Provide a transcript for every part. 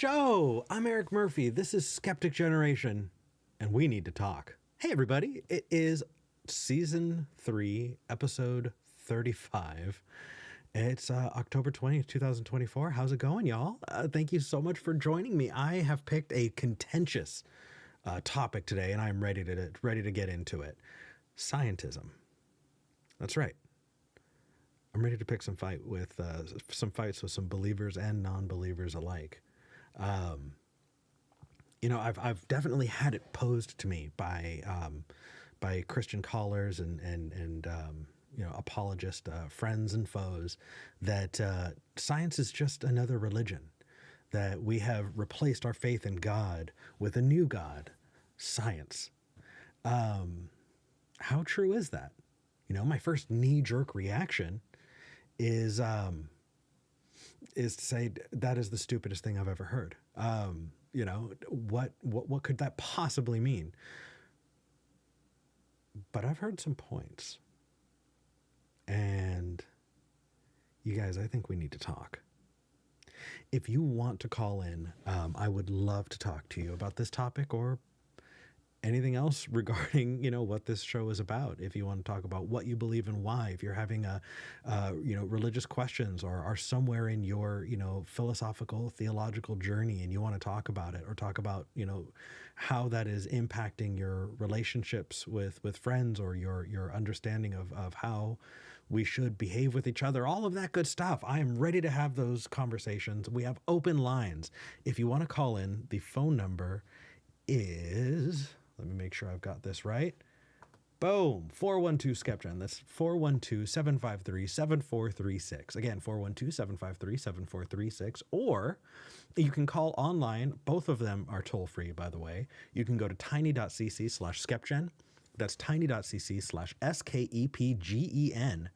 show. I'm Eric Murphy. This is Skeptic Generation, and we need to talk. Hey, everybody. It is season 3, episode 35. It's October 20th, 2024. How's it going, y'all? Thank you so much for joining me. I have picked a contentious topic today, and I'm ready to get into it. Scientism. That's right. I'm ready to pick some fights with some believers and non-believers alike. I've definitely had it posed to me by Christian callers and apologist friends and foes that science is just another religion, that we have replaced our faith in God with a new God, science. How true is that? My first knee-jerk reaction is to say that is the stupidest thing I've ever heard. What could that possibly mean? But I've heard some points. And you guys, I think we need to talk. If you want to call in, I would love to talk to you about this topic or anything else regarding, what this show is about. If you want to talk about what you believe and why, if you're having religious questions or are somewhere in your, philosophical, theological journey and you want to talk about it or talk about, how that is impacting your relationships with friends or your understanding of how we should behave with each other, all of that good stuff. I am ready to have those conversations. We have open lines. If you want to call in, the phone number is... Let me make sure I've got this right. Boom. 412-SKEPGEN. That's 412-753-7436. Again, 412-753-7436. Or you can call online. Both of them are toll free, by the way. You can go to tiny.cc/SKEPGEN. That's tiny.cc/SKEPGEN.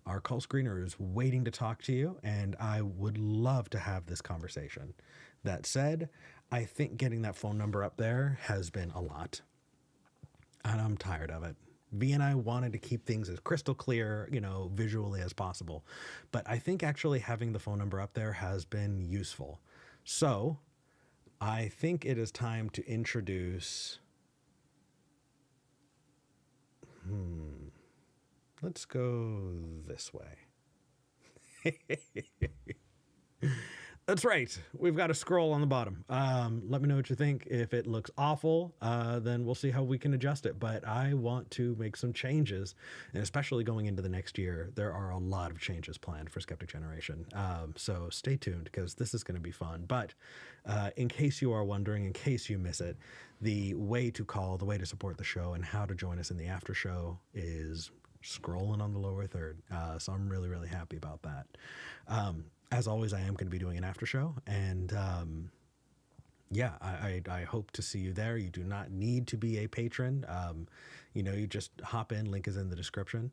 Our call screener is waiting to talk to you, and I would love to have this conversation. That said, I think getting that phone number up there has been a lot, and I'm tired of it. V and I wanted to keep things as crystal clear, visually as possible, but I think actually having the phone number up there has been useful. So I think it is time to introduce... Let's go this way. That's right. We've got a scroll on the bottom. Let me know what you think. If it looks awful, then we'll see how we can adjust it. But I want to make some changes, and especially going into the next year, there are a lot of changes planned for Skeptic Generation. So stay tuned because this is going to be fun. But in case you are wondering, in case you miss it, the way to call, the way to support the show, and how to join us in the after show is scrolling on the lower third. So I'm really, really happy about that. As always, I am going to be doing an after show, and I hope to see you there. You do not need to be a patron. You just hop in. Link is in the description.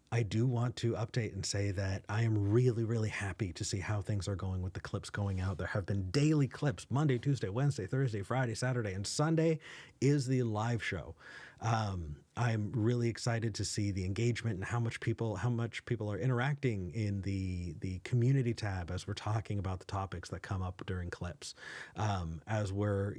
I do want to update and say that I am really, really happy to see how things are going with the clips going out. There have been daily clips, Monday, Tuesday, Wednesday, Thursday, Friday, Saturday, and Sunday is the live show. I'm really excited to see the engagement and how much people are interacting in the community tab as we're talking about the topics that come up during clips. As we're,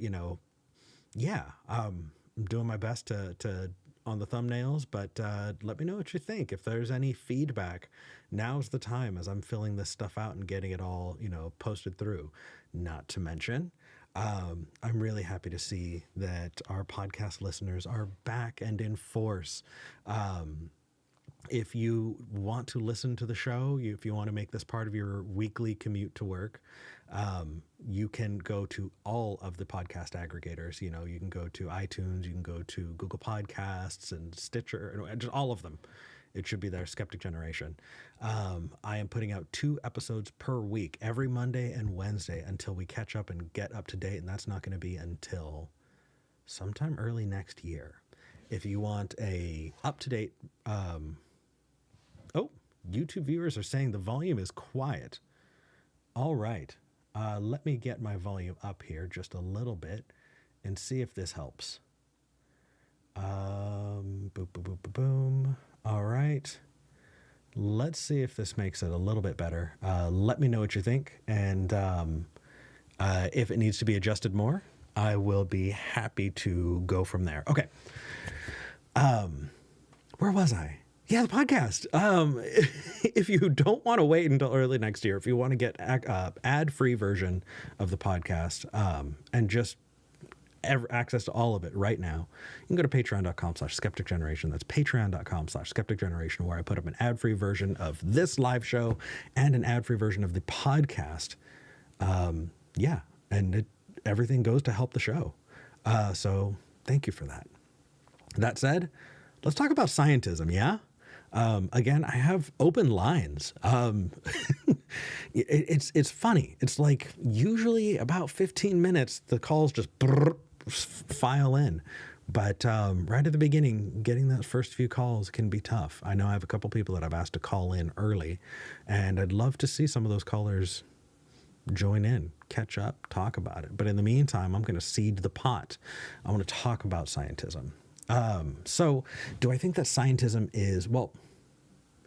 I'm doing my best to on the thumbnails, but let me know what you think. If there's any feedback, now's the time as I'm filling this stuff out and getting it all, posted through. Not to mention, I'm really happy to see that our podcast listeners are back and in force. If you want to listen to the show, if you want to make this part of your weekly commute to work, you can go to all of the podcast aggregators. You can go to iTunes, you can go to Google Podcasts and Stitcher, and just all of them. It should be there, Skeptic Generation. I am putting out 2 episodes per week, every Monday and Wednesday, until we catch up and get up to date, and that's not going to be until sometime early next year. If you want a up-to-date... YouTube viewers are saying the volume is quiet. All right. Let me get my volume up here just a little bit and see if this helps. Boom, boom, boom, boom, boom. All right. Let's see if this makes it a little bit better. Let me know what you think. And If it needs to be adjusted more, I will be happy to go from there. Okay. Where was I? Yeah, the podcast. If you don't want to wait until early next year, if you want to get ad-free version of the podcast and just access to all of it right now, you can go to patreon.com/skepticgeneration. That's patreon.com/skepticgeneration, where I put up an ad-free version of this live show and an ad-free version of the podcast. Yeah, and everything goes to help the show. So thank you for that. That said, let's talk about scientism, yeah? Again, I have open lines. It's funny. It's like usually about 15 minutes, the calls just file in. But right at the beginning, getting those first few calls can be tough. I know I have a couple people that I've asked to call in early, and I'd love to see some of those callers join in, catch up, talk about it. But in the meantime, I'm going to seed the pot. I want to talk about scientism. So do I think that scientism is, well,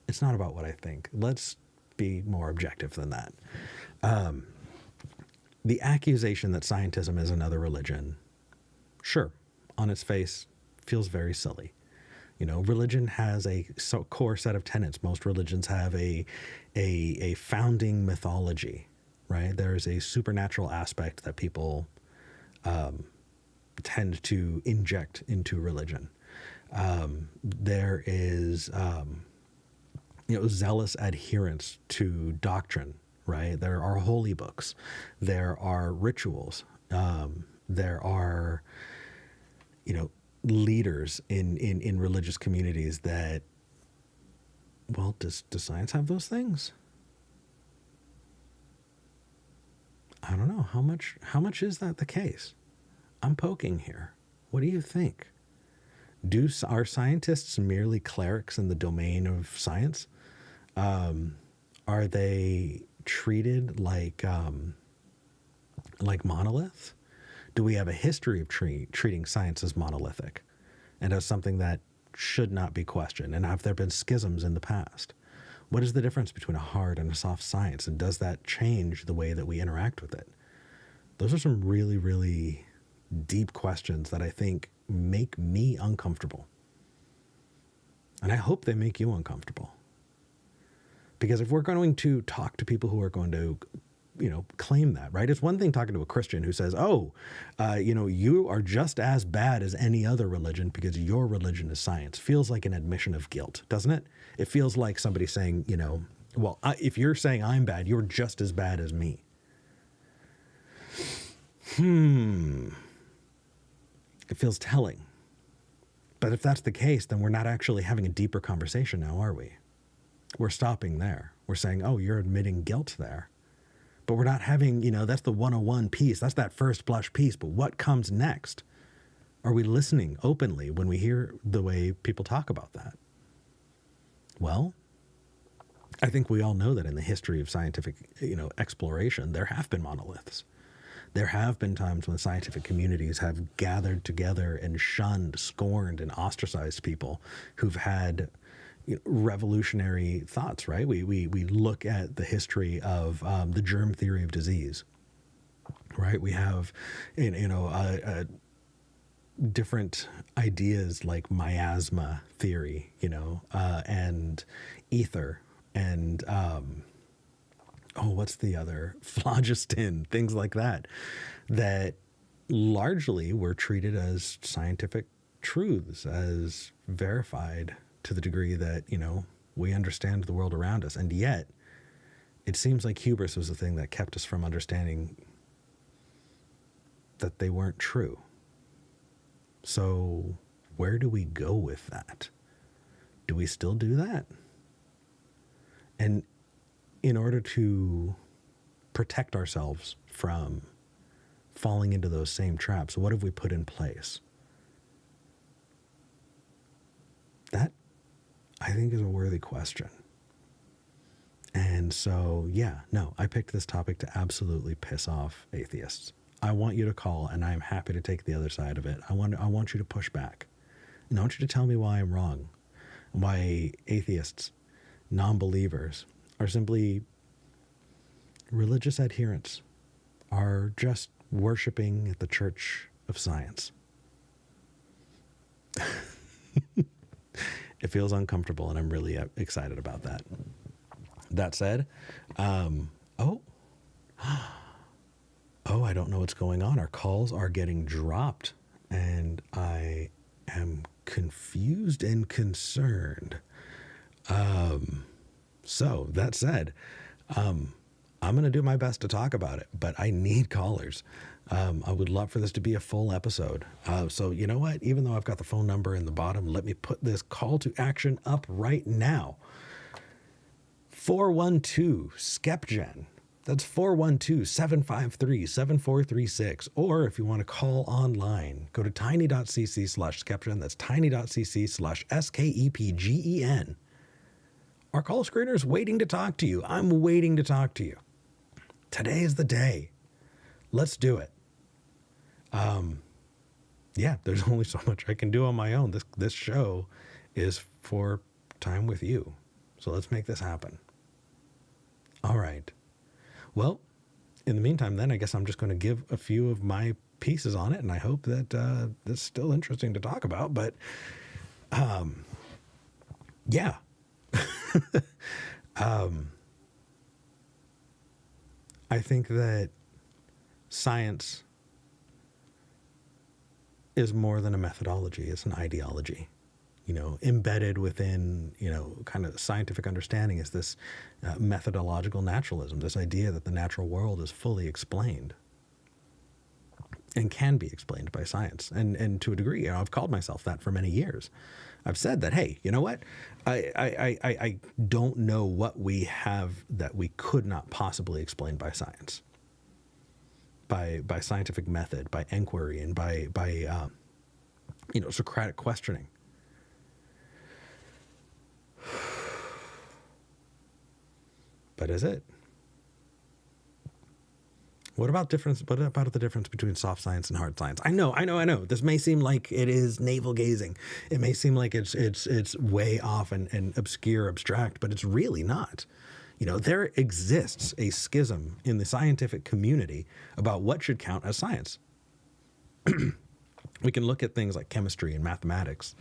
it's not about what I think. Let's be more objective than that. The accusation that scientism is another religion, sure, on its face, feels very silly. You know, religion has a core set of tenets. Most religions have a founding mythology, right? There's a supernatural aspect that people tend to inject into religion. There is, zealous adherence to doctrine, right? There are holy books. There are rituals. There are, leaders in religious communities that, well, does science have those things? I don't know. How much is that the case? I'm poking here. What do you think? Are scientists merely clerics in the domain of science? Are they treated like monoliths? Do we have a history of treating science as monolithic and as something that should not be questioned? And have there been schisms in the past? What is the difference between a hard and a soft science? And does that change the way that we interact with it? Those are some really, really deep questions that I think make me uncomfortable. And I hope they make you uncomfortable. Because if we're going to talk to people who are going to, claim that, right? It's one thing talking to a Christian who says, you are just as bad as any other religion because your religion is science. Feels like an admission of guilt, doesn't it? It feels like somebody saying, if you're saying I'm bad, you're just as bad as me. It feels telling. But if that's the case, then we're not actually having a deeper conversation now, are we? We're stopping there. We're saying, oh, you're admitting guilt there. But we're not having, that's the 101 piece. That's that first blush piece. But what comes next? Are we listening openly when we hear the way people talk about that? Well, I think we all know that in the history of scientific, exploration, there have been monoliths. There have been times when scientific communities have gathered together and shunned, scorned, and ostracized people who've had revolutionary thoughts, right? We look at the history of the germ theory of disease, right? We have, different ideas like miasma theory, and ether and what's the other? Phlogiston, things like that largely were treated as scientific truths, as verified to the degree that, we understand the world around us. And yet, it seems like hubris was the thing that kept us from understanding that they weren't true. So where do we go with that? Do we still do that? And in order to protect ourselves from falling into those same traps, what have we put in place? That, I think, is a worthy question. And so, I picked this topic to absolutely piss off atheists. I want you to call, and I'm happy to take the other side of it. I want you to push back. And I want you to tell me why I'm wrong. Why atheists, non-believers, are simply religious adherents, are just worshiping at the church of science. It feels uncomfortable, and I'm really excited about that. That said, oh, I don't know what's going on. Our calls are getting dropped, and I am confused and concerned. So that said, I'm going to do my best to talk about it, but I need callers. I would love for this to be a full episode. So you know what? Even though I've got the phone number in the bottom, let me put this call to action up right now. 412 SKEPGEN. That's 412-753-7436. Or if you want to call online, go to tiny.cc/SKEPGEN. That's tiny.cc/SKEPGEN. Our call screener is waiting to talk to you. I'm waiting to talk to you. Today's the day. Let's do it. Yeah, there's only so much I can do on my own. This show is for time with you. So let's make this happen. All right. Well, in the meantime, then I guess I'm just going to give a few of my pieces on it, and I hope that it's still interesting to talk about. But yeah. I think that science is more than a methodology. It's an ideology. You know, embedded within, kind of scientific understanding is this methodological naturalism, this idea that the natural world is fully explained and can be explained by science. And to a degree, I've called myself that for many years. I've said that, hey, you know what? I don't know what we have that we could not possibly explain by science, by scientific method, by inquiry, and by Socratic questioning. But is it? What about the difference between soft science and hard science? I know. This may seem like it is navel gazing. It may seem like it's way off and obscure, abstract, but it's really not. There exists a schism in the scientific community about what should count as science. We can look at things like chemistry and mathematics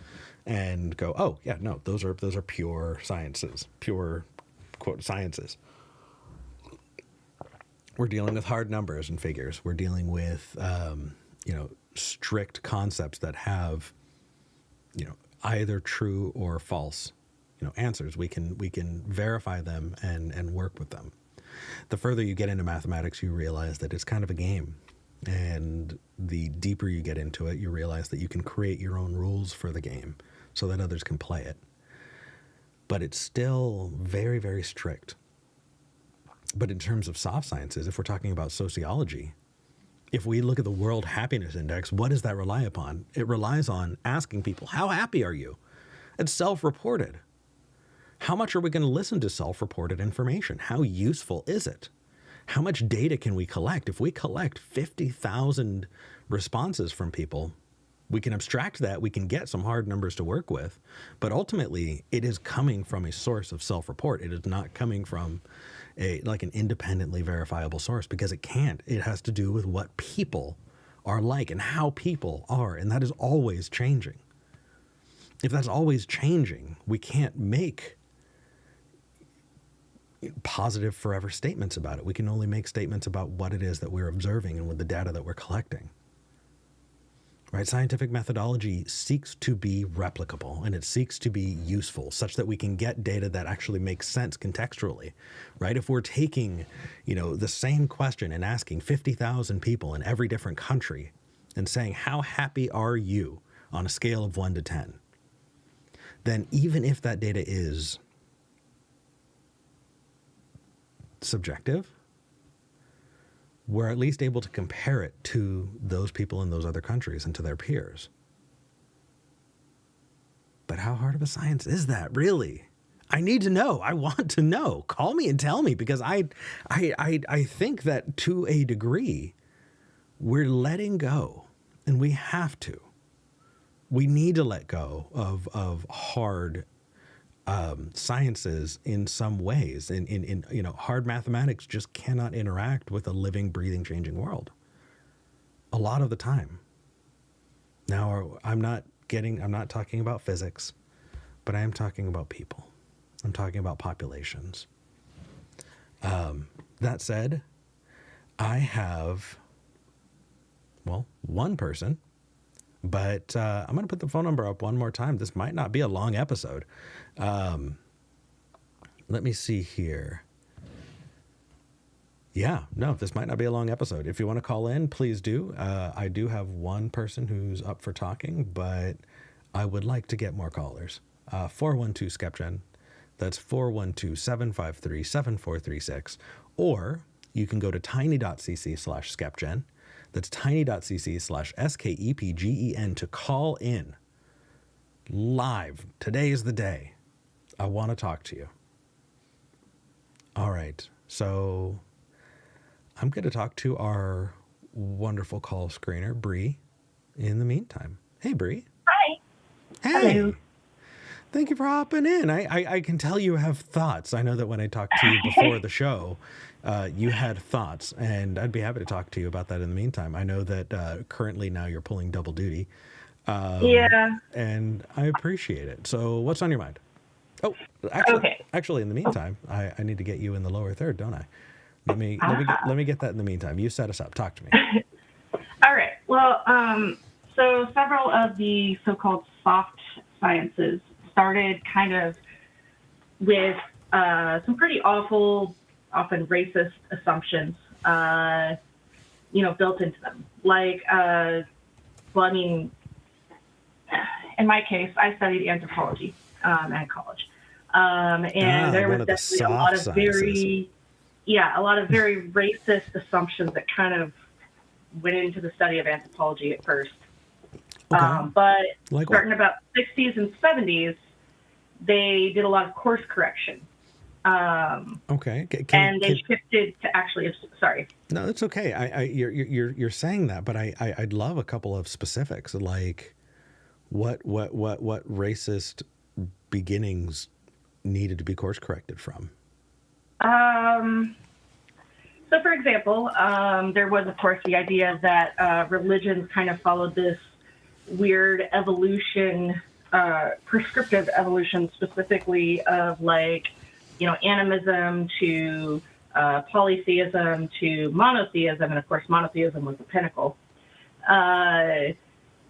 and go, oh yeah, no, those are pure sciences, pure quote sciences. We're dealing with hard numbers and figures. We're dealing with, strict concepts that have, either true or false, answers. We can verify them and work with them. The further you get into mathematics, you realize that it's kind of a game. And the deeper you get into it, you realize that you can create your own rules for the game so that others can play it. But it's still very, very strict. But in terms of soft sciences, if we're talking about sociology, if we look at the World Happiness Index, what does that rely upon? It relies on asking people, how happy are you? It's self-reported. How much are we going to listen to self-reported information? How useful is it? How much data can we collect? If we collect 50,000 responses from people, we can abstract that, we can get some hard numbers to work with, but ultimately it is coming from a source of self-report. It is not coming from an independently verifiable source, because it can't. It has to do with what people are like and how people are, and that is always changing. If that's always changing, we can't make positive forever statements about it. We can only make statements about what it is that we're observing and with the data that we're collecting. Right? Scientific methodology seeks to be replicable, and it seeks to be useful such that we can get data that actually makes sense contextually, right? If we're taking, the same question and asking 50,000 people in every different country and saying, how happy are you on a scale of 1 to 10? Then even if that data is subjective, we're at least able to compare it to those people in those other countries and to their peers. But how hard of a science is that, really? I need to know. I want to know. Call me and tell me, because I think that to a degree, we're letting go, and we have to. We need to let go of hard sciences in some ways. In you know, hard mathematics just cannot interact with a living, breathing, changing world a lot of the time. Now, I'm not talking about physics, but I am talking about people. I'm talking about populations. That said, I have, well, one person, but I'm going to put the phone number up one more time. This might not be a long episode. Let me see here. Yeah, no, this might not be a long episode. If you want to call in, please do. I do have one person who's up for talking, but I would like to get more callers. 412-SKEPGEN. That's 412-753-7436. Or you can go to tiny.cc/SKEPGEN. That's tiny.cc/SKEPGEN to call in live. Today is the day. I want to talk to you. All right. So I'm going to talk to our wonderful call screener, Bree, in the meantime. Hey, Bree. Hi. Hey. Hello. Thank you for hopping in. I can tell you have thoughts. I know that when I talked to you before the show, you had thoughts, and I'd be happy to talk to you about that in the meantime. I know that currently now you're pulling double duty. Yeah. And I appreciate it. So what's on your mind? Oh, actually, in the meantime, I need to get you in the lower third, don't I? Let me get that in the meantime. You set us up. Talk to me. All right. Well, so several of the so-called soft sciences started kind of with some pretty awful, often racist assumptions, built into them. Like, well, I mean, in my case, I studied anthropology at college, and there was definitely a lot of very racist assumptions that kind of went into the study of anthropology at first. Okay. But like starting about 60s and 70s, they did a lot of course correction. Okay. And they shifted to actually, sorry. No, it's okay. You're saying that, but I'd love a couple of specifics, like what racist beginnings needed to be course corrected from. So, for example, there was, of course, the idea that religions kind of followed this weird evolution, prescriptive evolution, specifically of animism to polytheism to monotheism, and of course, monotheism was the pinnacle. And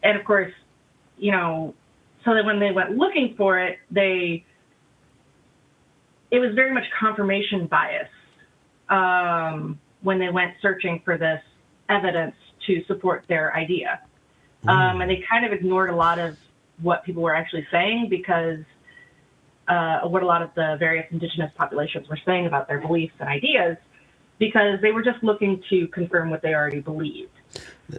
of course, so that when they went looking for it, it was very much confirmation bias when they went searching for this evidence to support their idea. And they kind of ignored a lot of what people were actually saying because what a lot of the various indigenous populations were saying about their beliefs and ideas, because they were just looking to confirm what they already believed.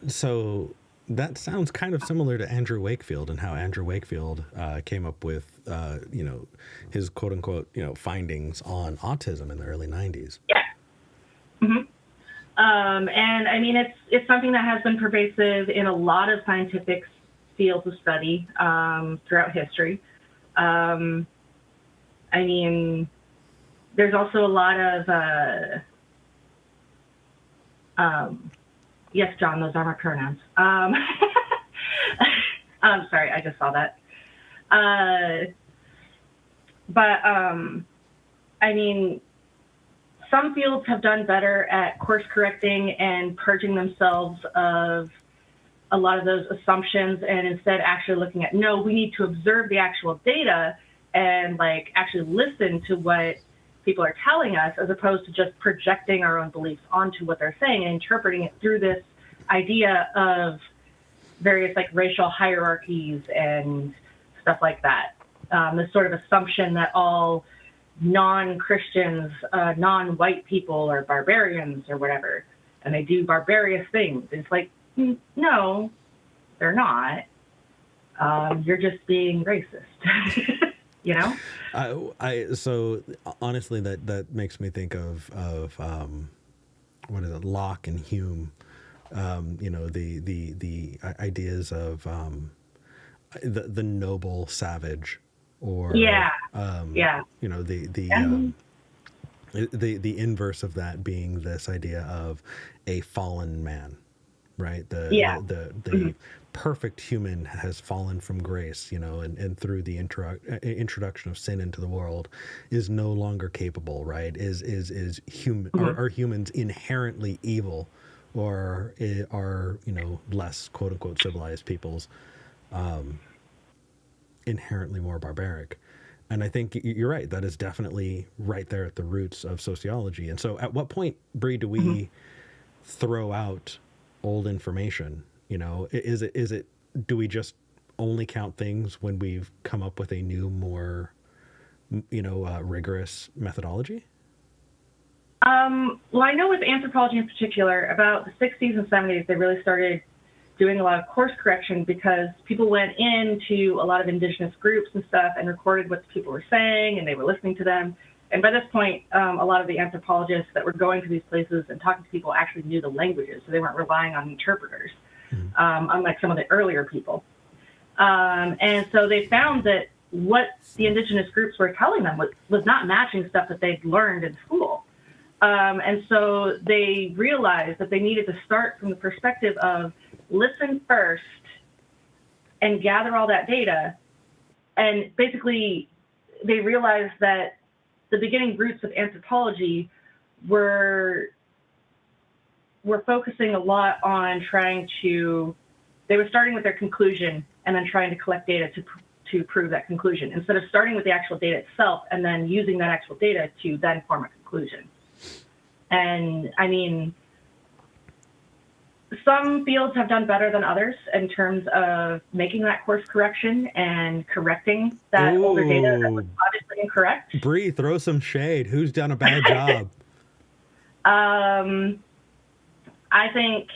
So that sounds kind of similar to Andrew Wakefield and how Andrew Wakefield came up with, his quote unquote, findings on autism in the early 90s. Yeah. Mm-hmm. And I mean, it's something that has been pervasive in a lot of scientific fields of study throughout history. I mean, there's also a lot of, yes, John, those are my pronouns. I'm sorry, I just saw that. But I mean, some fields have done better at course correcting and purging themselves of a lot of those assumptions, and instead actually looking at, no, we need to observe the actual data and actually listen to what people are telling us, as opposed to just projecting our own beliefs onto what they're saying and interpreting it through this idea of various racial hierarchies and stuff like that. This sort of assumption that all non-Christians, non-white people are barbarians or whatever, and they do barbarous things. It's no, they're not. You're just being racist, So honestly, that makes me think of what is it, Locke and Hume. The ideas of the noble savage or Yeah. you know, the inverse of that being this idea of a fallen man, right? The perfect human has fallen from grace, you know, and through the introduction of sin into the world is no longer capable, right? Is human, are humans inherently evil, or are, you know, less quote unquote civilized peoples inherently more barbaric? And I think you're right. That is definitely right there at the roots of sociology. And so at what point, Bree, do we throw out old information? You know, is it, do we just only count things when we've come up with a new, more, you know, rigorous methodology? Well, I know with anthropology in particular, about the 60s and 70s, they really started doing a lot of course correction because people went into a lot of indigenous groups and stuff and recorded what the people were saying, and they were listening to them. And by this point, a lot of the anthropologists that were going to these places and talking to people actually knew the languages, so they weren't relying on interpreters, unlike some of the earlier people. And so they found that what the indigenous groups were telling them was not matching stuff that they'd learned in school. And so they realized that they needed to start from the perspective of listen first and gather all that data. And basically, they realized that the beginning roots of anthropology were focusing a lot on they were starting with their conclusion and then trying to collect data to prove that conclusion, instead of starting with the actual data itself and then using that actual data to then form a conclusion. And I mean, some fields have done better than others in terms of making that course correction and correcting that older data that was obviously incorrect. Bree, throw some shade. Who's done a bad job? I think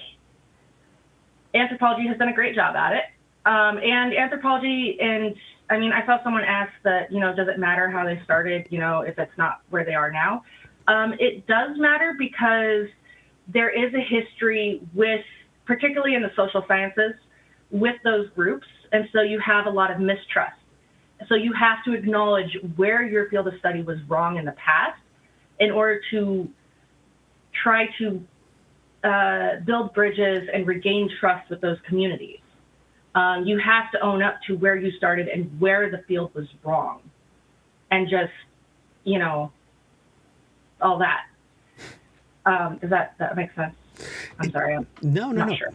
anthropology has done a great job at it. And anthropology, and I mean, I saw someone ask that, you know, does it matter how they started, you know, if it's not where they are now? It does matter because there is a history with, particularly in the social sciences, with those groups. And so you have a lot of mistrust. So you have to acknowledge where your field of study was wrong in the past in order to try to build bridges and regain trust with those communities. You have to own up to where you started and where the field was wrong, and just, you know, all that. Does that make sense? I'm sorry. I'm not sure.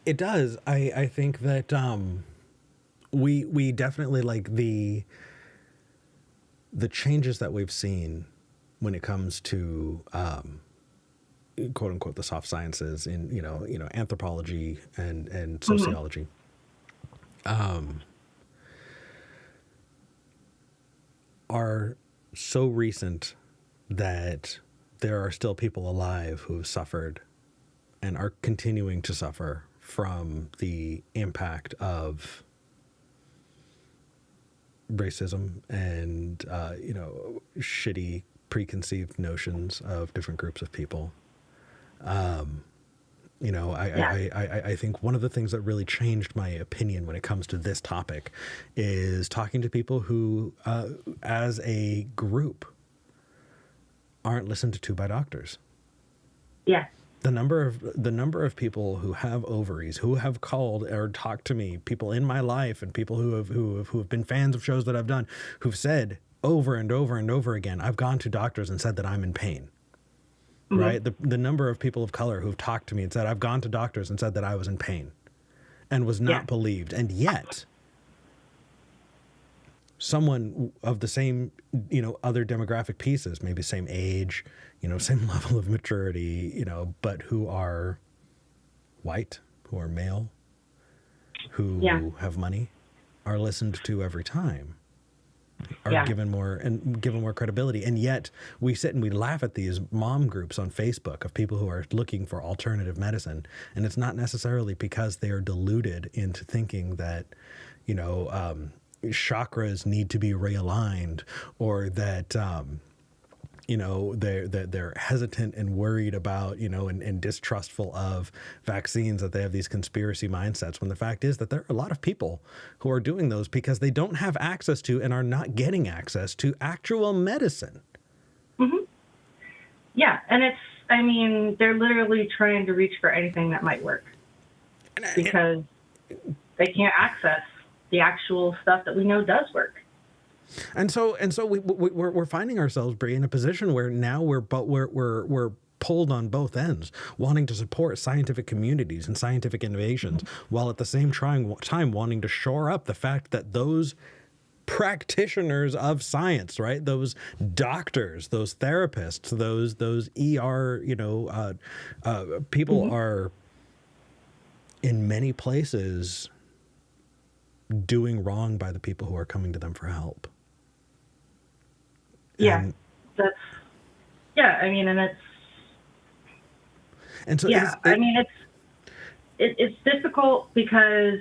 It does. I think that we definitely like the changes that we've seen when it comes to quote unquote the soft sciences in you know anthropology and sociology. Are so recent that there are still people alive who have suffered and are continuing to suffer from the impact of racism and shitty preconceived notions of different groups of people. I think one of the things that really changed my opinion when it comes to this topic is talking to people who, as a group, aren't listened to by doctors. Yeah. The number of people who have ovaries, who have called or talked to me, people in my life and people who have been fans of shows that I've done, who've said over and over and over again, I've gone to doctors and said that I'm in pain. Mm-hmm. Right? The number of people of color who've talked to me and said, I've gone to doctors and said that I was in pain and was not believed. And yet someone of the same, other demographic pieces, maybe same age, same level of maturity, but who are white, who are male, who have money, are listened to every time, are given more credibility. And yet we sit and we laugh at these mom groups on Facebook of people who are looking for alternative medicine. And it's not necessarily because they are deluded into thinking that, chakras need to be realigned, or that, they're hesitant and worried about, and distrustful of vaccines, that they have these conspiracy mindsets, when the fact is that there are a lot of people who are doing those because they don't have access to and are not getting access to actual medicine. Mm-hmm. Yeah. And they're literally trying to reach for anything that might work because they can't access the actual stuff that we know does work. And so we're finding ourselves, Brie, in a position where now we're pulled on both ends, wanting to support scientific communities and scientific innovations, while at the same time wanting to shore up the fact that those practitioners of science, right? Those doctors, those therapists, those ER, people are in many places doing wrong by the people who are coming to them for help. Yeah, and so it's difficult because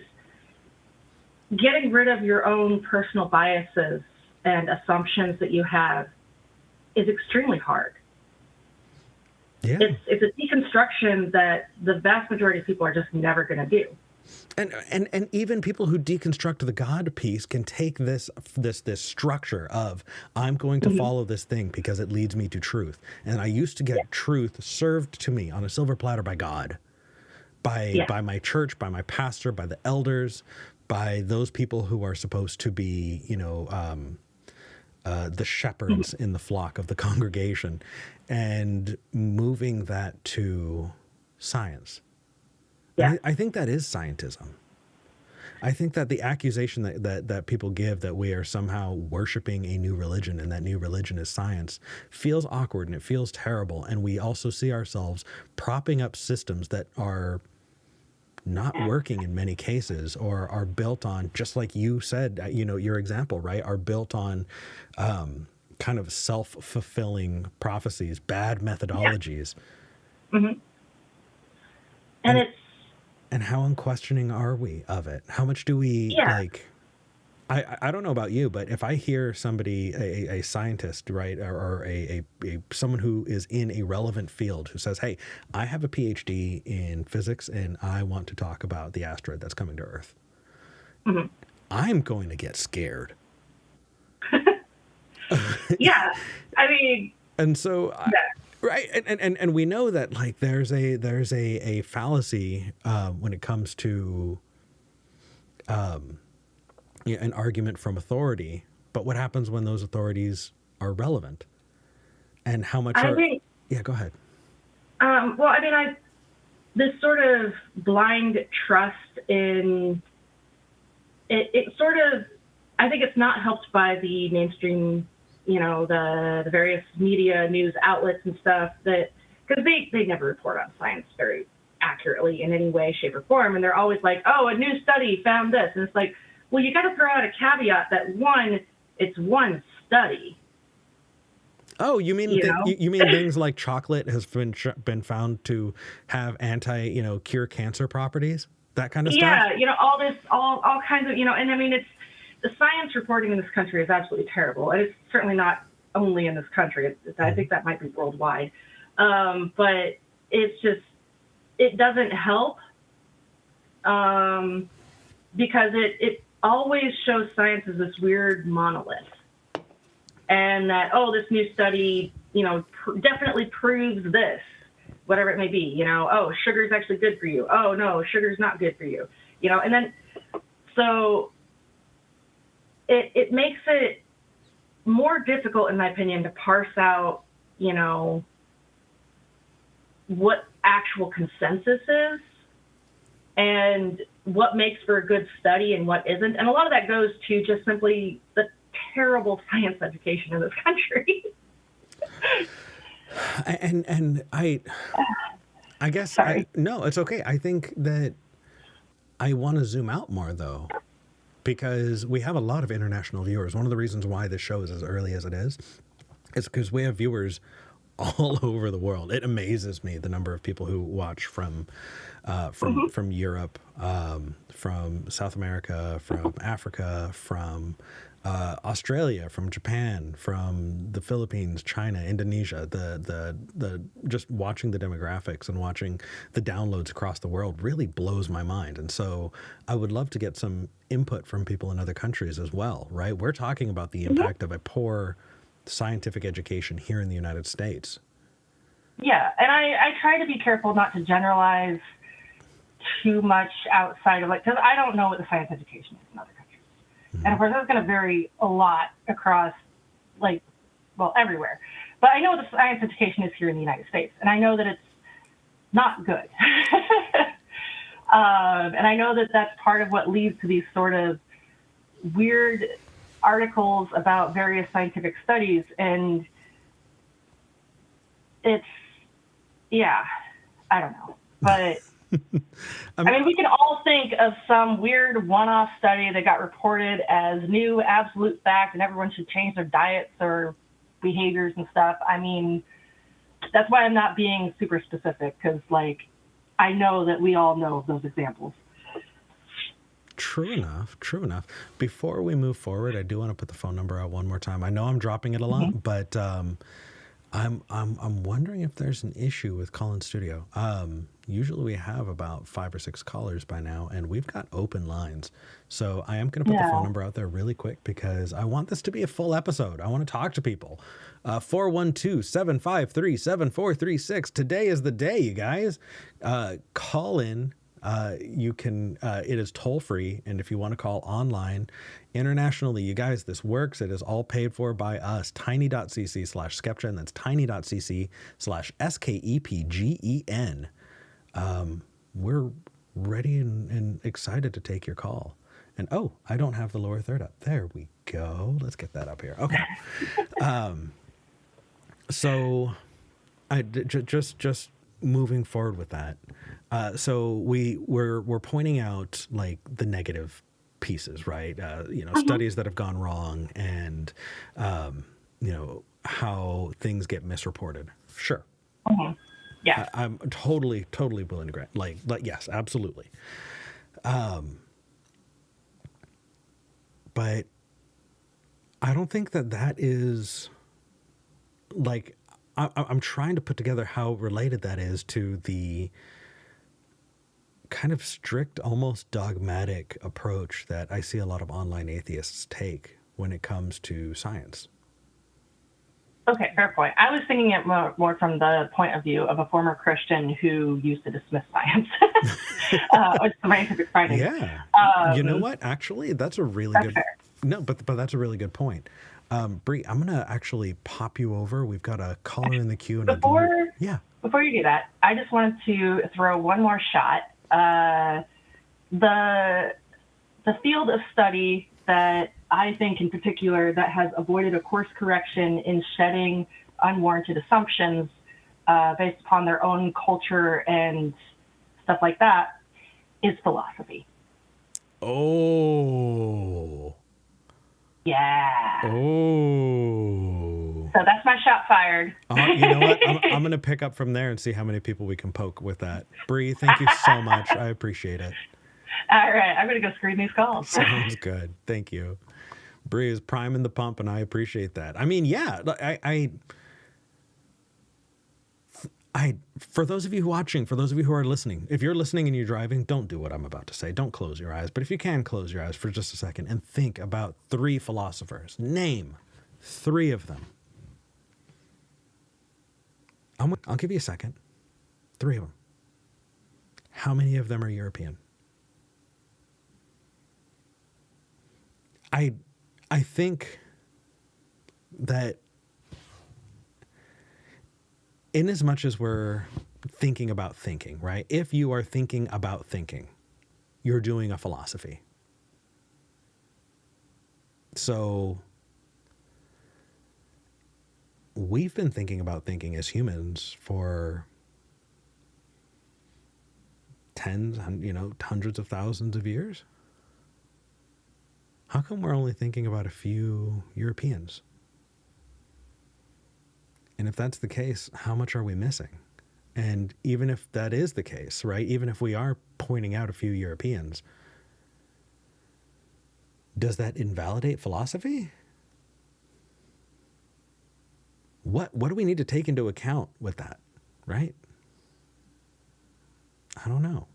getting rid of your own personal biases and assumptions that you have is extremely hard. Yeah. It's a deconstruction that the vast majority of people are just never going to do. And even people who deconstruct the God piece can take this structure of, I'm going to follow this thing because it leads me to truth. And I used to get truth served to me on a silver platter by God, by my church, by my pastor, by the elders, by those people who are supposed to be, the shepherds in the flock of the congregation, and moving that to science. Yeah. I think that is scientism. I think that the accusation that people give that we are somehow worshiping a new religion and that new religion is science feels awkward and it feels terrible. And we also see ourselves propping up systems that are not working in many cases, or are built on, just like you said, your example, right, are built on kind of self-fulfilling prophecies, bad methodologies. Yeah. Mm-hmm. And how unquestioning are we of it? How much do we like? I don't know about you, but if I hear somebody, a scientist, right, or a someone who is in a relevant field who says, "Hey, I have a PhD in physics and I want to talk about the asteroid that's coming to Earth," I'm going to get scared. Yeah, and so. Right, and we know that, like, there's a fallacy when it comes to an argument from authority. But what happens when those authorities are relevant, and how much? Yeah, go ahead. This sort of blind trust in it sort of, I think it's not helped by the mainstream. The various media news outlets and stuff, that because they never report on science very accurately in any way, shape, or form. And they're always like, oh, a new study found this. And it's like, well, you got to throw out a caveat that, one, it's one study. Oh, you mean you mean things like chocolate has been found to have cure cancer properties, that kind of stuff? Yeah, all kinds of, and it's, the science reporting in this country is absolutely terrible. And it's certainly not only in this country. I think that might be worldwide. But it's just, it doesn't help because it always shows science as this weird monolith. And that, oh, this new study, definitely proves this, whatever it may be. Oh, sugar's actually good for you. Oh, no, sugar's not good for you. And then, so it makes it more difficult, in my opinion, to parse out, what actual consensus is and what makes for a good study and what isn't. And a lot of that goes to just simply the terrible science education in this country. And I guess, no, it's okay. I think that I want to zoom out more, though, because we have a lot of international viewers. One of the reasons why this show is as early as it is because we have viewers all over the world. It amazes me, the number of people who watch from from Europe, from South America, from Africa, from Australia, from Japan, from the Philippines, China, Indonesia. The just watching the demographics and watching the downloads across the world really blows my mind. And so I would love to get some input from people in other countries as well, right? We're talking about the impact of a poor scientific education here in the United States. Yeah, and I try to be careful not to generalize too much outside of, like, because I don't know what the science education is in other countries. Mm-hmm. And of course, that's going to vary a lot across, like, well, everywhere. But I know what the science education is here in the United States, and I know that it's not good. And I know that that's part of what leads to these sort of weird articles about various scientific studies, and it's, yeah, I don't know. But I mean, we can all think of some weird one-off study that got reported as new absolute fact and everyone should change their diets or behaviors and stuff. I mean, that's why I'm not being super specific, because, like, I know that we all know of those examples. True enough. True enough. Before we move forward, I do want to put the phone number out one more time. I know I'm dropping it a lot, but I'm wondering if there's an issue with Call In Studio. Usually we have about 5 or 6 callers by now, and we've got open lines. So I am going to put the phone number out there really quick, because I want this to be a full episode. I want to talk to people. 412-753-7436. Today is the day, you guys. Call in. You can, it is toll free. And if you want to call online internationally, you guys, this works. It is all paid for by us. tiny.cc/SKEPGEN. That's tiny.cc/SKEPGEN. We're ready and excited to take your call. And I don't have the lower third up. There we go. Let's get that up here. Okay. So I just moving forward with that. So we're pointing out, like, the negative pieces, right? Studies that have gone wrong, and how things get misreported. Sure. Mm-hmm. Yeah. I'm totally willing to grant. Like yes, absolutely. But I don't think that is, like, I'm trying to put together how related that is to the kind of strict, almost dogmatic approach that I see a lot of online atheists take when it comes to science. Okay, fair point. I was thinking it more from the point of view of a former Christian who used to dismiss science, or scientific findings. Yeah. You know what? Actually, that's a really good. Fair. No, but that's a really good point. Bree, I'm gonna actually pop you over. We've got a caller in the queue. And before you do that, I just wanted to throw one more shot. The field of study that I think in particular that has avoided a course correction in shedding unwarranted assumptions based upon their own culture and stuff like that is philosophy. Oh. Yeah. Oh. So that's my shot fired. You know what? I'm going to pick up from there and see how many people we can poke with that. Bree, thank you so much. I appreciate it. All right. I'm going to go screen these calls. Sounds good. Thank you. Bree is priming the pump, and I appreciate that. I mean, yeah, I for those of you watching, for those of you who are listening, if you're listening and you're driving, don't do what I'm about to say. Don't close your eyes. But if you can, close your eyes for just a second and think about 3 philosophers. Name 3 of them. I'll give you a second. 3 of them. How many of them are European? I think that in as much as we're thinking about thinking, right? If you are thinking about thinking, you're doing a philosophy. So we've been thinking about thinking as humans for hundreds of thousands of years. How come we're only thinking about a few Europeans? And if that's the case, how much are we missing? And even if that is the case, right, even if we are pointing out a few Europeans, does that invalidate philosophy? What do we need to take into account with that, right? I don't know.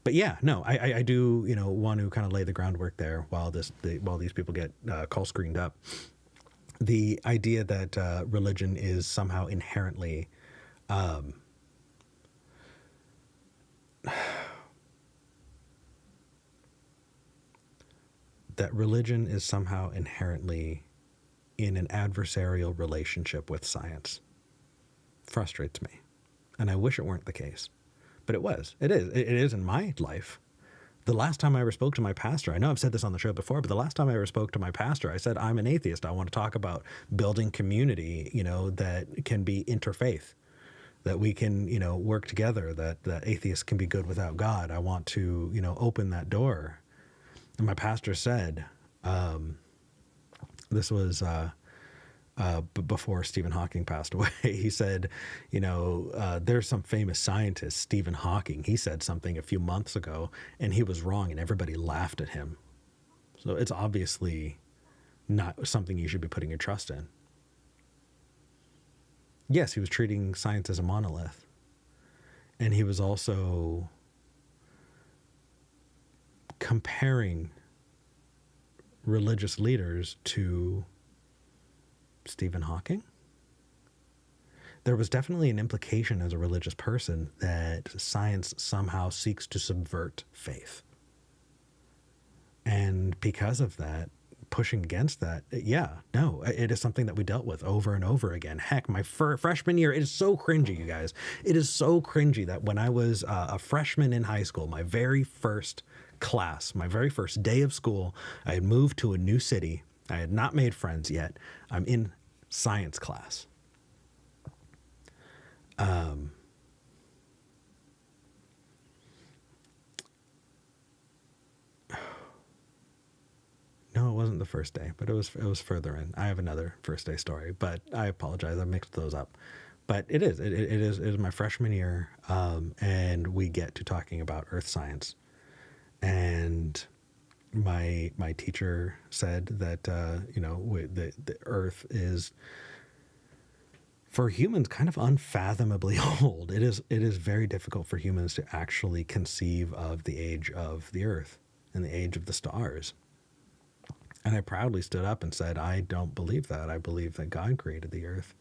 But yeah, no, I do, want to kind of lay the groundwork there while these people get call screened up. The idea that religion is somehow inherently in an adversarial relationship with science frustrates me. And I wish it weren't the case. But it was. It is. It is in my life. The last time I ever spoke to my pastor, I know I've said this on the show before, but the last time I ever spoke to my pastor, I said, I'm an atheist. I want to talk about building community, that can be interfaith, that we can, work together, that atheists can be good without God. I want to, open that door. And my pastor said, this was before Stephen Hawking passed away. He said, there's some famous scientist, Stephen Hawking. He said something a few months ago, and he was wrong, and everybody laughed at him. So it's obviously not something you should be putting your trust in. Yes, he was treating science as a monolith. And he was also comparing religious leaders to Stephen Hawking. There was definitely an implication as a religious person that science somehow seeks to subvert faith. And because of that, pushing against that, it is something that we dealt with over and over again. Heck, my freshman year, it is so cringy, you guys. It is so cringy that when I was a freshman in high school, my very first class, my very first day of school, I had moved to a new city. I had not made friends yet. I'm in science class. No, it wasn't the first day, but it was further in. I have another first day story, but I apologize. I mixed those up. But it is my freshman year, and we get to talking about earth science. And my teacher said that the Earth is, for humans, kind of unfathomably old. It is very difficult for humans to actually conceive of the age of the Earth and the age of the stars. And I proudly stood up and said, I don't believe that. I believe that God created the Earth.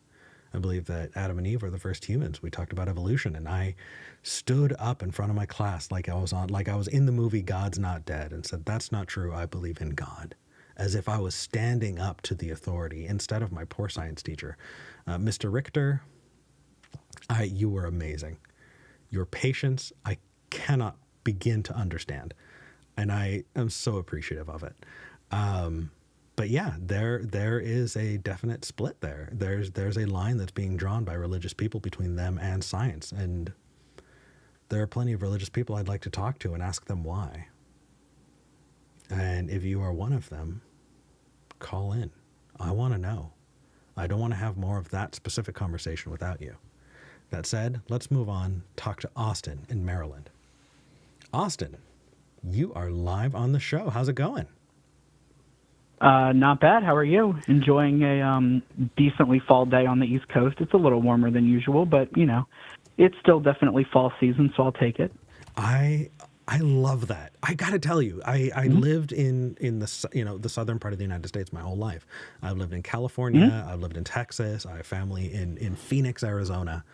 I believe that Adam and Eve were the first humans. We talked about evolution, and I stood up in front of my class like I was in the movie God's Not Dead, and said, that's not true. I believe in God. As if I was standing up to the authority instead of my poor science teacher. Mr. Richter, you were amazing. Your patience, I cannot begin to understand. And I am so appreciative of it. But yeah, there is a definite split there. There's a line that's being drawn by religious people between them and science. And there are plenty of religious people I'd like to talk to and ask them why. And if you are one of them, call in. I want to know. I don't want to have more of that specific conversation without you. That said, let's move on. Talk to Austin in Maryland. Austin, you are live on the show. How's it going? Not bad. How are you? Enjoying a decently fall day on the East Coast. It's a little warmer than usual, but it's still definitely fall season, so I'll take it. I love that. I got to tell you, I lived in the the southern part of the United States my whole life. I've lived in California. I've lived in Texas. I have family in Phoenix, Arizona.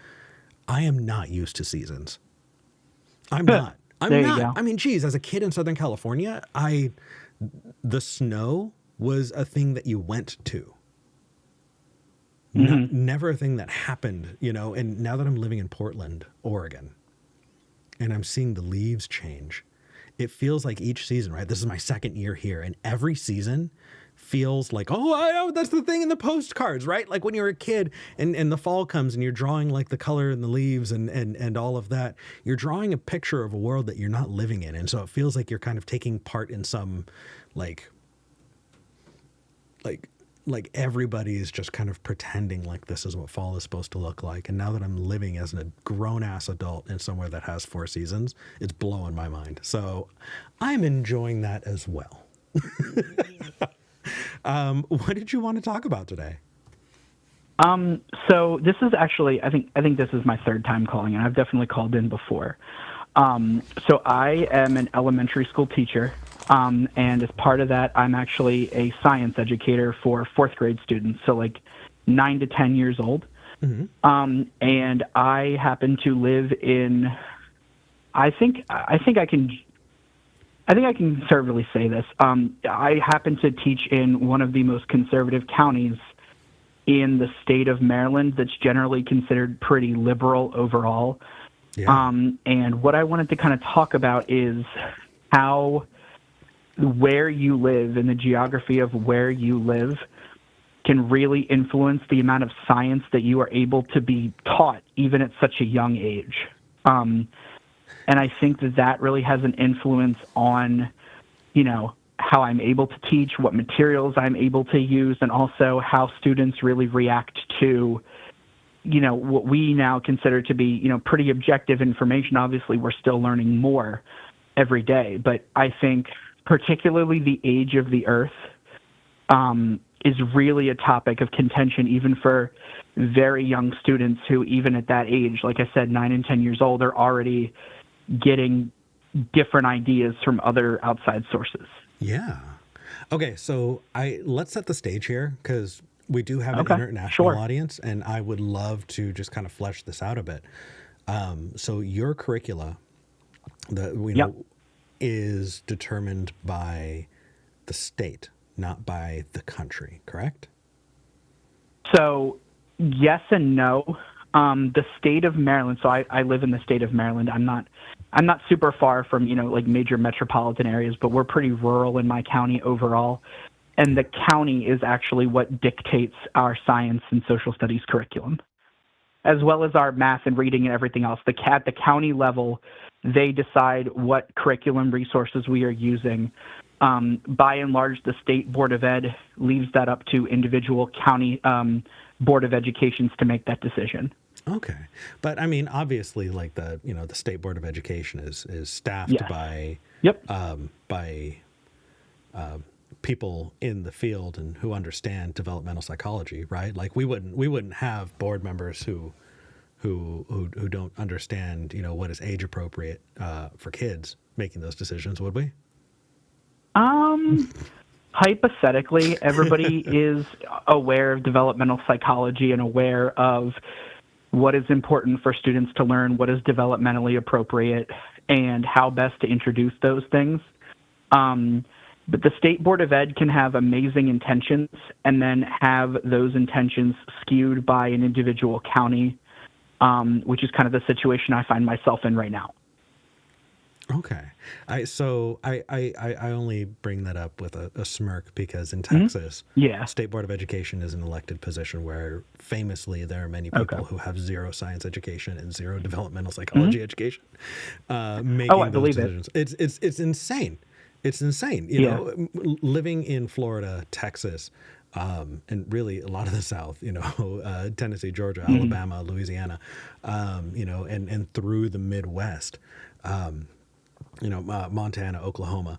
I am not used to seasons. I'm not. There you go. I mean, geez, as a kid in Southern California, the snow was a thing that you went to. Never a thing that happened, and now that I'm living in Portland, Oregon, and I'm seeing the leaves change, it feels like each season, right? This is my second year here, and every season feels like, that's the thing in the postcards, right? Like when you're a kid and the fall comes and you're drawing like the color in the leaves and all of that, you're drawing a picture of a world that you're not living in. And so it feels like you're kind of taking part in some like like everybody is just kind of pretending like this is what fall is supposed to look like. And now that I'm living as a grown ass adult in somewhere that has 4 seasons, it's blowing my mind. So I'm enjoying that as well. What did you want to talk about today? So this is actually, I think this is my 3rd time calling, and I've definitely called in before. So I am an elementary school teacher, and as part of that, I'm actually a science educator for 4th grade students, so like 9 to 10 years old. And I happen to live in, I think I can conservatively say this. I happen to teach in one of the most conservative counties in the state of Maryland that's generally considered pretty liberal overall. Yeah. And what I wanted to kind of talk about is how where you live and the geography of where you live can really influence the amount of science that you are able to be taught, even at such a young age. And I think that really has an influence on, how I'm able to teach, what materials I'm able to use, and also how students really react to, what we now consider to be, pretty objective information. Obviously, we're still learning more every day, but I think particularly the age of the Earth is really a topic of contention, even for very young students who, even at that age, like I said, 9 and 10 years old, are already getting different ideas from other outside sources. Yeah. Okay, so let's set the stage here, because we do have an international audience, and I would love to just kind of flesh this out a bit. So your curricula, is determined by the state, not by the country, correct? So yes and no. The state of Maryland. So I live in the state of Maryland. I'm not super far from, like major metropolitan areas, but we're pretty rural in my county overall. And the county is actually what dictates our science and social studies curriculum, as well as our math and reading and everything else. At the county level, they decide what curriculum resources we are using. By and large, the state Board of Ed leaves that up to individual county Board of Educations to make that decision. Okay. But I mean, obviously, like the State Board of Education is staffed by people in the field and who understand developmental psychology, right? Like we wouldn't have board members who don't understand, what is age appropriate for kids making those decisions, would we? Hypothetically, everybody is aware of developmental psychology and aware of what is important for students to learn, what is developmentally appropriate, and how best to introduce those things. But the State Board of Ed can have amazing intentions and then have those intentions skewed by an individual county, which is kind of the situation I find myself in right now. Okay. I only bring that up with a smirk because in Texas, State Board of Education is an elected position where famously there are many people who have 0 science education and 0 developmental psychology education making those decisions. It's insane. It's insane. You know, living in Florida, Texas, and really a lot of the South, Tennessee, Georgia, Alabama, Louisiana, and through the Midwest, Montana, Oklahoma,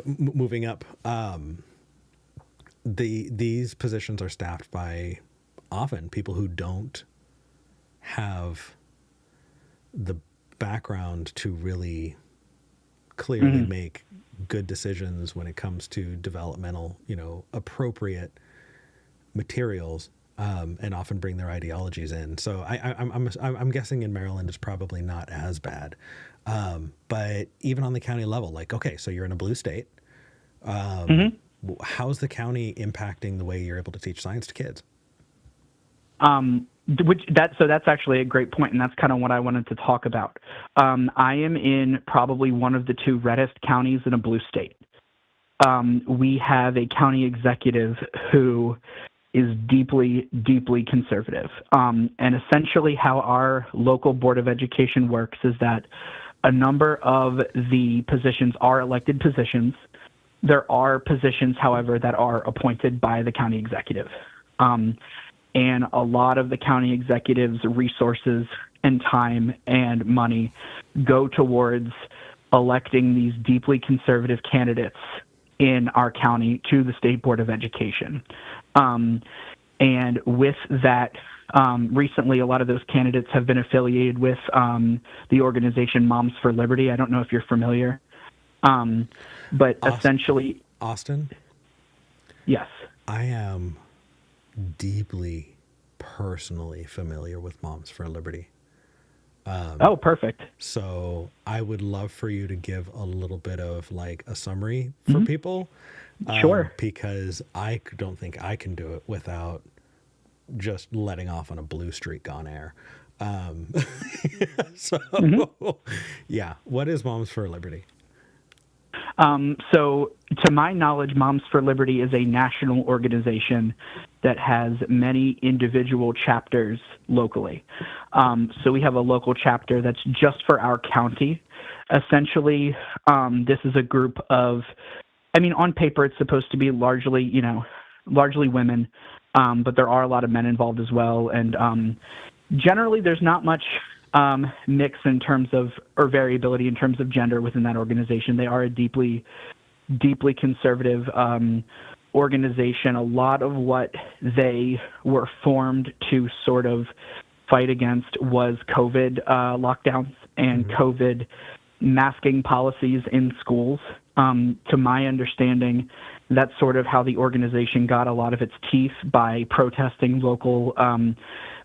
moving up, these positions are staffed by often people who don't have the background to really clearly make good decisions when it comes to developmental, appropriate materials, and often bring their ideologies in. So I'm guessing in Maryland it's probably not as bad. But even on the county level, like, okay, so you're in a blue state. How's the county impacting the way you're able to teach science to kids? So that's actually a great point, and that's kind of what I wanted to talk about. I am in probably one of the 2 reddest counties in a blue state. We have a county executive who is deeply, deeply conservative. And essentially how our local Board of Education works is that a number of the positions are elected positions. There are positions, however, that are appointed by the county executive. And a lot of the county executive's resources and time and money go towards electing these deeply conservative candidates in our county to the State Board of Education. And with that, recently, a lot of those candidates have been affiliated with the organization Moms for Liberty. I don't know if you're familiar. But essentially... Austin? Yes. I am deeply personally familiar with Moms for Liberty. Oh, perfect. So I would love for you to give a little bit of like a summary for people. Sure. Because I don't think I can do it without just letting off on a blue streak on air. Yeah. What is Moms for Liberty? So to my knowledge, Moms for Liberty is a national organization that has many individual chapters locally. So we have a local chapter that's just for our county. Essentially, this is a group of, I mean, on paper, it's supposed to be largely women, but there are a lot of men involved as well. And generally, there's not much mix in terms of, or variability in terms of gender within that organization. They are a deeply conservative organization. A lot of what they were formed to sort of fight against was COVID lockdowns and COVID masking policies in schools. To my understanding, that's sort of how the organization got a lot of its teeth, by protesting local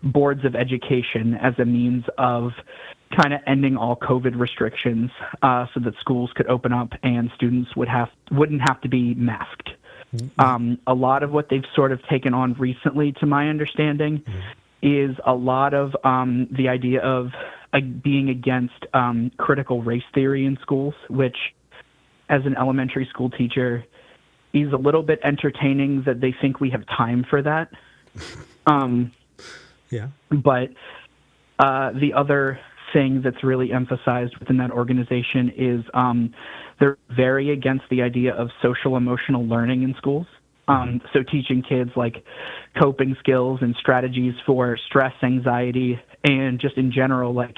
boards of education as a means of kind of ending all COVID restrictions, so that schools could open up and students wouldn't have to be masked. A lot of what they've sort of taken on recently, to my understanding, is a lot of the idea of being against critical race theory in schools, which, as an elementary school teacher, is a little bit entertaining that they think we have time for that. Yeah. But the other thing that's really emphasized within that organization is they're very against the idea of social emotional learning in schools. So teaching kids like coping skills and strategies for stress, anxiety, and just in general, like,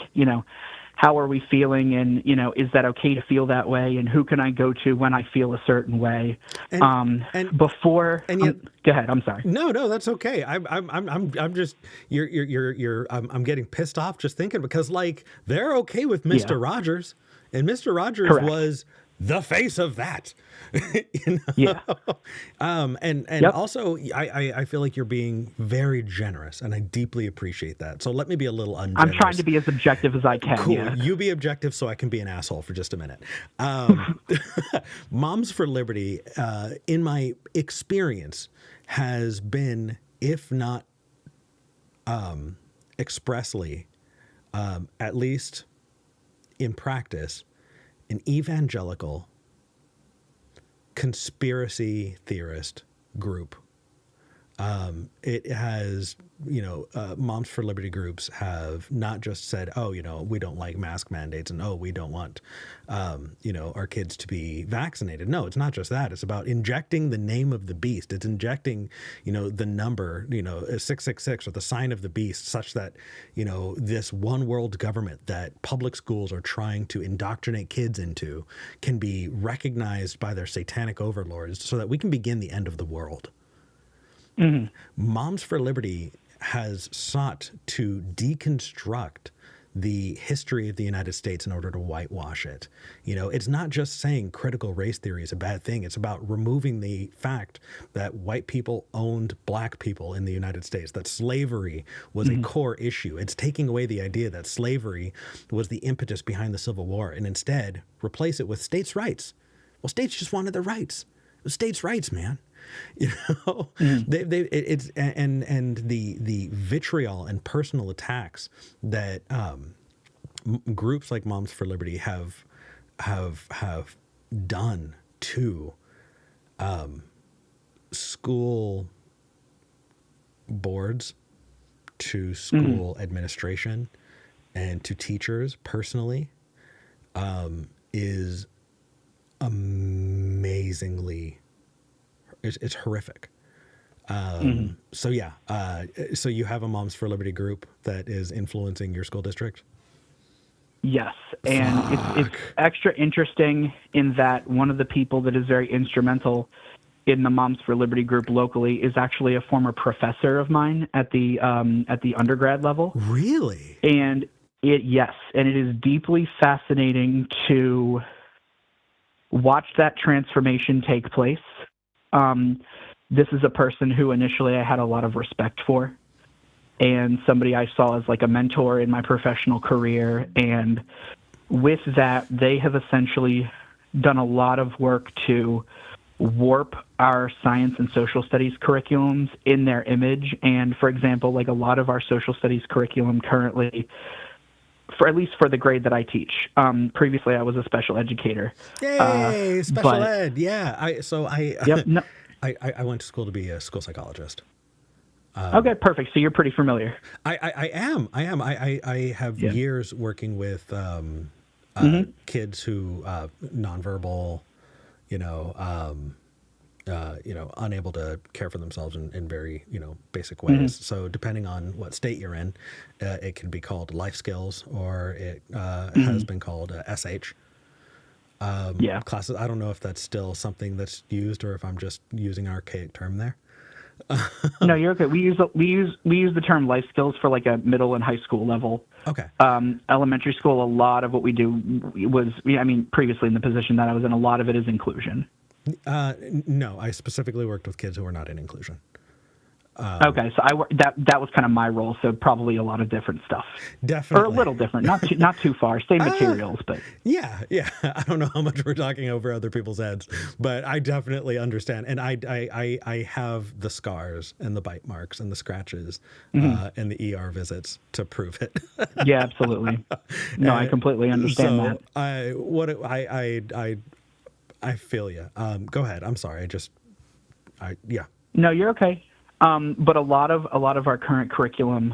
how are we feeling, and, is that okay to feel that way, and who can I go to when I feel a certain way? And Before, and yet, go ahead. I'm sorry. No, that's okay. I'm just I'm getting pissed off just thinking, because like they're okay with Mr. Rogers, and Mr. Rogers Correct. was the face of that. Yeah. And also I feel like you're being very generous, and I deeply appreciate that. So let me be a little ungenerous. I'm trying to be as objective as I can. Cool. Yeah. You be objective so I can be an asshole for just a minute. Moms for Liberty, in my experience, has been, if not expressly, at least in practice, an evangelical conspiracy theorist group. It has, Moms for Liberty groups have not just said, oh, we don't like mask mandates, and, oh, we don't want, our kids to be vaccinated. No, it's not just that. It's about injecting the name of the beast. It's injecting, the number, 666, or the sign of the beast, such that, this one world government that public schools are trying to indoctrinate kids into can be recognized by their satanic overlords, so that we can begin the end of the world. Moms for Liberty has sought to deconstruct the history of the United States in order to whitewash it. It's not just saying critical race theory is a bad thing. It's about removing the fact that white people owned black people in the United States, that slavery was a core issue. It's taking away the idea that slavery was the impetus behind the Civil War, and instead replace it with states' rights. Well, states just wanted their rights. It was states' rights, man. It's the vitriol and personal attacks that groups like Moms for Liberty have done to school boards, to school administration, and to teachers personally, is amazingly, it's horrific. So yeah, so you have a Moms for Liberty group that is influencing your school district? Yes, and it's extra interesting in that one of the people that is very instrumental in the Moms for Liberty group locally is actually a former professor of mine at the undergrad level. Really? And it is deeply fascinating to watch that transformation take place. This is a person who initially I had a lot of respect for, and somebody I saw as like a mentor in my professional career. And with that, they have essentially done a lot of work to warp our science and social studies curriculums in their image. And for example, like a lot of our social studies curriculum currently, for at least for the grade that I teach. Previously, I was a special educator. Yay, special ed! Yeah, Yep. No. I went to school to be a school psychologist. Okay, perfect. So you're pretty familiar. I am. I have years working with kids who nonverbal, unable to care for themselves in very basic ways. So depending on what state you're in, it can be called life skills, or it has been called SH. Classes. I don't know if that's still something that's used or if I'm just using an archaic term there. No, you're okay. We use the term life skills for like a middle and high school level. Okay. Elementary school, a lot of what we do was, previously in the position that I was in, a lot of it is inclusion. No, I specifically worked with kids who were not in inclusion. Okay, so that was kind of my role, so probably a lot of different stuff. Definitely. Or a little different, not too far, same materials, but... Yeah, I don't know how much we're talking over other people's heads, but I definitely understand. And I have the scars and the bite marks and the scratches and the ER visits to prove it. Yeah, absolutely. No, I completely understand that. I feel you. Go ahead. I'm sorry. No, you're okay. But a lot of our current curriculum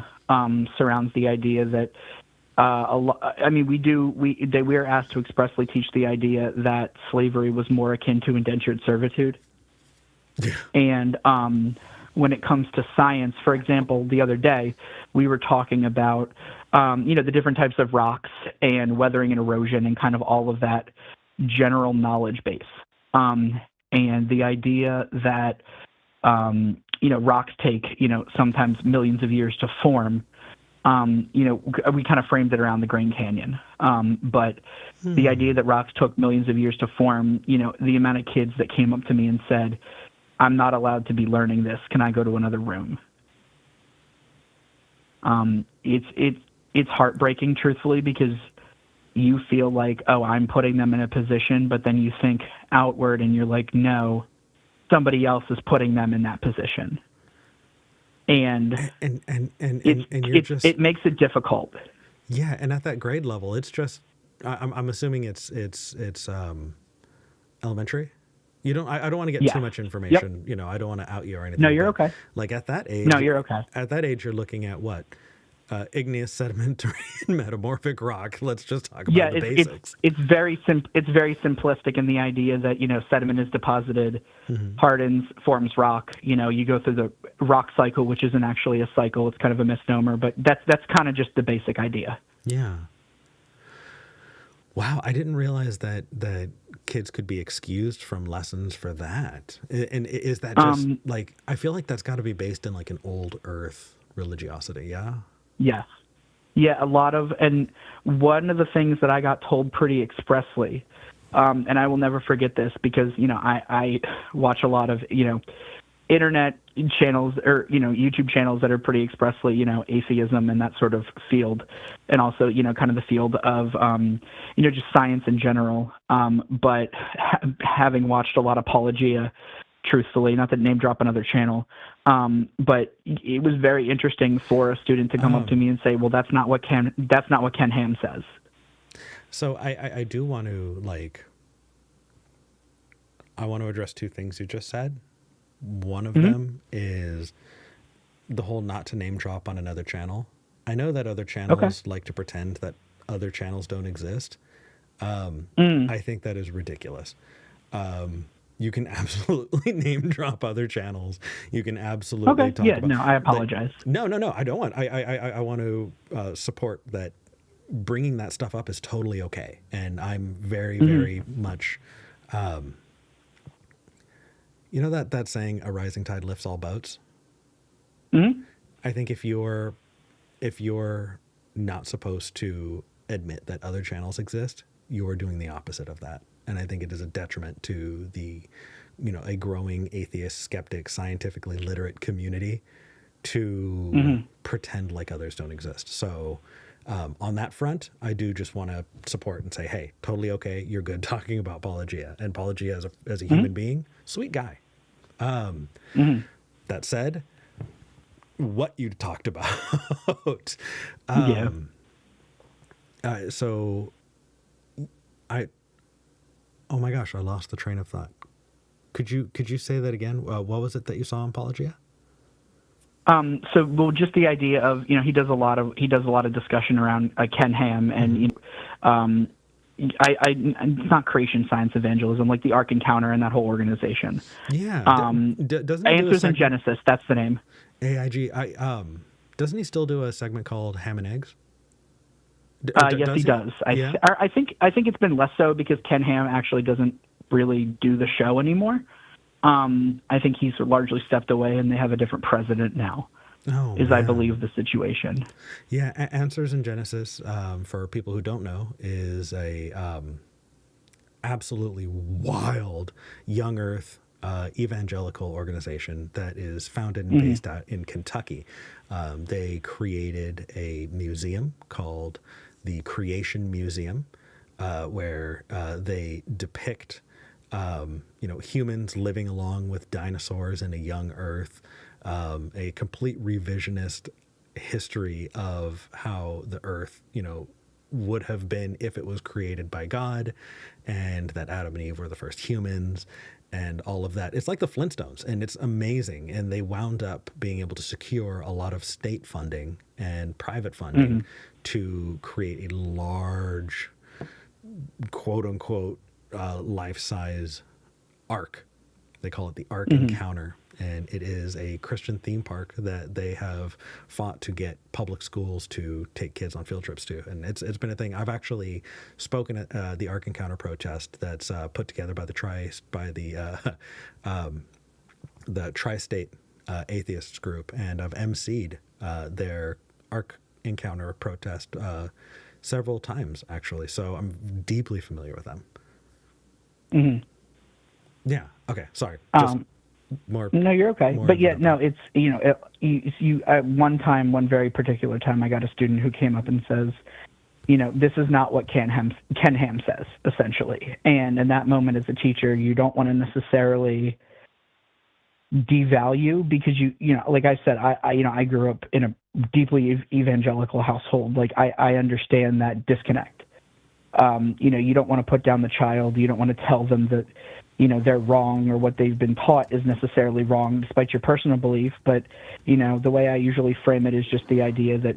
surrounds the idea that we are asked to expressly teach the idea that slavery was more akin to indentured servitude. Yeah. And when it comes to science, for example, the other day we were talking about the different types of rocks and weathering and erosion and kind of all of that general knowledge base, and the idea that rocks take, sometimes millions of years to form. We kind of framed it around the Grand Canyon. But the idea that rocks took millions of years to form, the amount of kids that came up to me and said, I'm not allowed to be learning this. Can I go to another room? It's heartbreaking, truthfully, because you feel like, oh, I'm putting them in a position, but then you think outward and you're like, no, somebody else is putting them in that position. And it makes it difficult. Yeah, and at that grade level, it's just I'm assuming it's elementary. I don't want to get too much information. Yep. I don't want to out you or anything. No, you're okay. Like at that age. No, you're okay. At that age, you're looking at what? Igneous, sedimentary, and metamorphic rock. Let's just talk about the basics. It's very simplistic in the idea that sediment is deposited, hardens, forms rock. You go through the rock cycle, which isn't actually a cycle; it's kind of a misnomer. But that's kind of just the basic idea. Yeah. Wow, I didn't realize that kids could be excused from lessons for that. And is that just I feel like that's got to be based in like an old Earth religiosity? Yeah. Yes. Yeah, a lot of, and one of the things that I got told pretty expressly, and I will never forget this because, I watch a lot of, internet channels or, YouTube channels that are pretty expressly, atheism and that sort of field. And also, kind of the field of, just science in general. But having watched a lot of Apologia, truthfully, not to name drop another channel, but it was very interesting for a student to come up to me and say, well, that's not what Ken Ham says. So I do want to I want to address two things you just said. One of them is the whole not to name drop on another channel. I know that other channels like to pretend that other channels don't exist. I think that is ridiculous. You can absolutely name drop other channels. You can absolutely talk about. No, I apologize. No, I don't want. I want to support that. Bringing that stuff up is totally okay, and I'm very, very much. You know that saying, "A rising tide lifts all boats." I think if you're not supposed to admit that other channels exist, you're doing the opposite of that. And I think it is a detriment to the, a growing atheist, skeptic, scientifically literate community to pretend like others don't exist. So on that front, I do just want to support and say, hey, totally okay. You're good talking about Apologia, and Apologia as a human being, sweet guy. That said, what you talked about. So oh my gosh, I lost the train of thought. Could you say that again? What was it that you saw on Apologia? Just the idea of, he does a lot of discussion around Ken Ham and, it's not creation science evangelism, like the Ark Encounter and that whole organization. Yeah. Doesn't Answers in Genesis, that's the name. AIG. Doesn't he still do a segment called Ham and Eggs? Yes, he does. I think it's been less so because Ken Ham actually doesn't really do the show anymore. I think he's largely stepped away, and they have a different president now. I believe the situation. Yeah, Answers in Genesis, for people who don't know, is a absolutely wild young Earth evangelical organization that is founded and based out in Kentucky. They created a museum called the Creation Museum, where they depict humans living along with dinosaurs in a young Earth, a complete revisionist history of how the Earth, would have been if it was created by God, and that Adam and Eve were the first humans, and all of that. It's like the Flintstones, and it's amazing. And they wound up being able to secure a lot of state funding and private funding to create a large, quote unquote, life-size ark. They call it the Ark Encounter, and it is a Christian theme park that they have fought to get public schools to take kids on field trips to, and it's been a thing. I've actually spoken at the Ark Encounter protest that's put together by the Tri-State Atheists group, and I've emceed their Ark Encounter protest several times actually, so I'm deeply familiar with them. Yeah. Okay. Sorry. Just more. No, you're okay. More But yeah, no, it's at one very particular time, I got a student who came up and says, this is not what Ken Ham says, essentially. And in that moment, as a teacher, you don't want to necessarily devalue, because like I said, I grew up in a deeply evangelical household. Like I understand that disconnect. You don't want to put down the child. You don't want to tell them that, they're wrong, or what they've been taught is necessarily wrong, despite your personal belief. But, the way I usually frame it is just the idea that,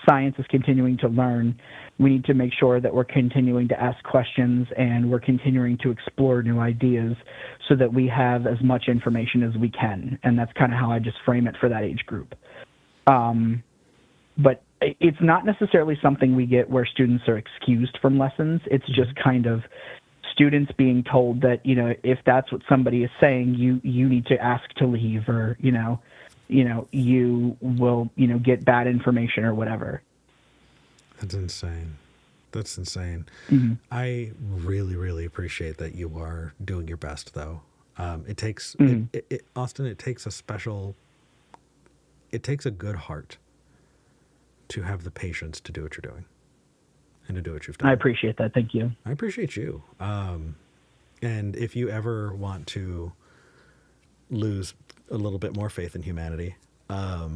science is continuing to learn. We need to make sure that we're continuing to ask questions, and we're continuing to explore new ideas so that we have as much information as we can. And that's kind of how I just frame it for that age group. But it's not necessarily something we get where students are excused from lessons. It's just kind of students being told that, if that's what somebody is saying, you need to ask to leave, or, you will, get bad information or whatever. That's insane. I really, really appreciate that you are doing your best, though. It takes, Austin, it takes a good heart to have the patience to do what you're doing and to do what you've done. I appreciate that. Thank you. I appreciate you. And if you ever want to lose a little bit more faith in humanity, I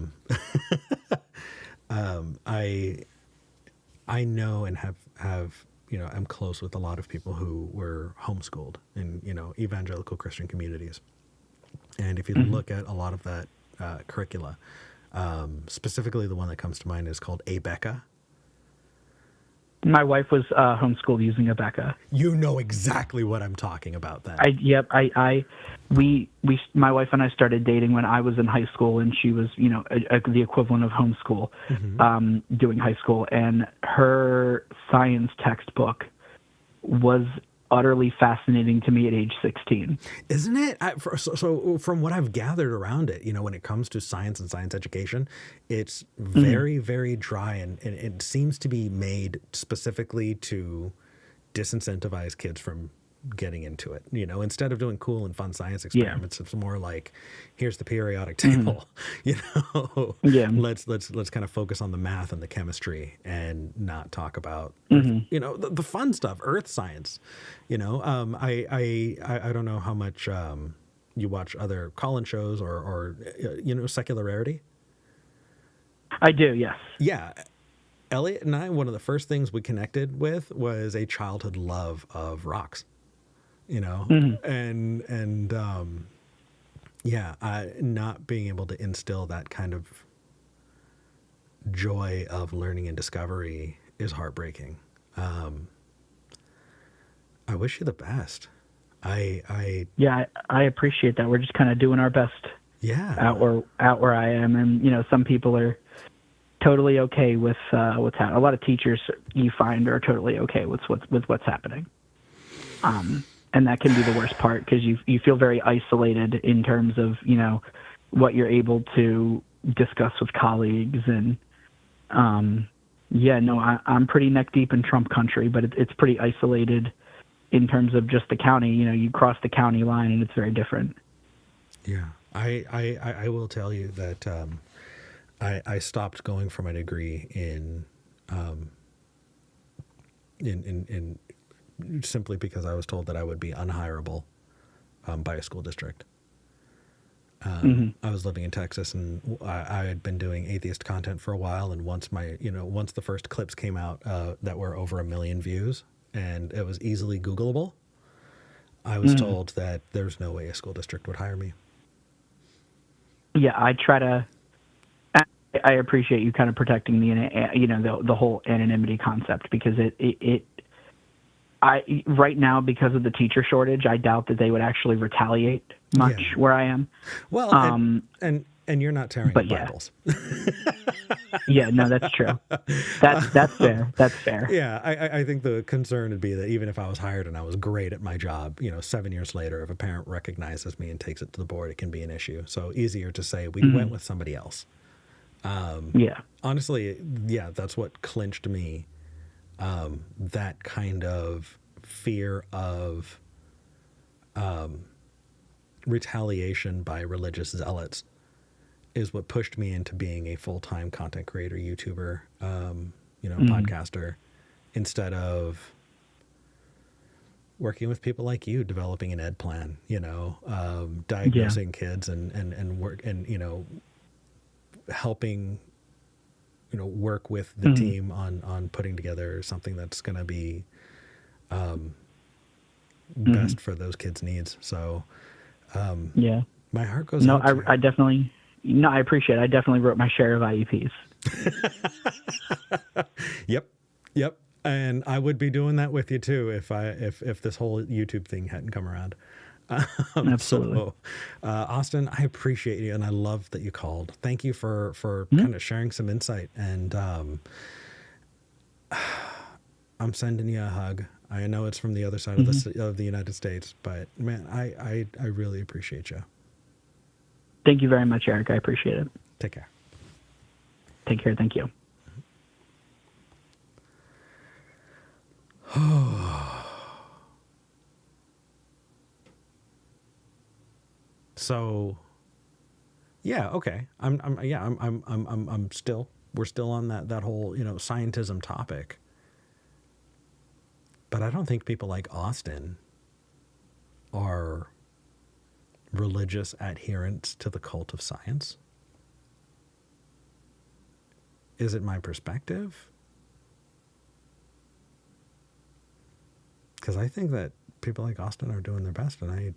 know and have I'm close with a lot of people who were homeschooled in, evangelical Christian communities. And if you look at a lot of that curricula, specifically the one that comes to mind is called ABECA. My wife was homeschooled using a Becca. You know exactly what I'm talking about then. My wife and I started dating when I was in high school, and she was, the equivalent of homeschool, doing high school. And her science textbook was utterly fascinating to me at age 16. Isn't it? So from what I've gathered around it, when it comes to science and science education, it's very, very dry, and it seems to be made specifically to disincentivize kids from getting into it. Instead of doing cool and fun science experiments, it's more like, here's the periodic table. Let's kind of focus on the math and the chemistry and not talk about the fun stuff, earth science. I don't know how much you watch other call-in shows or Secularity. I do, yes. Yeah. Elliot and I, one of the first things we connected with was a childhood love of rocks. Not being able to instill that kind of joy of learning and discovery is heartbreaking. I wish you the best. I appreciate that. We're just kind of doing our best. Yeah. Out where I am, and some people are totally okay with what's happening. A lot of teachers you find are totally okay with what's happening. And that can be the worst part, because you feel very isolated in terms of, what you're able to discuss with colleagues. And, I'm pretty neck deep in Trump country, but it's pretty isolated in terms of just the county. You cross the county line and it's very different. Yeah. I will tell you that I stopped going for my degree in simply because I was told that I would be unhireable by a school district. I was living in Texas, and I had been doing atheist content for a while. And once the first clips came out that were over 1 million views, and it was easily Googleable, I was told that there's no way a school district would hire me. Yeah, I appreciate you kind of protecting the whole anonymity concept, because right now, because of the teacher shortage, I doubt that they would actually retaliate much where I am. Well, and you're not tearing up Bibles. Yeah, no, that's true. That's fair. That's fair. Yeah, I think the concern would be that even if I was hired and I was great at my job, 7 years later, if a parent recognizes me and takes it to the board, it can be an issue. So easier to say we went with somebody else. Honestly, that's what clinched me. That kind of fear of retaliation by religious zealots is what pushed me into being a full-time content creator, YouTuber, podcaster, instead of working with people like you, developing an ed plan, diagnosing kids and work and, helping work with the team on putting together something that's going to be best for those kids' needs. So, my heart goes out. I appreciate it. I definitely wrote my share of IEPs. Yep. And I would be doing that with you too if this whole YouTube thing hadn't come around. Absolutely. So, Austin, I appreciate you, and I love that you called. Thank you for kind of sharing some insight, and I'm sending you a hug. I know it's from the other side of the United States, but man, I really appreciate you. Thank you very much, Eric. I appreciate it. Take care. Take care. Thank you. So, yeah, okay. We're still on that whole, scientism topic. But I don't think people like Austin are religious adherents to the cult of science. Is it my perspective? Because I think that people like Austin are doing their best, and I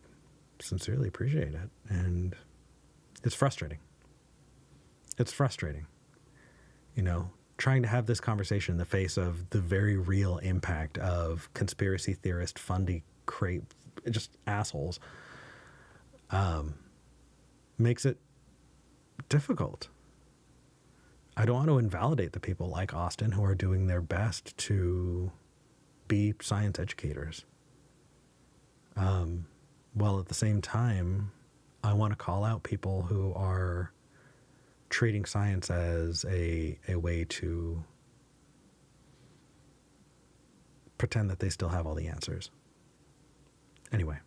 sincerely appreciate it. And it's frustrating. trying to have this conversation in the face of the very real impact of conspiracy theorist, fundy, just assholes, makes it difficult. I don't want to invalidate the people like Austin who are doing their best to be science educators. While at the same time, I want to call out people who are treating science as a way to pretend that they still have all the answers. Anyway,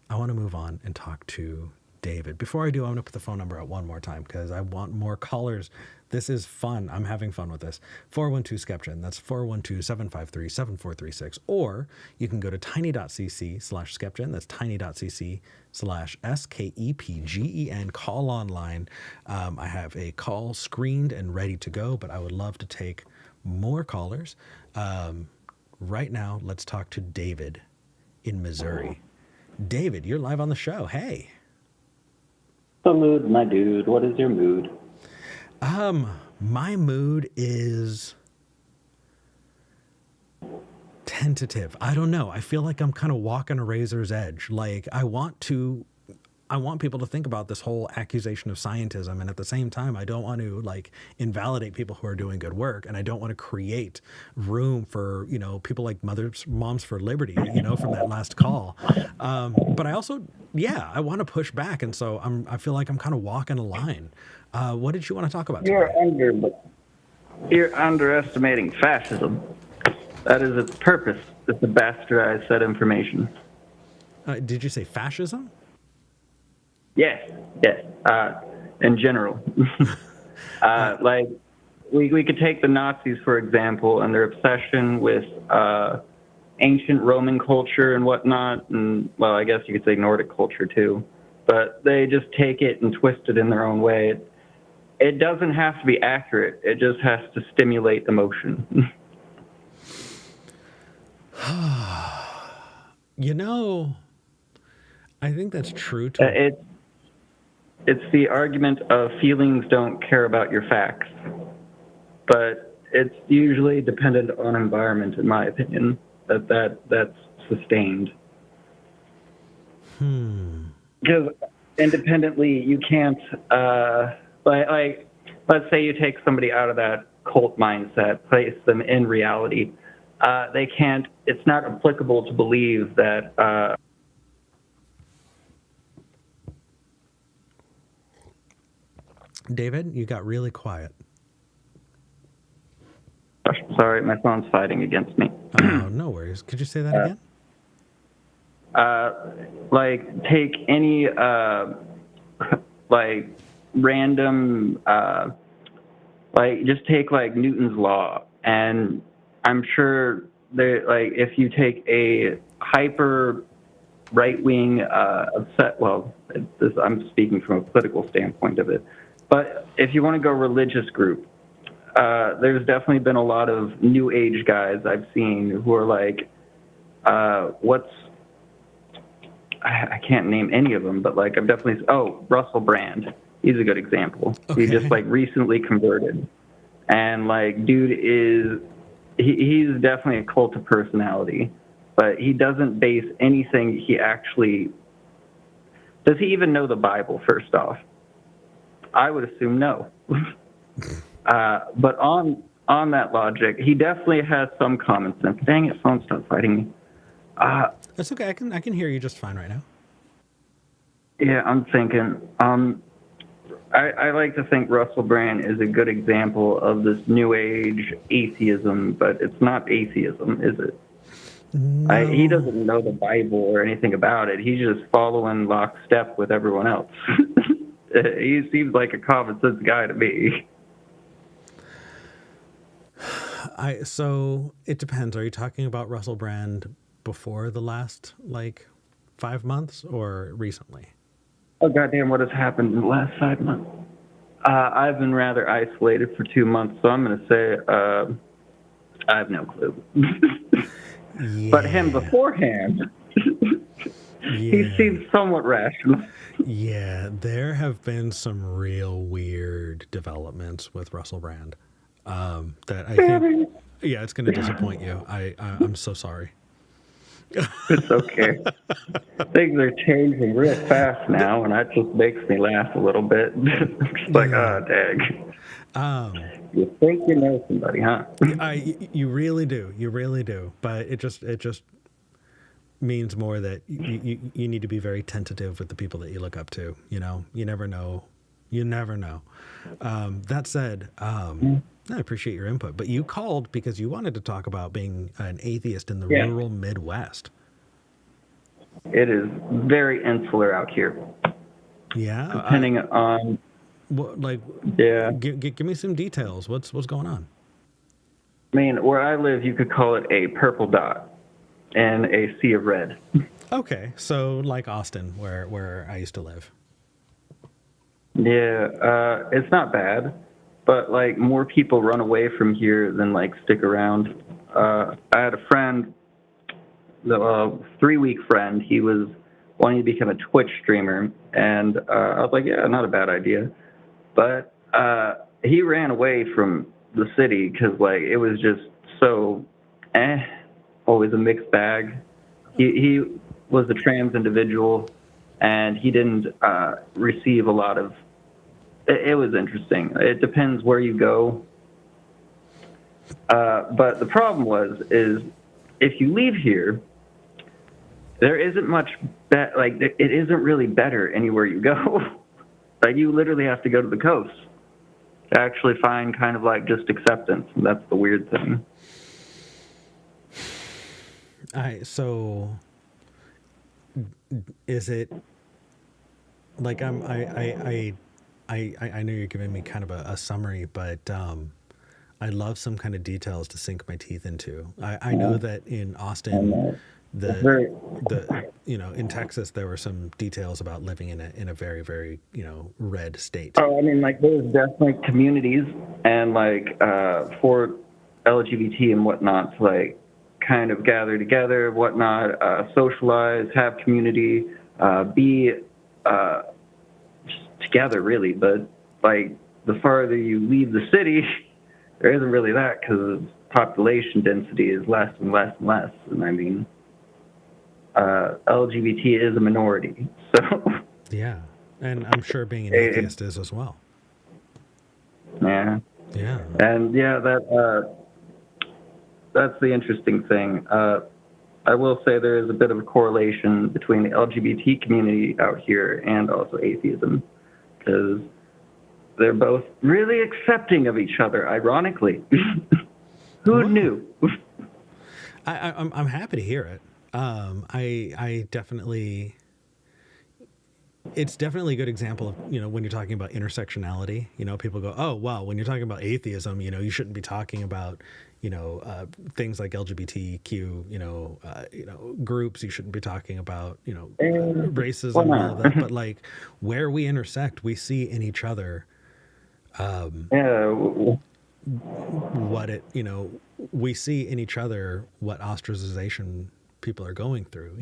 I want to move on and talk to David. Before I do, I'm going to put the phone number out one more time because I want more callers. This is fun. I'm having fun with this. 412-SKEPGEN. That's 412-753-7436. Or you can go to tiny.cc/SKEPGEN. That's tiny.cc/SKEPGEN. Call online. I have a call screened and ready to go, but I would love to take more callers. Right now, let's talk to David in Missouri. David, you're live on the show. Hey. The mood, my dude. What is your mood? My mood is tentative. I don't know. I feel like I'm kind of walking a razor's edge. Like I want people to think about this whole accusation of scientism, and at the same time, I don't want to like invalidate people who are doing good work, and I don't want to create room for, you know, people like Moms for Liberty, you know, from that last call. But I also, I want to push back, and so I feel like I'm kind of walking a line. What did you want to talk about today? You're underestimating fascism. That is its purpose. It's to bastardize said information. Did you say fascism? Yes. In general. Like, we could take the Nazis, for example, and their obsession with ancient Roman culture and whatnot, and, well, I guess you could say Nordic culture, too. But they just take it and twist it in their own way. It doesn't have to be accurate. It just has to stimulate emotion. You know, I think that's true, too. It's the argument of feelings don't care about your facts. But it's usually dependent on environment, in my opinion, that's sustained. Because independently, you can't, like, let's say you take somebody out of that cult mindset, place them in reality. They can't, it's not applicable to believe that, David, you got really quiet. Sorry, my phone's fighting against me. Oh, no worries. Could you say that again? Like, take any, like, random, like, just take, like, Newton's law. And I'm sure, like, if you take a hyper right-wing, I'm speaking from a political standpoint of it. But if you want to go religious group, there's definitely been a lot of new age guys I've seen who are like, I can't name any of them, but like I've definitely, Russell Brand. He's a good example. Okay. He just like recently converted. And like, dude he's definitely a cult of personality, but he doesn't base anything does he even know the Bible, first off? I would assume no. But on that logic, he definitely has some common sense. Dang it, phone, stop fighting me. That's okay. I can hear you just fine right now. Yeah, I'm thinking. I like to think Russell Brand is a good example of this new age atheism, but it's not atheism, is it? No. He doesn't know the Bible or anything about it. He's just following lockstep with everyone else. He seems like a common sense guy to me. So it depends. Are you talking about Russell Brand before the last, 5 months or recently? Oh, goddamn, what has happened in the last 5 months? I've been rather isolated for 2 months, so I'm going to say I have no clue. Yeah. But him beforehand, he seems somewhat rational. Yeah, there have been some real weird developments with Russell Brand. that I think, yeah, it's going to disappoint you. I'm so sorry. It's okay. Things are changing real fast now, and that just makes me laugh a little bit. It's like, oh, dang. You think you know somebody, huh? You really do. You really do. But it just means more that you need to be very tentative with the people that you look up to. You know, you never know. You never know. That said, I appreciate your input, but you called because you wanted to talk about being an atheist in the rural Midwest. It is very insular out here. Yeah. Depending on what, like, yeah. Give me some details. What's going on? I mean, where I live, you could call it a purple dot and a sea of red. Okay, so like Austin, where I used to live. Yeah, it's not bad, but like more people run away from here than like stick around. I had a friend, the 3-week friend. He was wanting to become a Twitch streamer, and I was like, yeah, not a bad idea. But he ran away from the city because like it was just so always a mixed bag. He was a trans individual, and he didn't receive a lot of. It was interesting. It depends where you go. But the problem is if you leave here, there isn't much like it isn't really better anywhere you go. Like you literally have to go to the coast to actually find kind of like just acceptance. And that's the weird thing. So is it like I know you're giving me kind of a summary, but I love some kind of details to sink my teeth into. I know that in Austin, in Texas, there were some details about living in a very, very, red state. Oh, I mean, like there's definitely communities and like for LGBT and whatnot to like kind of gather together, whatnot, socialize, have community, be just together really. But like the farther you leave the city, there isn't really that because population density is less and less and less. And I mean, LGBT is a minority, so. Yeah, and I'm sure being an atheist is as well. Yeah. Yeah. And yeah, that's the interesting thing. I will say there is a bit of a correlation between the LGBT community out here and also atheism, because they're both really accepting of each other, ironically. Who knew? I'm happy to hear it. I definitely, it's definitely a good example of, when you're talking about intersectionality, people go, oh, well, when you're talking about atheism, you shouldn't be talking about, things like LGBTQ, groups. You shouldn't be talking about, racism and all of that. But like where we intersect, we see in each other, we see in each other what ostracization people are going through.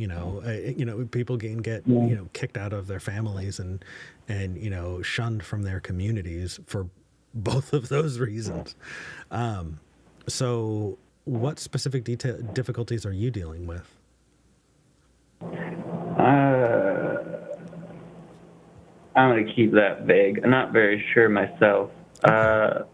People can get kicked out of their families and shunned from their communities for both of those reasons. So what specific difficulties are you dealing with? I'm going to keep that vague. I'm not very sure myself. Well,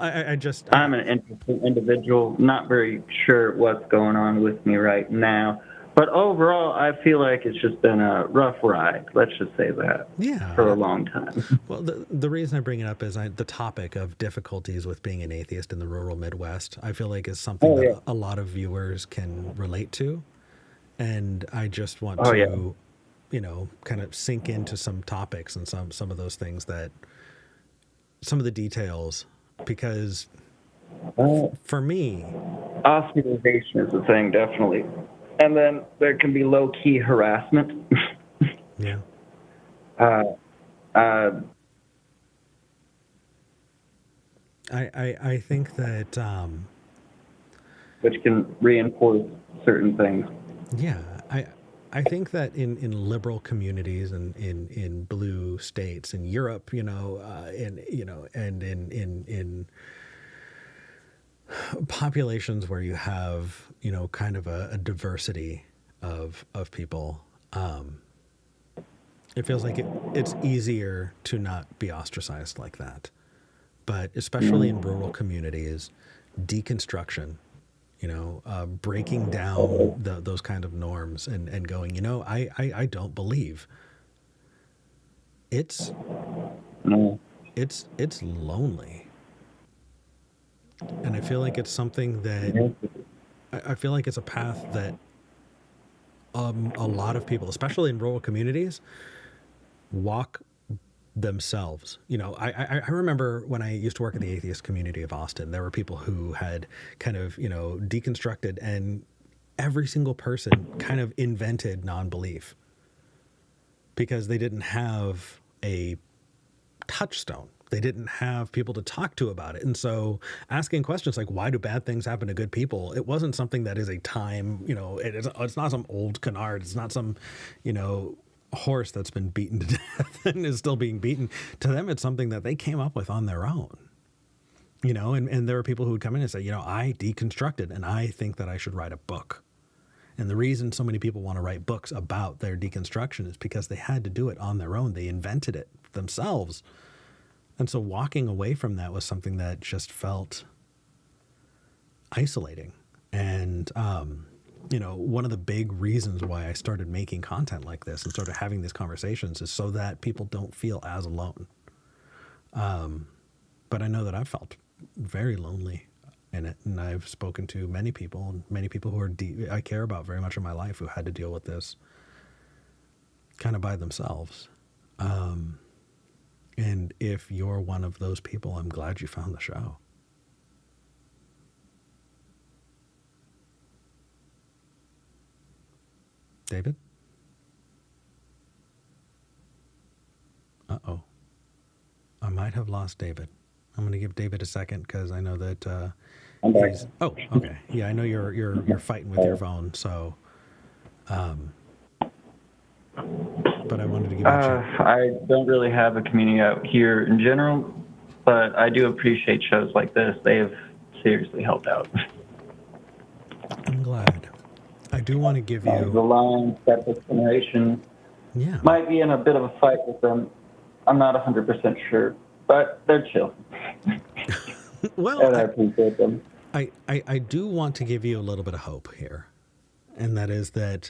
I'm an interesting individual, not very sure what's going on with me right now. But overall, I feel like it's just been a rough ride. Let's just say that. Yeah. For a long time. Well, the reason I bring it up is the topic of difficulties with being an atheist in the rural Midwest, I feel like is something that a lot of viewers can relate to. And I just want to, kind of sink into some topics and some of those things some of the details, because for me, ostracization is a thing, definitely. And then there can be low-key harassment. Yeah. I think that which can reinforce certain things. Yeah, I think that in liberal communities and in blue states in Europe, and in populations where you have, you know, kind of a diversity of people, it feels like it's easier to not be ostracized like that. But especially in rural communities, deconstruction, you know, breaking down those kind of norms and going, you know, I don't believe. It's lonely. And I feel like it's something that I feel like it's a path that a lot of people, especially in rural communities, walk themselves. You know, I remember when I used to work in the atheist community of Austin, there were people who had kind of, you know, deconstructed, and every single person kind of invented non-belief because they didn't have a touchstone. They didn't have people to talk to about it. And so asking questions like, why do bad things happen to good people? It wasn't something that is a time, you know, it's not some old canard. It's not some, you know, horse that's been beaten to death and is still being beaten. To them, it's something that they came up with on their own, you know, and there are people who would come in and say, you know, I deconstructed and I think that I should write a book. And the reason so many people want to write books about their deconstruction is because they had to do it on their own. They invented it themselves. And so walking away from that was something that just felt isolating. And, you know, one of the big reasons why I started making content like this and started having these conversations is so that people don't feel as alone. But I know that I've felt very lonely in it. And I've spoken to many people who are I care about very much in my life who had to deal with this kind of by themselves. And if you're one of those people, I'm glad you found the show. David? Uh-oh. I might have lost David. I'm going to give David a second because I know that I'm back. Oh, okay. Yeah, I know you're fighting with your phone, so but I wanted to give you a chance. I don't really have a community out here in general, but I do appreciate shows like this. They have seriously helped out. I'm glad. I do want to give you The Lion Skeptic Generation yeah. might be in a bit of a fight with them. I'm not 100% sure, but they're chill. Well, and I appreciate them. I do want to give you a little bit of hope here, and that is that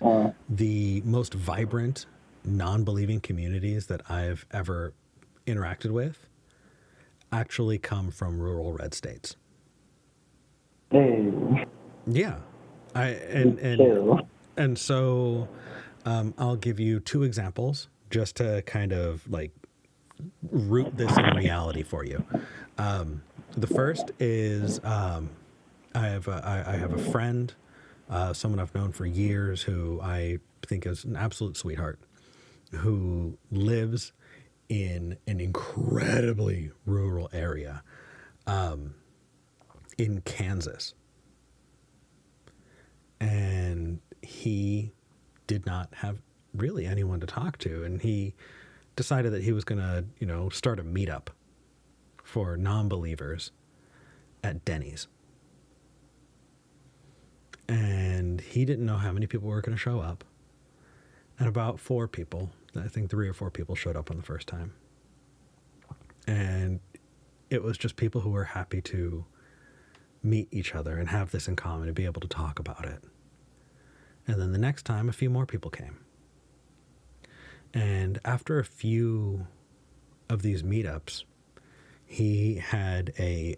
the most vibrant, non-believing communities that I've ever interacted with actually come from rural red states. Hey. Yeah. And so I'll give you two examples just to kind of like root this in reality for you. The first is I have a friend, someone I've known for years who I think is an absolute sweetheart, who lives in an incredibly rural area in Kansas. And he did not have really anyone to talk to. And he decided that he was going to, you know, start a meetup for non-believers at Denny's. And he didn't know how many people were going to show up. And about 4 people, I think 3 or 4 people showed up on the first time. And it was just people who were happy to meet each other and have this in common and be able to talk about it. And then the next time, a few more people came. And after a few of these meetups, he had a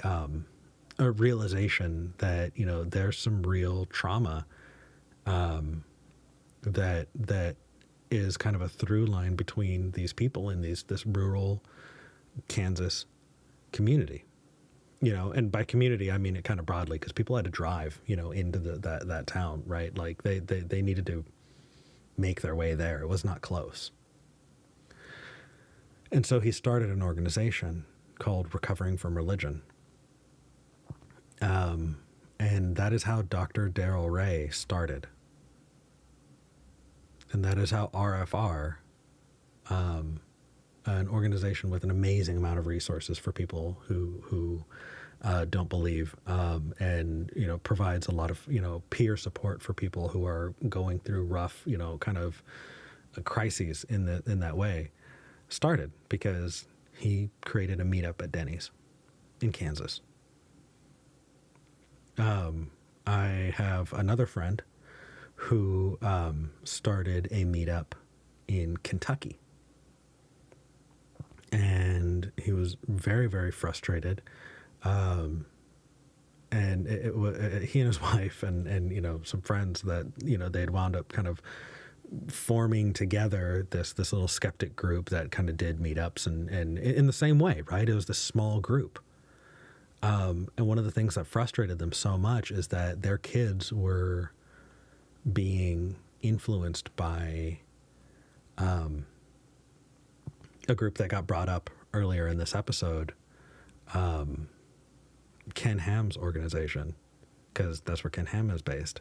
realization that, you know, there's some real trauma that is kind of a through line between these people in this rural Kansas community. You know, and by community, I mean it kind of broadly, because people had to drive, you know, into that town, right? Like they needed to make their way there. It was not close. And so he started an organization called Recovering from Religion. And that is how Dr. Darrell Ray started. And that is how RFR, an organization with an amazing amount of resources for people who don't believe, and provides a lot of peer support for people who are going through rough kind of crises in that way, started because he created a meetup at Denny's in Kansas. I have another friend who started a meetup in Kentucky, and he was very, very frustrated. And he and his wife and some friends that they'd wound up kind of forming together this little skeptic group that kind of did meetups and in the same way, right? It was this small group. And one of the things that frustrated them so much is that their kids were being influenced by a group that got brought up earlier in this episode, Ken Ham's organization, because that's where Ken Ham is based.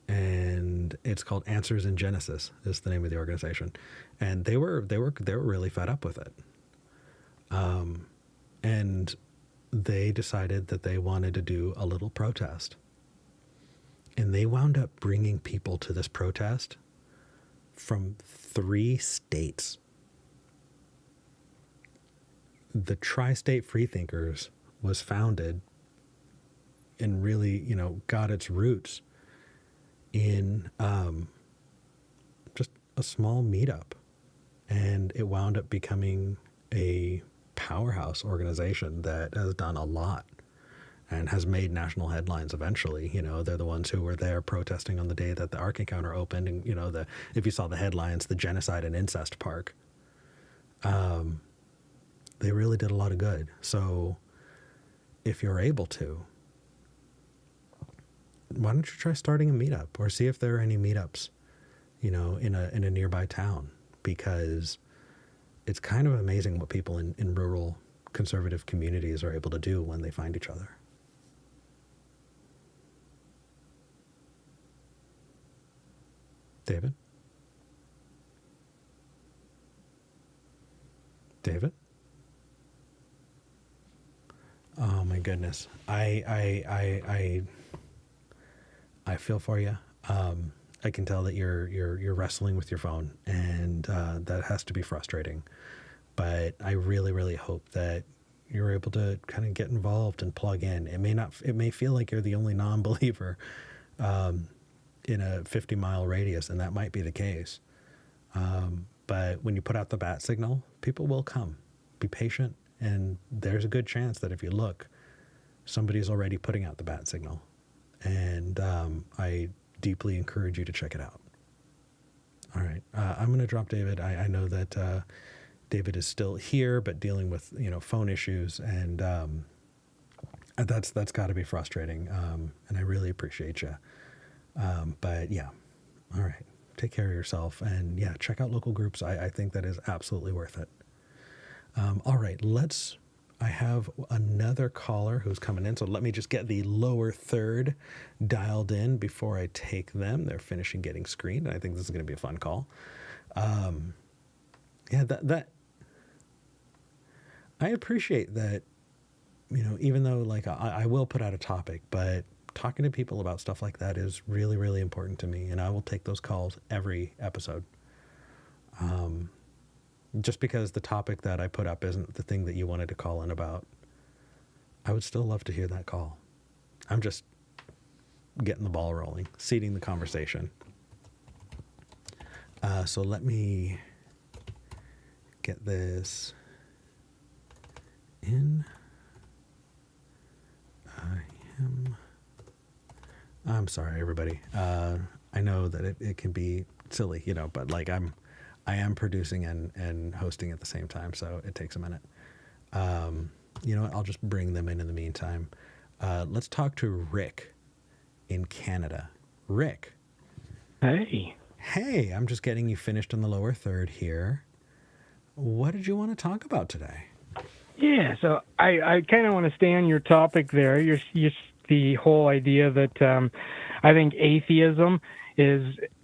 And it's called Answers in Genesis is the name of the organization. And they were really fed up with it. And they decided that they wanted to do a little protest. And they wound up bringing people to this protest from 3 states. The Tri-State Freethinkers was founded and really, got its roots in just a small meetup. And it wound up becoming a powerhouse organization that has done a lot and has made national headlines eventually. They're the ones who were there protesting on the day that the Ark Encounter opened. And, if you saw the headlines, the genocide and incest park, they really did a lot of good. So if you're able to, why don't you try starting a meetup or see if there are any meetups, in a nearby town, because it's kind of amazing what people in rural conservative communities are able to do when they find each other. David? David? Oh my goodness. I feel for you. I can tell that you're wrestling with your phone, and that has to be frustrating. But I really, really hope that you're able to kind of get involved and plug in. It may feel like you're the only non-believer in a 50-mile radius, and that might be the case. But when you put out the bat signal, people will come. Be patient, and there's a good chance that if you look, somebody's already putting out the bat signal. And I deeply encourage you to check it out. All right. I'm going to drop David. I know that David is still here, but dealing with, phone issues. And that's got to be frustrating. And I really appreciate you. But yeah. All right. Take care of yourself. And yeah, check out local groups. I think that is absolutely worth it. All right. I have another caller who's coming in, so let me just get the lower third dialed in before I take them. They're finishing getting screened, and I think this is going to be a fun call. That I appreciate that, even though I will put out a topic, but talking to people about stuff like that is really, really important to me, and I will take those calls every episode. Just because the topic that I put up isn't the thing that you wanted to call in about, I would still love to hear that call. I'm just getting the ball rolling, seeding the conversation. So let me get this in. I'm sorry, everybody. I know that it can be silly, but I am producing and hosting at the same time, so it takes a minute. I'll just bring them in the meantime. Let's talk to Rick in Canada. Rick. Hey. Hey, I'm just getting you finished in the lower third here. What did you want to talk about today? Yeah, so I kind of want to stay on your topic there. You're the whole idea that I think atheism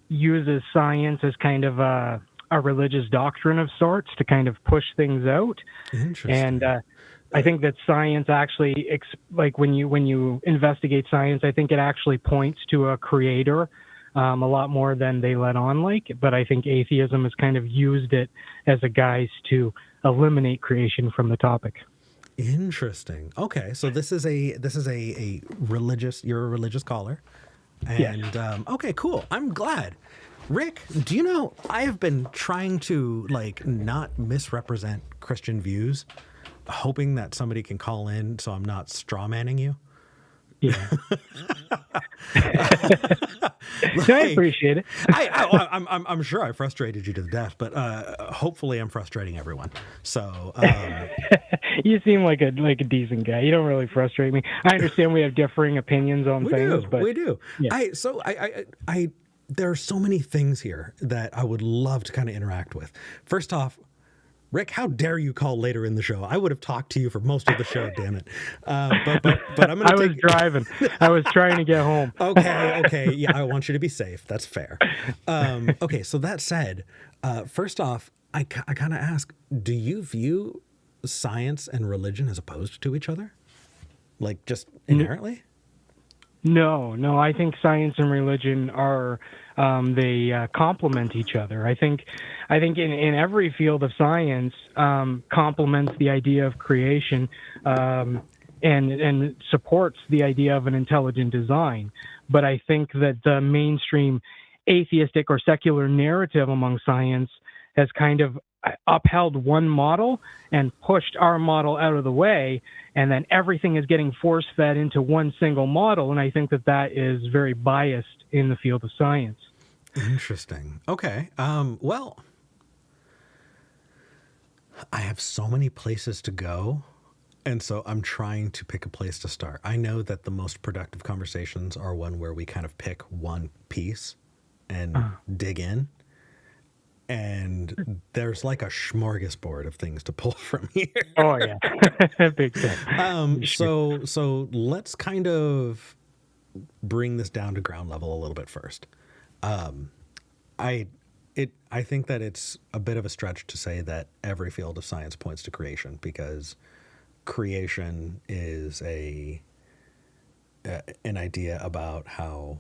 uses science as kind of a religious doctrine of sorts to kind of push things out. Interesting. And I think that science actually, like when you investigate science, I think it actually points to a creator a lot more than they let on like. But I think atheism has kind of used it as a guise to eliminate creation from the topic. Interesting. Okay, so this is a religious. You're a religious caller, and Yes. Okay, cool. I'm glad. Rick, do you know I have been trying to like not misrepresent Christian views, hoping that somebody can call in so I'm not straw manning you. Yeah. No, I appreciate it. I'm sure I frustrated you to the death, but hopefully I'm frustrating everyone. So You seem like a decent guy. You don't really frustrate me. I understand we have differing opinions on things, but we do. Yeah. I there are so many things here that I would love to kind of interact with. First off, Rick, how dare you call later in the show? I would have talked to you for most of the show, damn it. But I'm going to I was driving. I was trying to get home. Okay. Yeah, I want you to be safe. That's fair. Okay, so that said, first off, I kind of ask, do you view science and religion as opposed to each other? Like just inherently? No. I think science and religion are they complement each other. I think in every field of science complements the idea of creation and supports the idea of an intelligent design. But I think that the mainstream atheistic or secular narrative among science has kind of upheld one model and pushed our model out of the way, and then everything is getting force-fed into one single model, and I think that is very biased in the field of science. Interesting. Okay. Well, I have so many places to go, and so I'm trying to pick a place to start. I know that the most productive conversations are one where we kind of pick one piece and dig in. And there's like a smorgasbord of things to pull from here. Oh yeah, big time. So let's kind of bring this down to ground level a little bit first. I think that it's a bit of a stretch to say that every field of science points to creation, because creation is an idea about how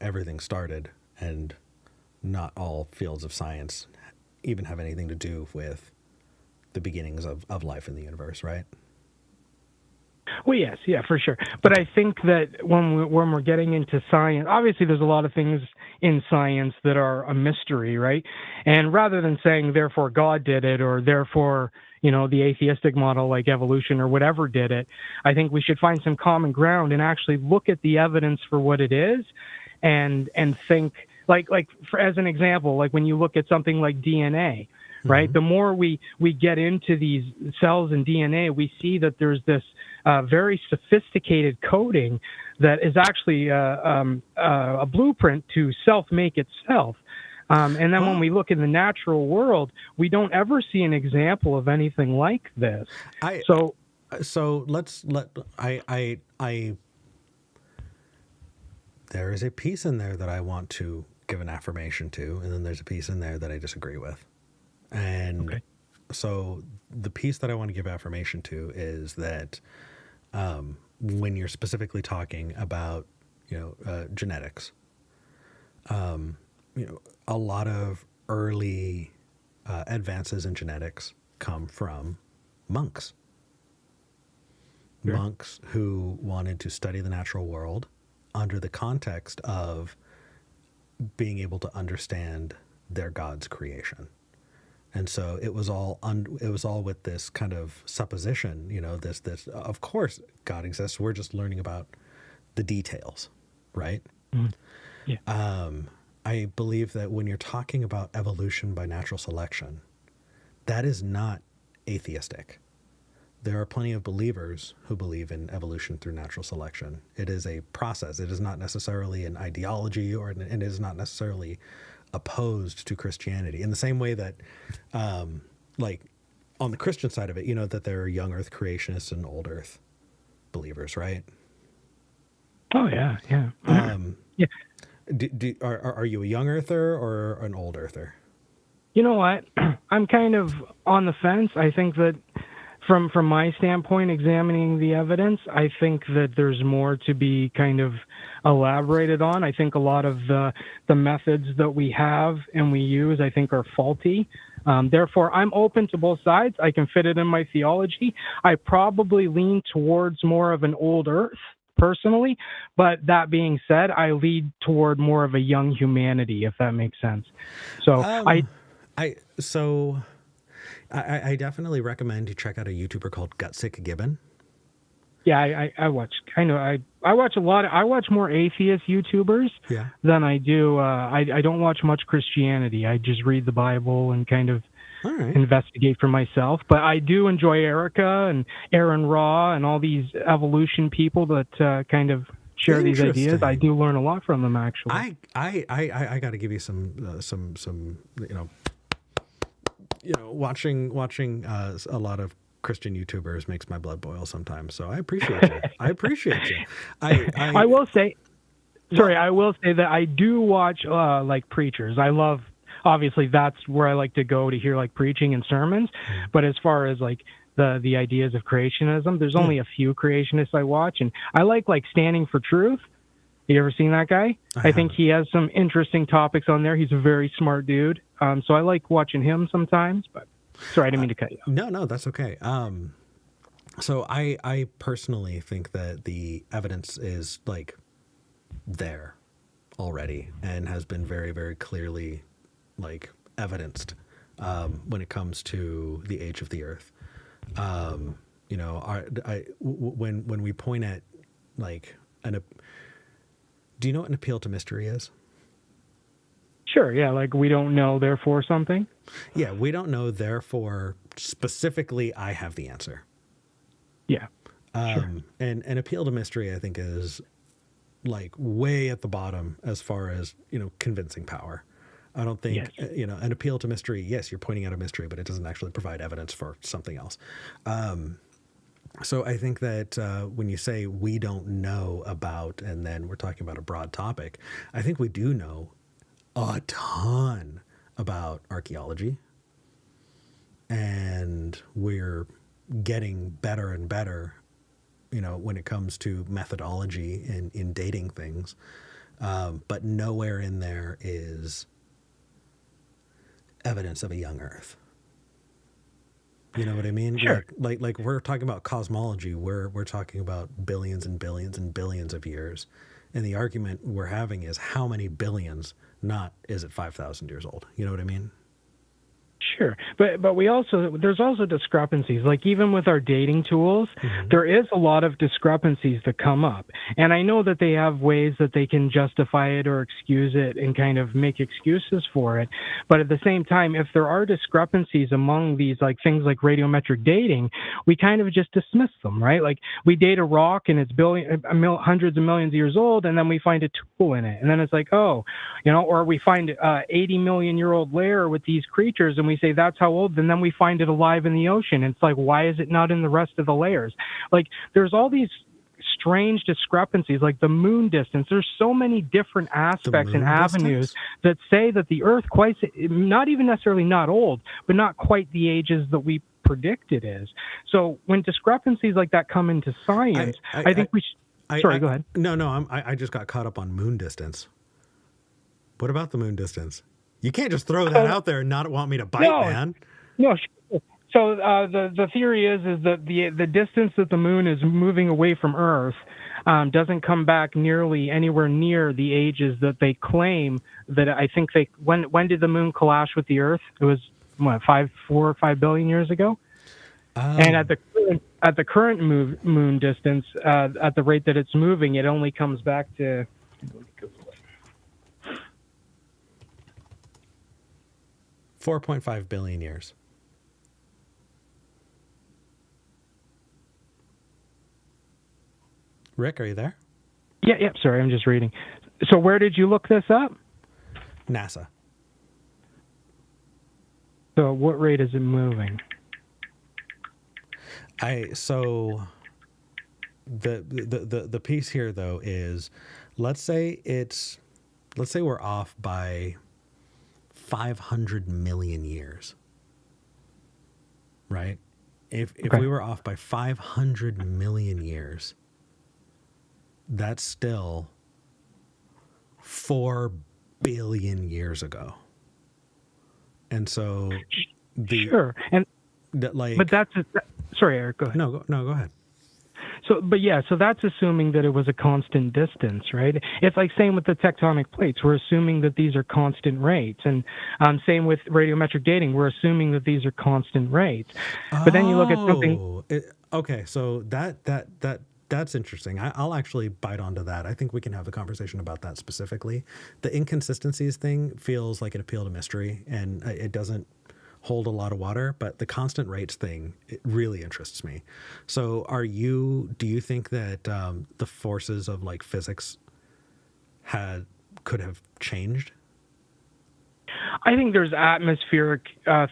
everything started, and not all fields of science even have anything to do with the beginnings of life in the universe, right? Well, yes, yeah, for sure. But I think that when we're getting into science, obviously there's a lot of things in science that are a mystery, right? And rather than saying, therefore God did it, or therefore, the atheistic model like evolution or whatever did it, I think we should find some common ground and actually look at the evidence for what it is and think, as an example, like when you look at something like DNA, right? Mm-hmm. The more we get into these cells and DNA, we see that there's this very sophisticated coding that is actually a blueprint to self-make itself. And then when we look in the natural world, we don't ever see an example of anything like this. There is a piece in there that I want to give an affirmation to, and then there's a piece in there that I disagree with. And so the piece that I want to give affirmation to is that when you're specifically talking about, genetics, a lot of early advances in genetics come from monks. Sure. Monks who wanted to study the natural world under the context of being able to understand their God's creation. And so it was all with this kind of supposition, this of course God exists, we're just learning about the details, right? Mm. Yeah. I believe that when you're talking about evolution by natural selection, that is not atheistic. There are plenty of believers who believe in evolution through natural selection. It is a process. It is not necessarily an ideology, and it is not necessarily opposed to Christianity. In the same way that, like on the Christian side of it, that there are young Earth creationists and old Earth believers, right? Oh yeah, yeah. Yeah. Are you a young Earther or an old Earther? You know what? I'm kind of on the fence. I think that from my standpoint, examining the evidence, I think that there's more to be kind of elaborated on. I think a lot of the methods that we have and we use, I think, are faulty. Therefore, I'm open to both sides. I can fit it in my theology. I probably lean towards more of an old earth personally, but that being said, I lead toward more of a young humanity, if that makes sense. So I definitely recommend you check out a YouTuber called Skeptic Haven. Yeah, I watch. I know. I watch a lot. I watch more atheist YouTubers than I do. I don't watch much Christianity. I just read the Bible and kind of investigate for myself. But I do enjoy Erica and Aaron Raw and all these evolution people that kind of share these ideas. I do learn a lot from them, actually. I got to give you some watching a lot of Christian YouTubers makes my blood boil sometimes. So I appreciate you. I will say, I will say that I do watch like preachers. I love, obviously that's where I like to go to hear like preaching and sermons. But as far as like the ideas of creationism, there's only a few creationists I watch, and I like Standing for Truth. You ever seen that guy? I think he has some interesting topics on there. He's a very smart dude. So I like watching him sometimes, but sorry, I didn't mean to cut you off. No, that's okay. So I personally think that the evidence is like there already and has been very, very clearly like evidenced when it comes to the age of the earth. When we point at like do you know what an appeal to mystery is? Sure, yeah, like we don't know, therefore something? Yeah, we don't know, therefore specifically I have the answer. Yeah. Sure. And an appeal to mystery, I think, is like way at the bottom as far as, convincing power. I don't think, an appeal to mystery, yes, you're pointing out a mystery, but it doesn't actually provide evidence for something else. So I think that when you say we don't know about, and then we're talking about a broad topic, I think we do know a ton about archaeology, and we're getting better and better, when it comes to methodology in dating things. But nowhere in there is evidence of a young Earth. You know what I mean? Sure. Like we're talking about cosmology. We're talking about billions and billions and billions of years. And the argument we're having is how many billions, not is it 5,000 years old? You know what I mean? Sure. But there's also discrepancies. Like even with our dating tools, there is a lot of discrepancies that come up. And I know that they have ways that they can justify it or excuse it and kind of make excuses for it. But at the same time, if there are discrepancies among these like things like radiometric dating, we kind of just dismiss them, right? Like we date a rock and it's hundreds of millions of years old, and then we find a tool in it. And then it's like, or we find 80 million year old layer with these creatures, and we say that's how old, and then we find it alive in the ocean. It's like, why is it not in the rest of the layers? Like there's all these strange discrepancies, like the moon distance. There's so many different aspects and avenues that say that the Earth quite not even necessarily not old, but not quite the ages that we predict it is. So when discrepancies like that come into science, I think we should. Sorry, go ahead. No, I just got caught up on moon distance. What about the moon distance? You can't just throw that out there and not want me to bite, man. No, sure. So the theory is that the distance that the moon is moving away from Earth doesn't come back nearly anywhere near the ages that they claim that I think they when did the moon clash with the Earth? It was 4 or 5 billion years ago. And at the current moon distance, at the rate that it's moving, it only comes back to 4.5 billion years. Rick, are you there? Yeah, sorry, I'm just reading. So where did you look this up? NASA. So what rate is it moving? So the piece here though is, let's say we're off by 500 million years, right? If Okay. we were off by 500 million years, that's still 4 billion years ago. And so Sure. And like, but that's sorry, Eric, go ahead. no, go ahead. So, but yeah, so that's assuming that it was a constant distance, right? It's like same with the tectonic plates. We're assuming that these are constant rates, and same with radiometric dating. We're assuming that these are constant rates. But then you look at something. Okay, so that's interesting. I'll actually bite onto that. I think we can have a conversation about that specifically. The inconsistencies thing feels like an appeal to mystery, and it doesn't hold a lot of water, but the constant rates thing, it really interests me. So do you think that the forces of like physics could have changed? I think there's atmospheric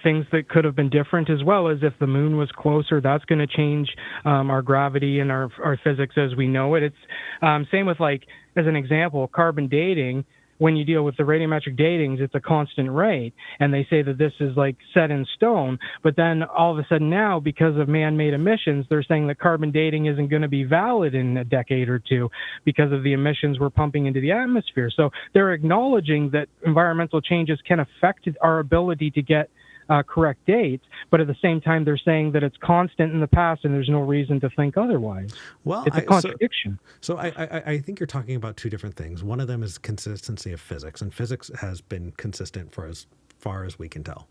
things that could have been different, as well as if the moon was closer, that's going to change our gravity and our physics as we know it. It's same with, like, as an example, carbon dating. When you deal with the radiometric datings, it's a constant rate, and they say that this is like set in stone. But then all of a sudden now, because of man-made emissions, they're saying that carbon dating isn't going to be valid in a decade or two because of the emissions we're pumping into the atmosphere. So they're acknowledging that environmental changes can affect our ability to get correct dates, but at the same time, they're saying that it's constant in the past and there's no reason to think otherwise. Well, it's a contradiction. So I think you're talking about two different things. One of them is consistency of physics, and physics has been consistent for as far as we can tell.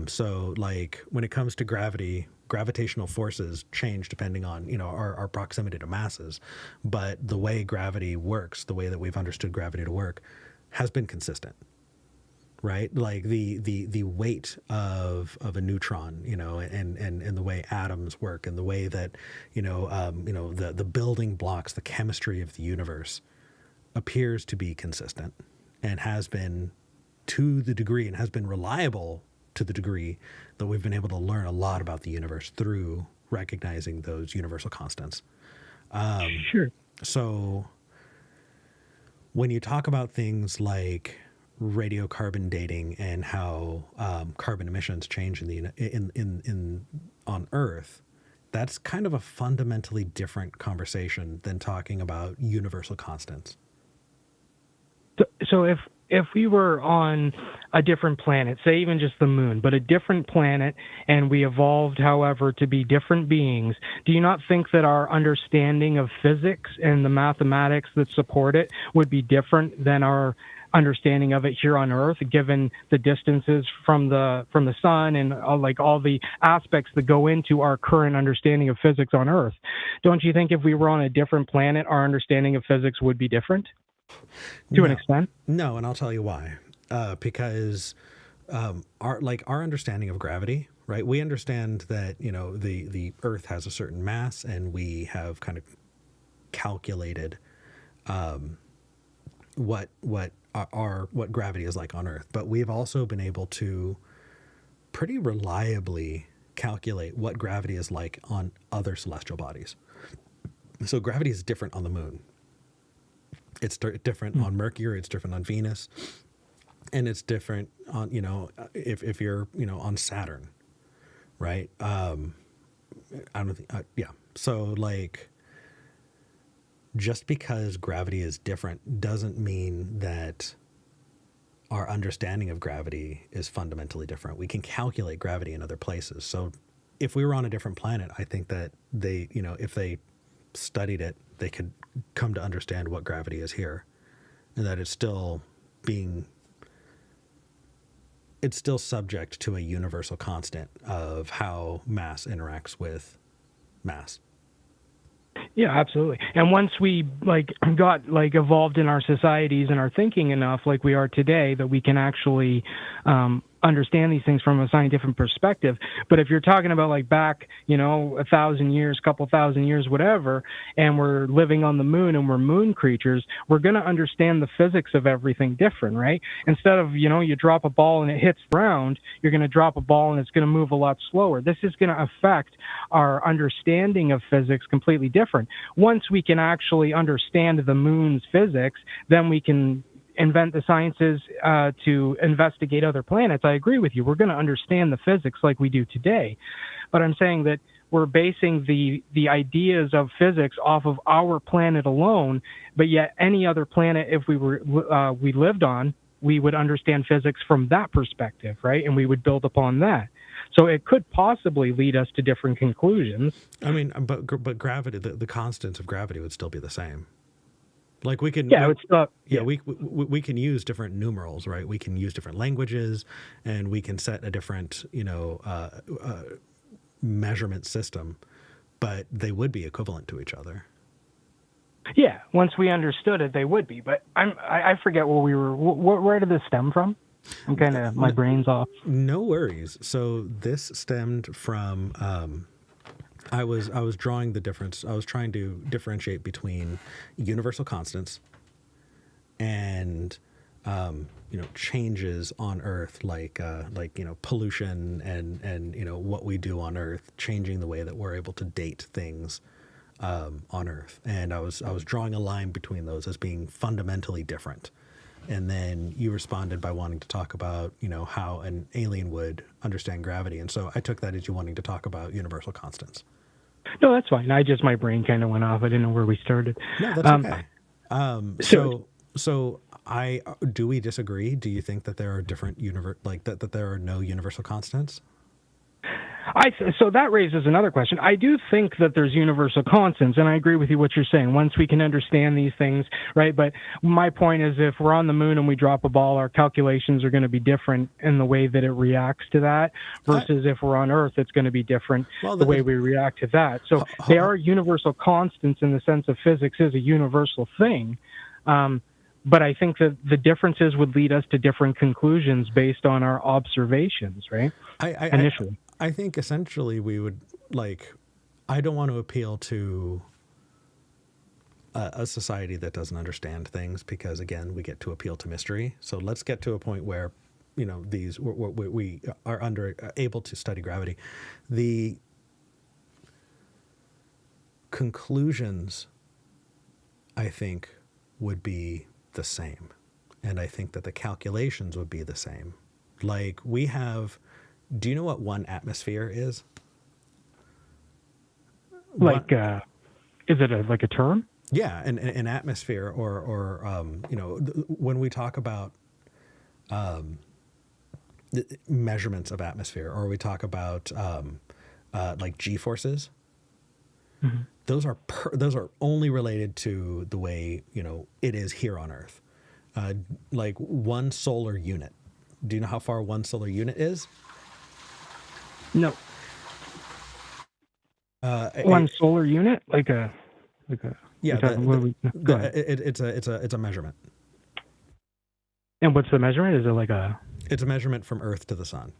So like when it comes to gravity, gravitational forces change depending on, our proximity to masses, but the way gravity works, the way that we've understood gravity to work, has been consistent. Right, like the weight of a neutron, and the way atoms work, and the way that the building blocks, the chemistry of the universe appears to be consistent, and has been to the degree, and has been reliable to the degree that we've been able to learn a lot about the universe through recognizing those universal constants. Sure. So when you talk about things like radiocarbon dating and how carbon emissions change on Earth, that's kind of a fundamentally different conversation than talking about universal constants. So if we were on a different planet, say even just the moon, but a different planet, and we evolved, however, to be different beings, do you not think that our understanding of physics and the mathematics that support it would be different than our understanding of it here on Earth, given the distances from the sun and all the aspects that go into our current understanding of physics on Earth? Don't you think if we were on a different planet, our understanding of physics would be different to an extent? No, and I'll tell you why. Because our understanding of gravity, right? We understand that the Earth has a certain mass, and we have kind of calculated what gravity is like on Earth, but we've also been able to pretty reliably calculate what gravity is like on other celestial bodies. So gravity is different on the moon. It's different on Mercury. It's different on Venus, and it's different on if you're on Saturn, right? I don't think yeah. So like, just because gravity is different doesn't mean that our understanding of gravity is fundamentally different. We can calculate gravity in other places. So if we were on a different planet, I think that they, if they studied it, they could come to understand what gravity is here, and that it's still subject to a universal constant of how mass interacts with mass. Yeah, absolutely. And once we got evolved in our societies and our thinking enough, like we are today, that we can actually understand these things from a scientific perspective. But if you're talking about back, 1,000 years, couple thousand years, whatever, and we're living on the moon and we're moon creatures, we're going to understand the physics of everything different, right? Instead of, you drop a ball and it hits the ground, you're going to drop a ball and it's going to move a lot slower. This is going to affect our understanding of physics completely different. Once we can actually understand the moon's physics, then we can invent the sciences to investigate other planets, I agree with you. We're going to understand the physics like we do today. But I'm saying that we're basing the ideas of physics off of our planet alone, but yet any other planet, if we lived on, we would understand physics from that perspective, right? And we would build upon that. So it could possibly lead us to different conclusions. I mean, but gravity, the constants of gravity would still be the same. Like we can, we can use different numerals, right? We can use different languages, and we can set a different, measurement system, but they would be equivalent to each other. Yeah, once we understood it, they would be. But I forget where we were. Where did this stem from? I'm kind of, my brain's off. No worries. So this stemmed from, I was drawing the difference. I was trying to differentiate between universal constants and, changes on Earth, like pollution and what we do on Earth, changing the way that we're able to date things on Earth. And I was drawing a line between those as being fundamentally different. And then you responded by wanting to talk about, how an alien would understand gravity. And so I took that as you wanting to talk about universal constants. No, that's fine. My brain kind of went off. I didn't know where we started. No, that's okay. So do we disagree? Do you think that there are different that there are no universal constants? So that raises another question. I do think that there's universal constants, and I agree with you what you're saying. Once we can understand these things, right? But my point is, if we're on the moon and we drop a ball, our calculations are going to be different in the way that it reacts to that, versus if we're on Earth, it's going to be different the way we react to that. So they are universal constants in the sense of physics is a universal thing. But I think that the differences would lead us to different conclusions based on our observations, right? Initially. I think essentially we would, I don't want to appeal to a society that doesn't understand things because, again, we get to appeal to mystery. So let's get to a point where, we are able to study gravity. The conclusions, I think, would be the same. And I think that the calculations would be the same. Like we have... Do you know what one atmosphere is? Is it a term? Yeah, an atmosphere, or when we talk about measurements of atmosphere, or we talk about G forces, mm-hmm. those are only related to the way it is here on Earth. Like one solar unit. Do you know how far one solar unit is? No. One solar unit, yeah. It's a measurement. And what's the measurement? Is it It's a measurement from Earth to the sun.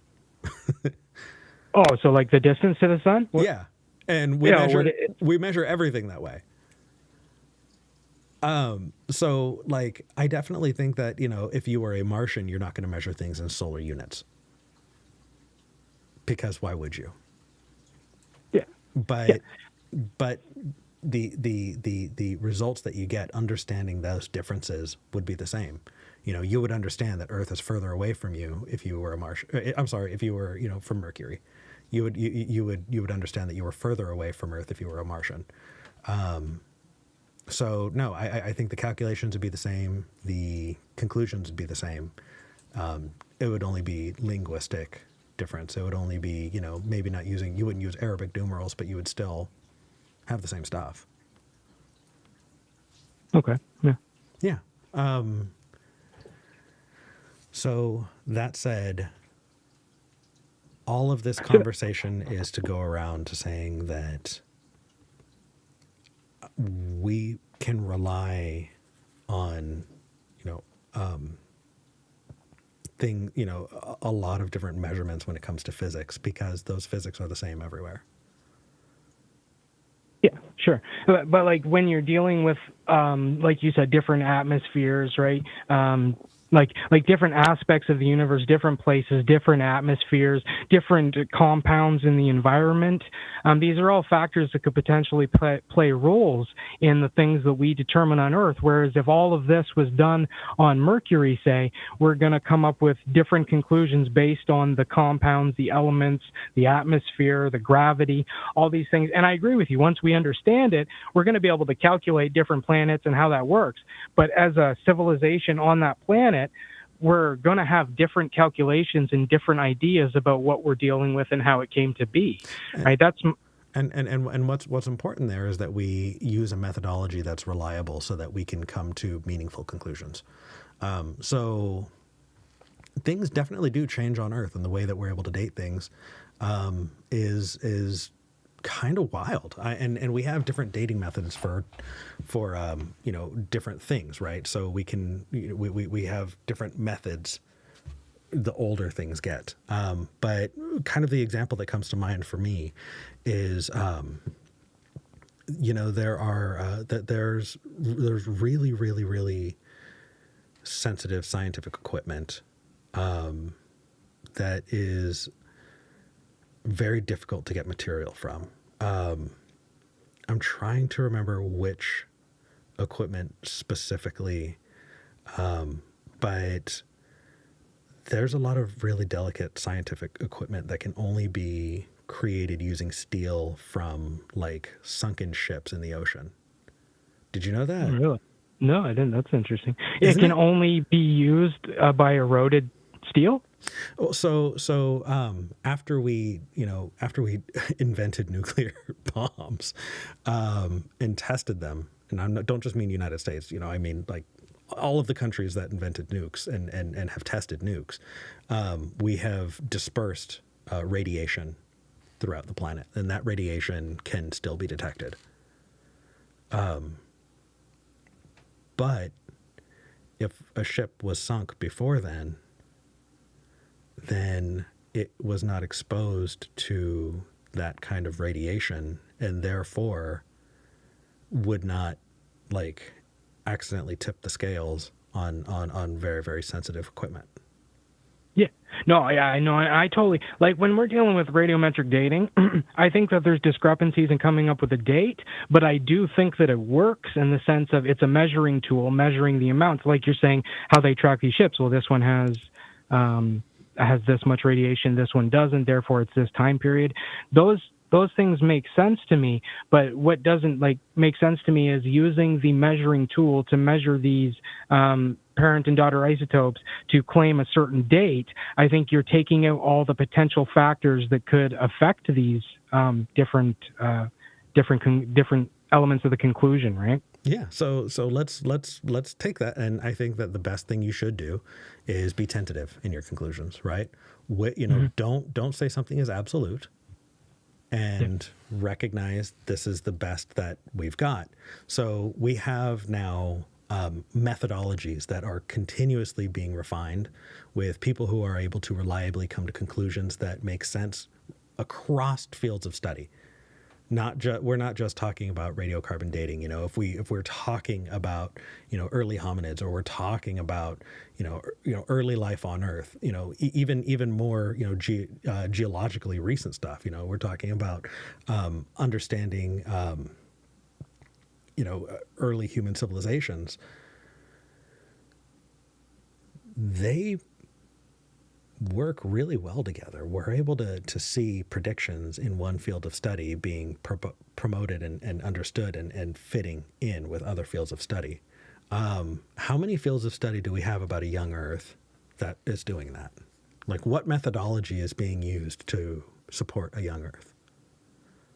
Oh, so like the distance to the sun? Yeah, and we measure everything that way. So I definitely think that if you were a Martian, you're not going to measure things in solar units. Because why would you? Yeah. But the results that you get understanding those differences would be the same. You would understand that Earth is further away from you if you were a Martian. I'm sorry, if you were from Mercury, you would understand that you were further away from Earth if you were a Martian. So no, I think the calculations would be the same. The conclusions would be the same. It would only be linguistic difference. It would only be, maybe not you wouldn't use Arabic numerals, but you would still have the same stuff. Okay. Yeah. Yeah. So that said, all of this conversation is to go around to saying that we can rely on, a lot of different measurements when it comes to physics, because those physics are the same everywhere. Yeah, sure. But when you're dealing with, like you said, different atmospheres, right? like different aspects of the universe, different places, different atmospheres, different compounds in the environment. These are all factors that could potentially play roles in the things that we determine on Earth. Whereas if all of this was done on Mercury, say, we're going to come up with different conclusions based on the compounds, the elements, the atmosphere, the gravity, all these things. And I agree with you. Once we understand it, we're going to be able to calculate different planets and how that works. But as a civilization on that planet, we're going to have different calculations and different ideas about what we're dealing with and how it came to be. Right? That's and what's important there is that we use a methodology that's reliable so that we can come to meaningful conclusions. So things definitely do change on Earth, and the way that we're able to date things is kind of wild. And we have different dating methods for different things, right? So we can we have different methods the older things get. But kind of the example that comes to mind for me is there's really, really, really sensitive scientific equipment that is very difficult to get material from. I'm trying to remember which equipment specifically, but there's a lot of really delicate scientific equipment that can only be created using steel from like sunken ships in the ocean. Did you know that? Really? No, I didn't. That's interesting. It can only be used by eroded steel? So after we invented nuclear bombs and tested them, and don't just mean United States, I mean like all of the countries that invented nukes and have tested nukes, we have dispersed radiation throughout the planet, and that radiation can still be detected. But if a ship was sunk before then it was not exposed to that kind of radiation, and therefore would not like accidentally tip the scales on very, very sensitive equipment. Yeah. No, I know. I totally, like when we're dealing with radiometric dating, I think that there's discrepancies in coming up with a date, but I do think that it works in the sense of it's a measuring tool, measuring the amounts. Like you're saying, how they track these ships. Well, this one has this much radiation, this one doesn't, therefore it's this time period. Those things make sense to me, but what doesn't make sense to me is using the measuring tool to measure these parent and daughter isotopes to claim a certain date. I think you're taking out all the potential factors that could affect these different elements of the conclusion, right? Yeah. So let's take that, and I think that the best thing you should do is be tentative in your conclusions, right? Don't say something is absolute, and recognize this is the best that we've got. So we have now methodologies that are continuously being refined with people who are able to reliably come to conclusions that make sense across fields of study. We're not just talking about radiocarbon dating. If we're talking about early hominids, or we're talking about early life on Earth, even more geologically recent stuff. We're talking about understanding early human civilizations. They work really well together. We're able to see predictions in one field of study being promoted and understood and fitting in with other fields of study. How many fields of study do we have about a young Earth that is doing that? Like, what methodology is being used to support a young Earth?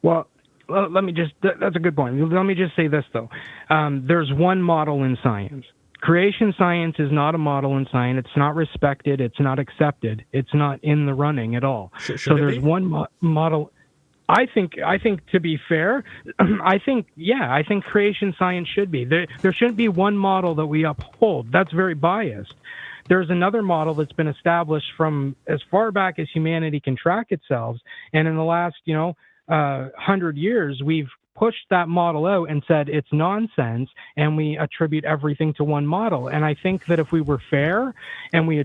Well, that's a good point. Let me just say this, though. There's one model in science. Creation science is not a model in science. It's not respected. It's not accepted. It's not in the running at all. So there's one model. I think to be fair, I think creation science should be. There shouldn't be one model that we uphold. That's very biased. There's another model that's been established from as far back as humanity can track itself. And in the last, 100 years, we've pushed that model out and said it's nonsense, and we attribute everything to one model. And I think that if we were fair and we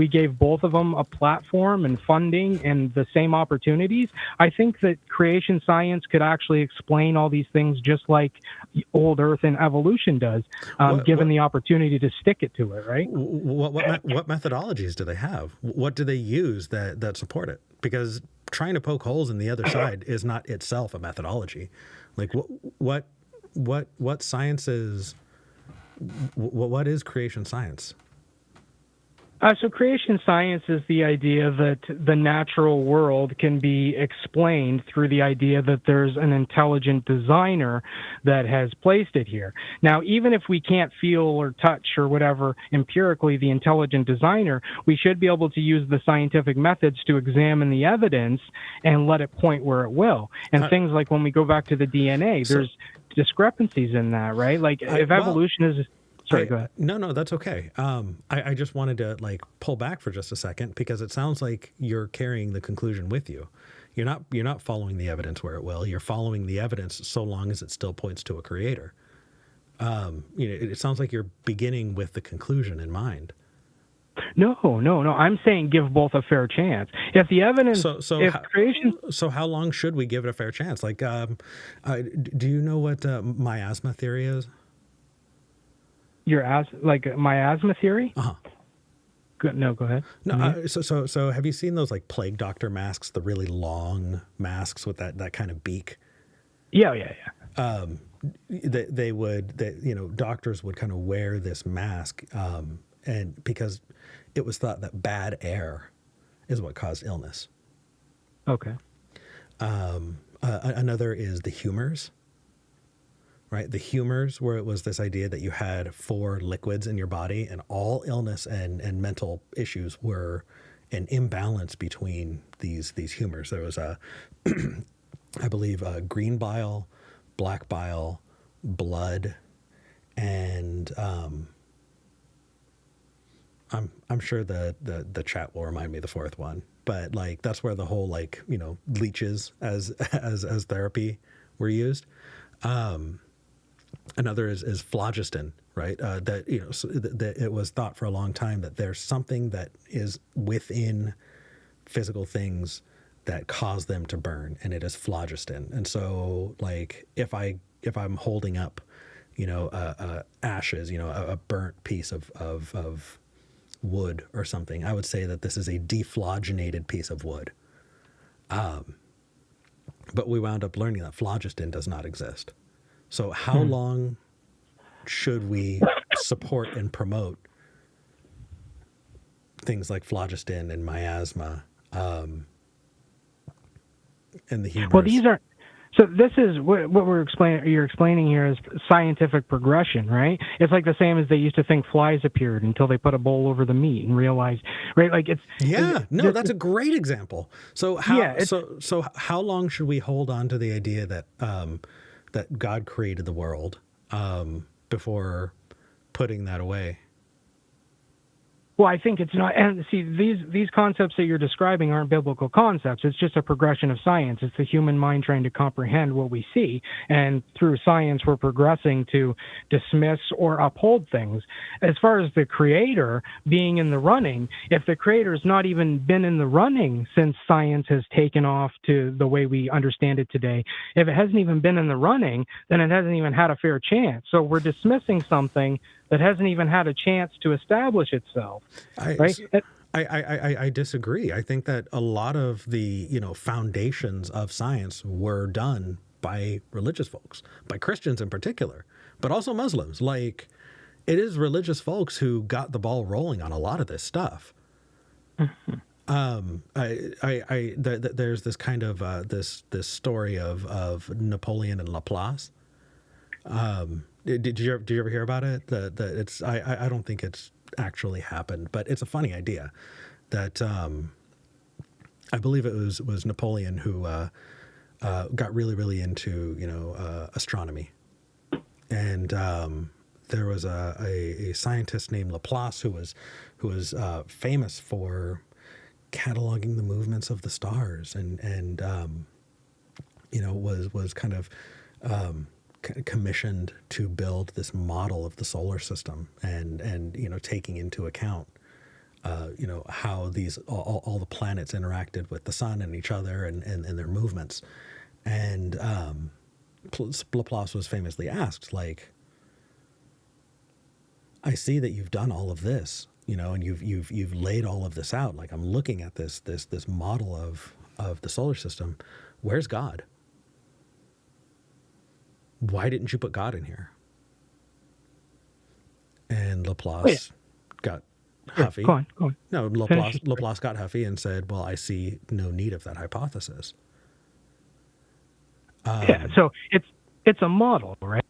gave both of them a platform and funding and the same opportunities, I think that creation science could actually explain all these things just like old Earth and evolution does, given the opportunity to stick it to it, right? What methodologies do they have? What do they use that support it? Because trying to poke holes in the other side is not itself a methodology. Like what science is? What is creation science? So creation science is the idea that the natural world can be explained through the idea that there's an intelligent designer that has placed it here. Now, even if we can't feel or touch or whatever empirically the intelligent designer, we should be able to use the scientific methods to examine the evidence and let it point where it will. And things like when we go back to the DNA, there's discrepancies in that, right? Like if evolution is... Sorry, go ahead. No, that's okay. I just wanted to pull back for just a second, because it sounds like you're carrying the conclusion with you. You're not following the evidence where it will. You're following the evidence so long as it still points to a creator. It sounds like you're beginning with the conclusion in mind. No. I'm saying give both a fair chance. If the evidence, So how long should we give it a fair chance? Do you know what miasma theory is? miasma theory? Uh-huh. Go ahead. No, so have you seen those plague doctor masks, the really long masks with that kind of beak? Yeah. Doctors would kind of wear this mask, and because it was thought that bad air is what caused illness. Okay. Another is the humors. Right, the humors, where it was this idea that you had 4 liquids in your body, and all illness and mental issues were an imbalance between these humors. There was I believe, green bile, black bile, blood, and I'm sure the chat will remind me the 4th one, but that's where the whole leeches as therapy were used. Another is phlogiston, right? That it was thought for a long time that there's something that is within physical things that cause them to burn, and it is phlogiston. And so, if I'm holding up, ashes, a burnt piece of wood or something, I would say that this is a dephlogenated piece of wood. But we wound up learning that phlogiston does not exist. So how long should we support and promote things like phlogiston and miasma and the humors? Well, this is what you're explaining here is scientific progression, right? It's like the same as they used to think flies appeared until they put a bowl over the meat and realized, right? That's a great example. So how long should we hold on to the idea that that God created the world before putting that away? Well, I think it's not. And see, these concepts that you're describing aren't biblical concepts. It's just a progression of science. It's the human mind trying to comprehend what we see. And through science, we're progressing to dismiss or uphold things. As far as the creator being in the running, if the creator's not even been in the running since science has taken off to the way we understand it today, if it hasn't even been in the running, then it hasn't even had a fair chance. So we're dismissing something that hasn't even had a chance to establish itself. Right? I disagree. I think that a lot of the foundations of science were done by religious folks, by Christians in particular, but also Muslims. It is religious folks who got the ball rolling on a lot of this stuff. Mm-hmm. There's this kind of this story of Napoleon and Laplace. Did you ever hear about it? I don't think it's actually happened, but it's a funny idea that I believe it was Napoleon who got really into astronomy, and there was a scientist named Laplace who was famous for cataloging the movements of the stars and was kind of commissioned to build this model of the solar system, and taking into account how these all the planets interacted with the sun and each other, and their movements. And Laplace was famously asked, like, I see that you've done all of this, and you've laid all of this out. Like, I'm looking at this model of the solar system. Where's God? Why didn't you put God in here? And Laplace got huffy. Go on. No, Laplace got huffy and said, well, I see no need of that hypothesis. So it's a model, right?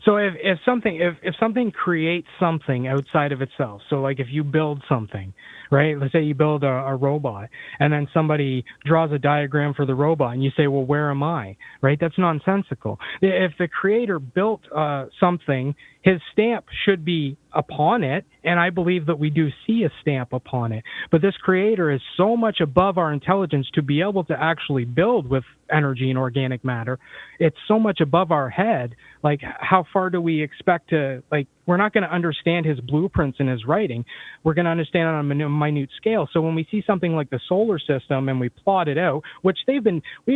So if something creates something outside of itself, so like if you build something, right? Let's say you build a robot, and then somebody draws a diagram for the robot, and you say, well, where am I? Right? That's nonsensical. If the creator built something, his stamp should be upon it, and I believe that we do see a stamp upon it. But this creator is so much above our intelligence to be able to actually build with energy and organic matter. It's so much above our head. Like, how far do we expect to, like, we're not going to understand his blueprints in his writing. We're going to understand on a minute scale. So when we see something like the solar system and we plot it out, which we've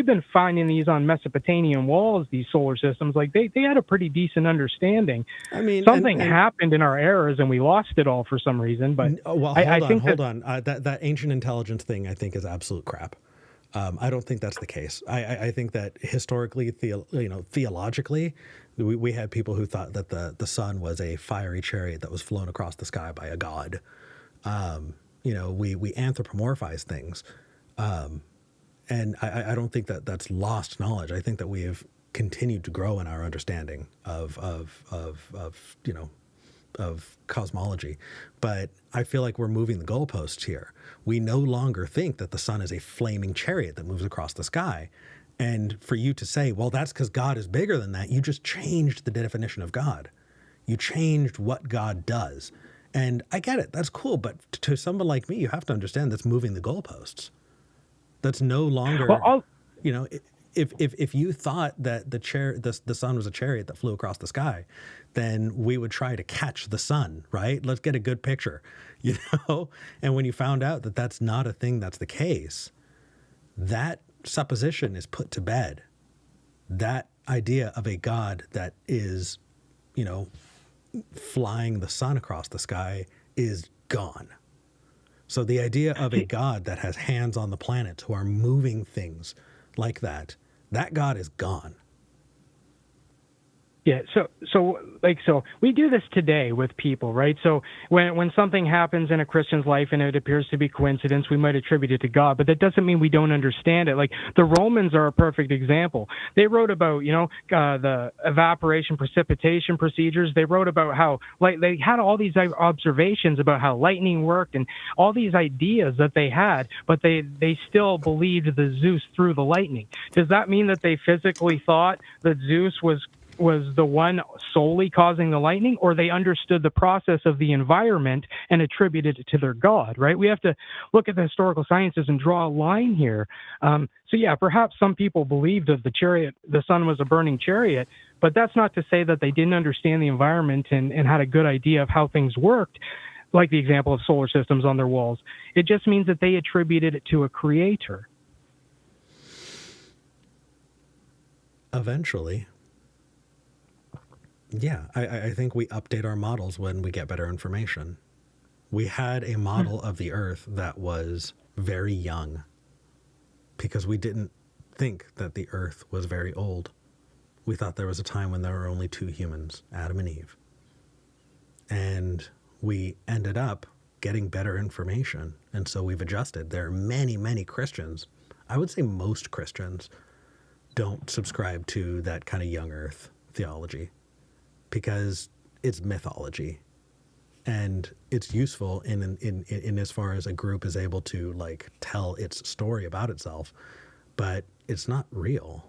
been finding these on Mesopotamian walls, these solar systems, like they had a pretty decent understanding. I mean, something happened in our eras and we lost it all for some reason. But well, hold on. That ancient intelligence thing, I think, is absolute crap. I don't think that's the case. I think that historically, theologically, we had people who thought that the sun was a fiery chariot that was flown across the sky by a god. We anthropomorphize things, and I don't think that that's lost knowledge. I think that we have continued to grow in our understanding of cosmology, but I feel like we're moving the goalposts here. We no longer think that the sun is a flaming chariot that moves across the sky. And for you to say, well, that's because God is bigger than that, you just changed the definition of God. You changed what God does. And I get it, that's cool, but to someone like me, you have to understand that's moving the goalposts. That's no longer, if you thought that the sun was a chariot that flew across the sky, then we would try to catch the sun, right? Let's get a good picture, And when you found out that that's not a thing that's the case, that supposition is put to bed. That idea of a God that is, flying the sun across the sky is gone. So the idea of a God that has hands on the planets who are moving things like that God is gone. Yeah, so we do this today with people, right? So when something happens in a Christian's life and it appears to be coincidence, we might attribute it to God, but that doesn't mean we don't understand it. Like the Romans are a perfect example. They wrote about, the evaporation, precipitation procedures. They wrote about how, like, they had all these observations about how lightning worked and all these ideas that they had, but they still believed that Zeus threw the lightning. Does that mean that they physically thought that Zeus was the one solely causing the lightning, or they understood the process of the environment and attributed it to their God, right? We have to look at the historical sciences and draw a line here. So yeah, perhaps some people believed that the sun was a burning chariot, but that's not to say that they didn't understand the environment and had a good idea of how things worked, like the example of solar systems on their walls. It just means that they attributed it to a creator. Eventually. Yeah, I think we update our models when we get better information. We had a model of the Earth that was very young because we didn't think that the Earth was very old. We thought there was a time when there were only two humans, Adam and Eve. And we ended up getting better information, and so we've adjusted. There are many, many Christians, I would say most Christians, don't subscribe to that kind of young Earth theology, because it's mythology, and it's useful in as far as a group is able to like tell its story about itself, but it's not real.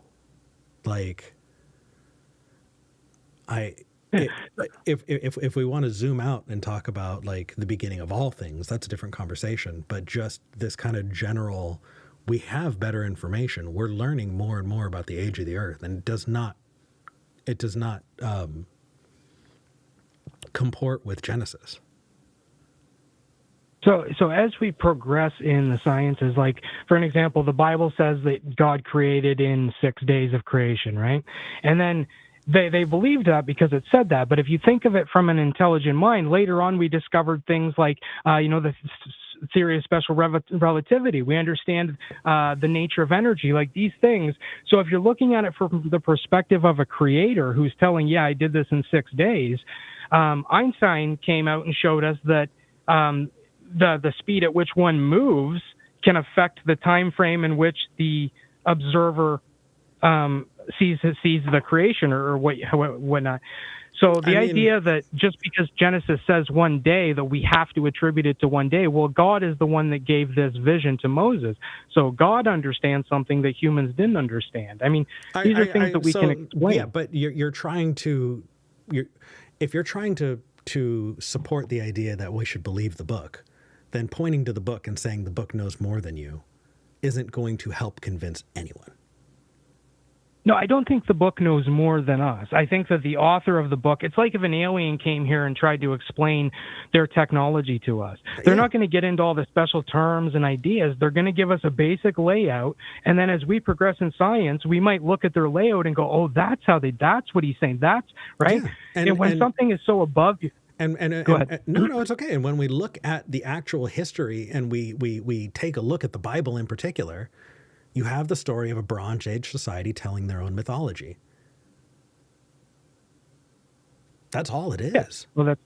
Like, if we want to zoom out and talk about like the beginning of all things, that's a different conversation. But just this kind of general, We have better information. We're learning more and more about the age of the earth, and it does not comport with Genesis. So as we progress in the sciences, like for an example, the Bible says that God created in 6 days of creation, right? And then they believed that because it said that. But if you think of it from an intelligent mind, later on we discovered things like, the theory of special relativity. We understand the nature of energy, like these things. So if you're looking at it from the perspective of a creator who's telling, yeah, I did this in 6 days, Einstein came out and showed us that the speed at which one moves can affect the time frame in which the observer sees the creation or whatnot. So the idea that just because Genesis says 1 day that we have to attribute it to 1 day, well, God is the one that gave this vision to Moses. So God understands something that humans didn't understand. I mean, these are things that we can explain. Yeah, but you're trying to support the idea that we should believe the book, then pointing to the book and saying the book knows more than you isn't going to help convince anyone. No, I don't think the book knows more than us. I think that the author of the book, it's like if an alien came here and tried to explain their technology to us. They're not going to get into all the special terms and ideas. They're going to give us a basic layout. And then as we progress in science, we might look at their layout and go, oh, that's what he's saying. That's right. Yeah. And when something is so above you. Go ahead. No, it's okay. And when we look at the actual history and we take a look at the Bible in particular, you have the story of a Bronze Age society telling their own mythology. That's all it is. Yeah. Well,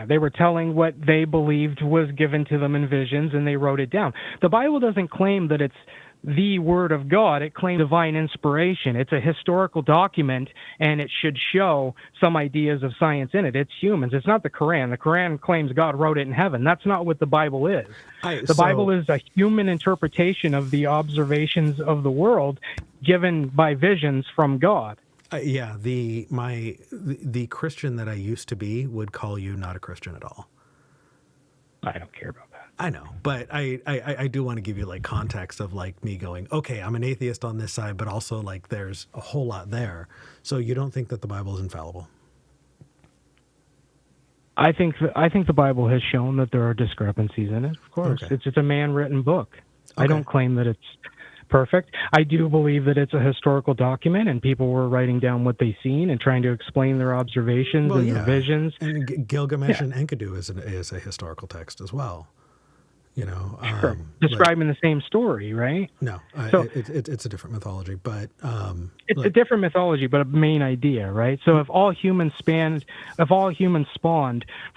they were telling what they believed was given to them in visions, and they wrote it down. The Bible doesn't claim that it's the Word of God. It claims divine inspiration. It's a historical document, and it should show some ideas of science in it. It's humans. It's not the Quran. The Quran claims God wrote it in heaven. That's not what the Bible is. The Bible is a human interpretation of the observations of the world given by visions from God. The Christian that I used to be would call you not a Christian at all. I don't care about that. I know, but I do want to give you like context of like me going, okay, I'm an atheist on this side, but also like there's a whole lot there. So you don't think that the Bible is infallible? I think the Bible has shown that there are discrepancies in it. Of course, okay. It's a man-written book. Okay. I don't claim that it's perfect. I do believe that it's a historical document, and people were writing down what they've seen and trying to explain their observations their visions. And Gilgamesh and Enkidu is a historical text as well. Sure. Describing the same story, right? No, it's a different mythology, but it's a different mythology, but a main idea, right? So if all humans spawned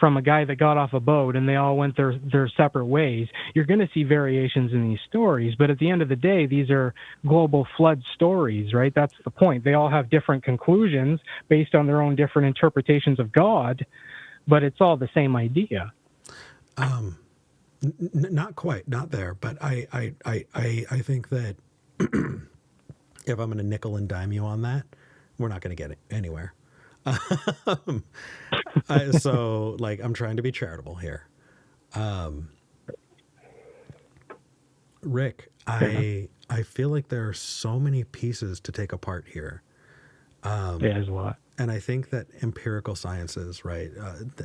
from a guy that got off a boat and they all went their separate ways, you're going to see variations in these stories. But at the end of the day, these are global flood stories, right? That's the point. They all have different conclusions based on their own different interpretations of God, but it's all the same idea. Not quite, not there, but I think that if I'm going to nickel and dime you on that, we're not going to get anywhere. So, like, I'm trying to be charitable here. Rick, I feel like there are so many pieces to take apart here. There's a lot. And I think that empirical sciences, right,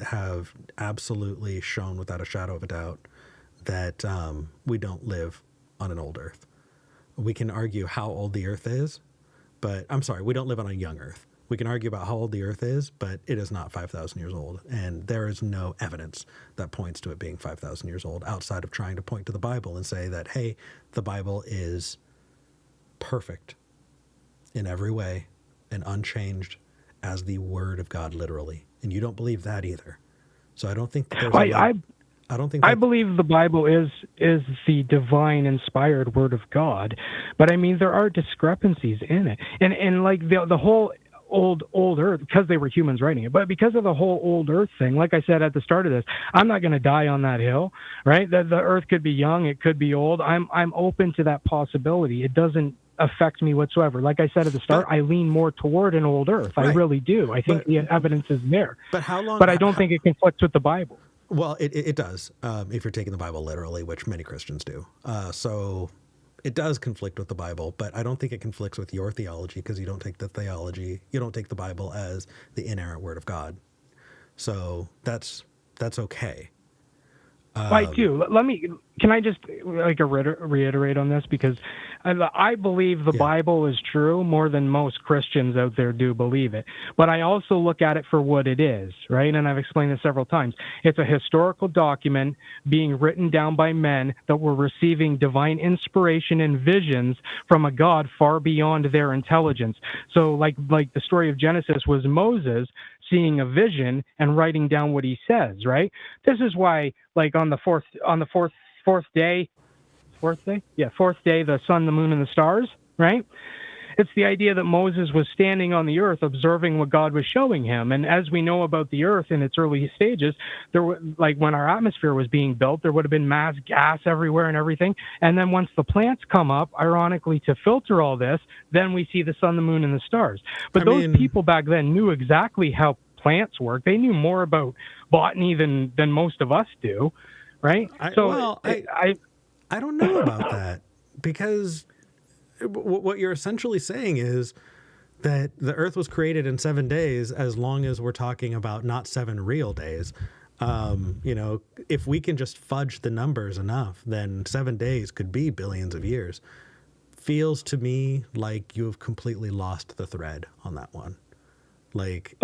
have absolutely shown without a shadow of a doubt that we don't live on an old Earth. We can argue how old the Earth is, but I'm sorry, we don't live on a young Earth. We can argue about how old the Earth is, but it is not 5,000 years old. And there is no evidence that points to it being 5,000 years old outside of trying to point to the Bible and say that, hey, the Bible is perfect in every way and unchanged as the Word of God, literally. And you don't believe that either. So I don't think that there's I believe the Bible is the divine inspired Word of God, but I mean there are discrepancies in it, and like the whole old Earth, because they were humans writing it, but because of the whole old Earth thing, like I said at the start of this, I'm not going to die on that hill, right? The Earth could be young, it could be old. I'm open to that possibility. It doesn't affect me whatsoever. Like I said at the start, I lean more toward an old Earth. Right. I really do. I think the evidence is there. But how long? But I don't think it conflicts with the Bible. Well, it does, if you're taking the Bible literally, which many Christians do. So it does conflict with the Bible, but I don't think it conflicts with your theology, because you don't take the Bible as the inerrant word of God. So that's okay. I do. Can I just like reiterate on this? Because I believe the Bible is true more than most Christians out there do believe it. But I also look at it for what it is, right? And I've explained this several times. It's a historical document being written down by men that were receiving divine inspiration and visions from a God far beyond their intelligence. So like the story of Genesis was Moses seeing a vision and writing down what he says, right? This is why, like on the fourth day, the sun, the moon, and the stars, right? It's the idea that Moses was standing on the earth observing what God was showing him. And as we know about the earth in its early stages, there were, like when our atmosphere was being built, there would have been mass gas everywhere and everything. And then once the plants come up, ironically, to filter all this, then we see the sun, the moon, and the stars. But those people back then knew exactly how plants work. They knew more about botany than most of us do, right? I don't know about that, because what you're essentially saying is that the earth was created in 7 days, as long as we're talking about not 7 real days. If we can just fudge the numbers enough, then 7 days could be billions of years. Feels to me like you have completely lost the thread on that one. Like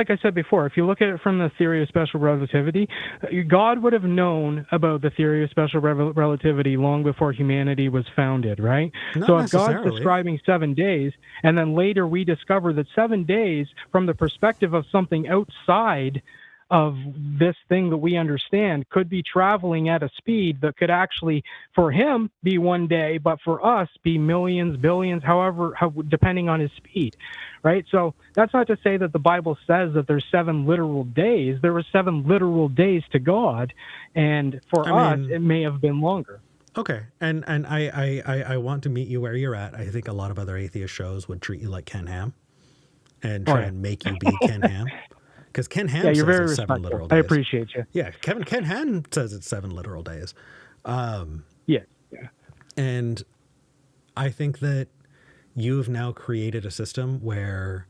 I said before, if you look at it from the theory of special relativity, God would have known about the theory of special relativity long before humanity was founded, right? So if God's describing 7 days, and then later we discover that 7 days, from the perspective of something outside of this thing that we understand, could be traveling at a speed that could actually, for him, be 1 day, but for us, be millions, billions, depending on his speed, right? So that's not to say that the Bible says that there's 7 literal days. There were 7 literal days to God, and for us, it may have been longer. Okay, and I want to meet you where you're at. I think a lot of other atheist shows would treat you like Ken Ham and try and make you be Ken Ham. Because Ken Ham says it's 7 literal days. I appreciate you. Yeah, Ken Ham says it's 7 literal days. Yeah. And I think that you've now created a system where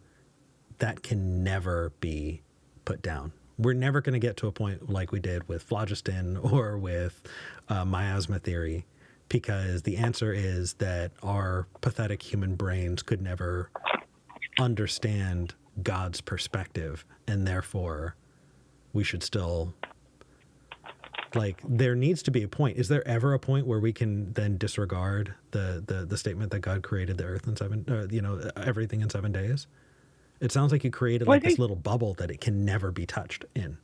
that can never be put down. We're never going to get to a point like we did with phlogiston or with miasma theory, because the answer is that our pathetic human brains could never understand God's perspective, and therefore we should still, there needs to be a point. Is there ever a point where we can then disregard the statement that God created the earth in everything in 7 days? It sounds like you created this little bubble that it can never be touched in.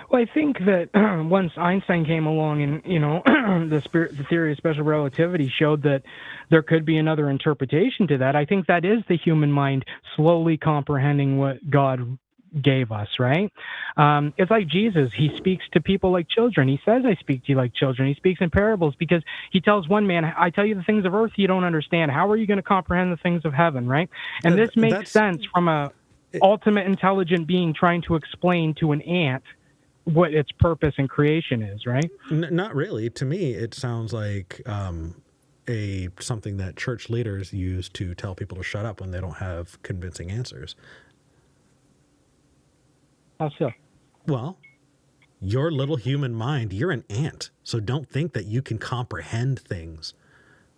Well, I think that once Einstein came along and, the theory of special relativity showed that there could be another interpretation to that, I think that is the human mind slowly comprehending what God gave us, right? It's like Jesus. He speaks to people like children. He says, I speak to you like children. He speaks in parables because he tells one man, I tell you the things of earth you don't understand. How are you going to comprehend the things of heaven, right? And this makes sense from a ultimate intelligent being trying to explain to an ant what its purpose in creation is, right? Not really. To me, it sounds like something that church leaders use to tell people to shut up when they don't have convincing answers. How so? Well, your little human mind, you're an ant, so don't think that you can comprehend things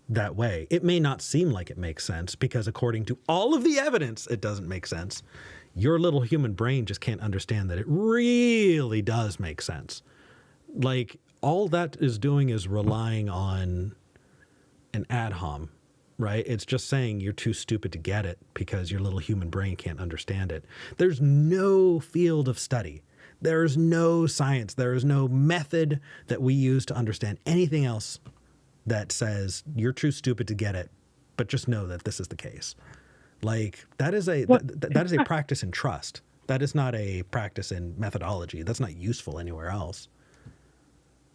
that way. It may not seem like it makes sense, because according to all of the evidence, it doesn't make sense. Your little human brain just can't understand that it really does make sense. All that is doing is relying on an ad hom, right? It's just saying you're too stupid to get it because your little human brain can't understand it. There's no field of study. There's no science. There is no method that we use to understand anything else that says you're too stupid to get it, but just know that this is the case. That is a practice in trust. That is not a practice in methodology. That's not useful anywhere else.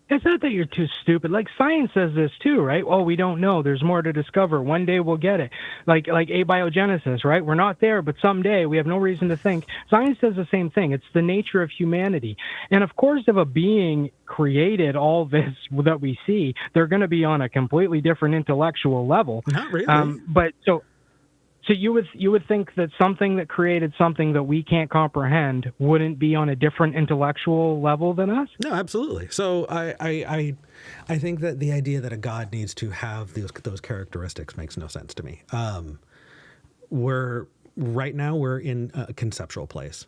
It's not that you're too stupid. Like science says this too, right? Oh, we don't know. There's more to discover. One day we'll get it. Like abiogenesis, right? We're not there, but someday we have no reason to think. Science says the same thing. It's the nature of humanity. And of course, if a being created all this that we see, they're going to be on a completely different intellectual level. Not really. But so you would think that something that created something that we can't comprehend wouldn't be on a different intellectual level than us? No, absolutely. So I think that the idea that a God needs to have those characteristics makes no sense to me. We're in a conceptual place,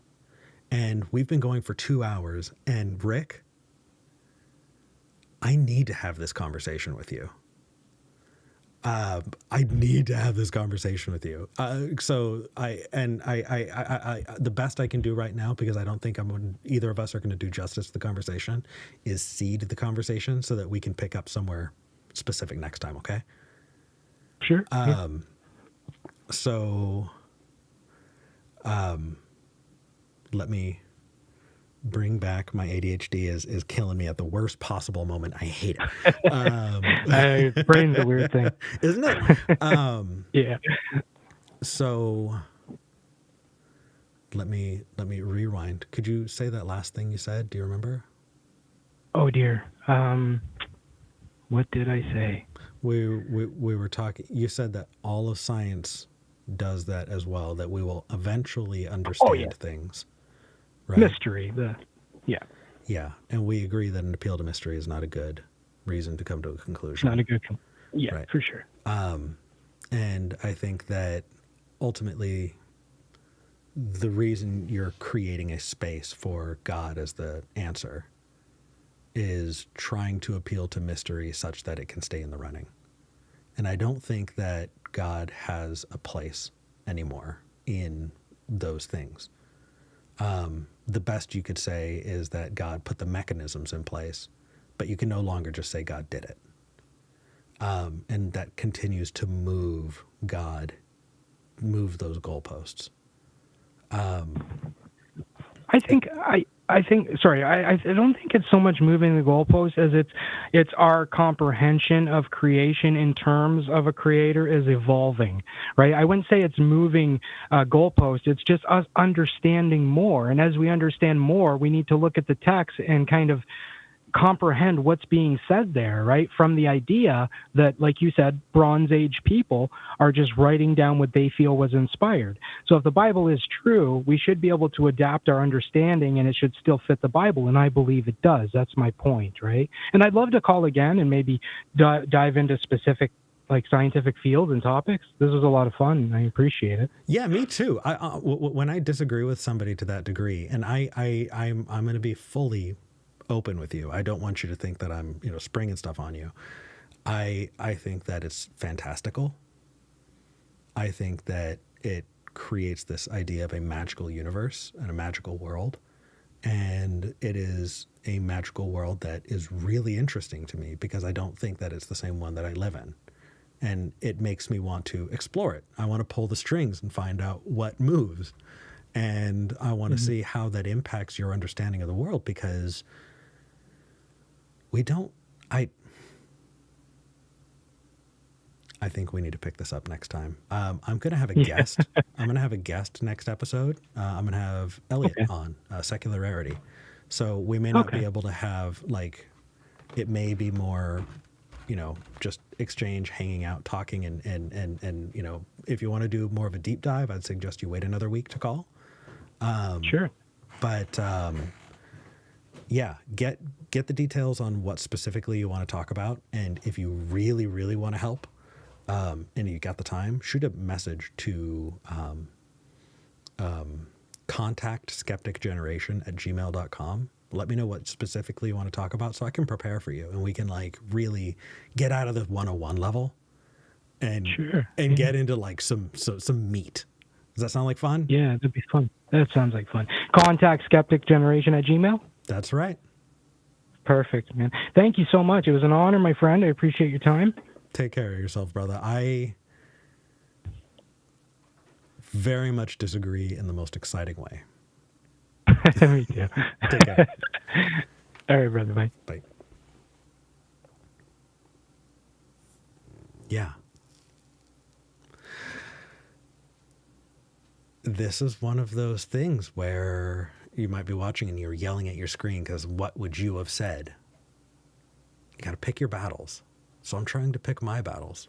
and we've been going for 2 hours. And Rick, I need to have this conversation with you. I need to have this conversation with you. So the best I can do right now, because I don't think either of us are going to do justice to the conversation, is seed the conversation so that we can pick up somewhere specific next time. Okay. Sure. Yeah. So, let me bring back my ADHD is killing me at the worst possible moment. I hate it. Brain's a weird thing, isn't it? Yeah. So let me rewind. Could you say that last thing you said? Do you remember? Oh dear. What did I say? We were talking. You said that all of science does that as well. That we will eventually understand things. Right? Mystery. Yeah, and we agree that an appeal to mystery is not a good reason to come to a conclusion. Not a good right. For sure. And I think that ultimately the reason you're creating a space for God as the answer is trying to appeal to mystery such that it can stay in the running. And I don't think that God has a place anymore in those things. The best you could say is that God put the mechanisms in place, but you can no longer just say God did it. And that continues to move those goalposts. I don't think it's so much moving the goalposts as it's our comprehension of creation in terms of a creator is evolving, right? I wouldn't say it's moving goalposts. It's just us understanding more. And as we understand more, we need to look at the text and kind of comprehend what's being said there, right? From the idea that, like you said, Bronze Age people are just writing down what they feel was inspired. So if the Bible is true, we should be able to adapt our understanding and it should still fit the Bible. And I believe it does. That's my point, right? And I'd love to call again and maybe dive into specific like scientific fields and topics. This was a lot of fun. I appreciate it. Yeah, me too. When I disagree with somebody to that degree, and I'm going to be fully open with you. I don't want you to think that I'm, springing stuff on you. I think that it's fantastical. I think that it creates this idea of a magical universe and a magical world. And it is a magical world that is really interesting to me because I don't think that it's the same one that I live in. And it makes me want to explore it. I want to pull the strings and find out what moves. And I want to see how that impacts your understanding of the world because I think we need to pick this up next time. I'm going to have a guest. I'm going to have a guest next episode. I'm going to have Elliot on, Secularity. So we may not be able to have, it may be more, just exchange, hanging out, talking, and if you want to do more of a deep dive, I'd suggest you wait another week to call. Sure. But yeah, get the details on what specifically you want to talk about. And if you really, really want to help, and you got the time, shoot a message to contact skepticgeneration@gmail.com. Let me know what specifically you want to talk about so I can prepare for you and we can really get out of the 101 level and get into some meat. Does that sound like fun? Yeah, that'd be fun. That sounds like fun. Contact skepticgeneration@gmail.com. That's right. Perfect, man. Thank you so much. It was an honor, my friend. I appreciate your time. Take care of yourself, brother. I very much disagree in the most exciting way. Me too. Take care. All right, brother. Bye. Bye. Yeah. This is one of those things where you might be watching and you're yelling at your screen because what would you have said? You got to pick your battles. So I'm trying to pick my battles.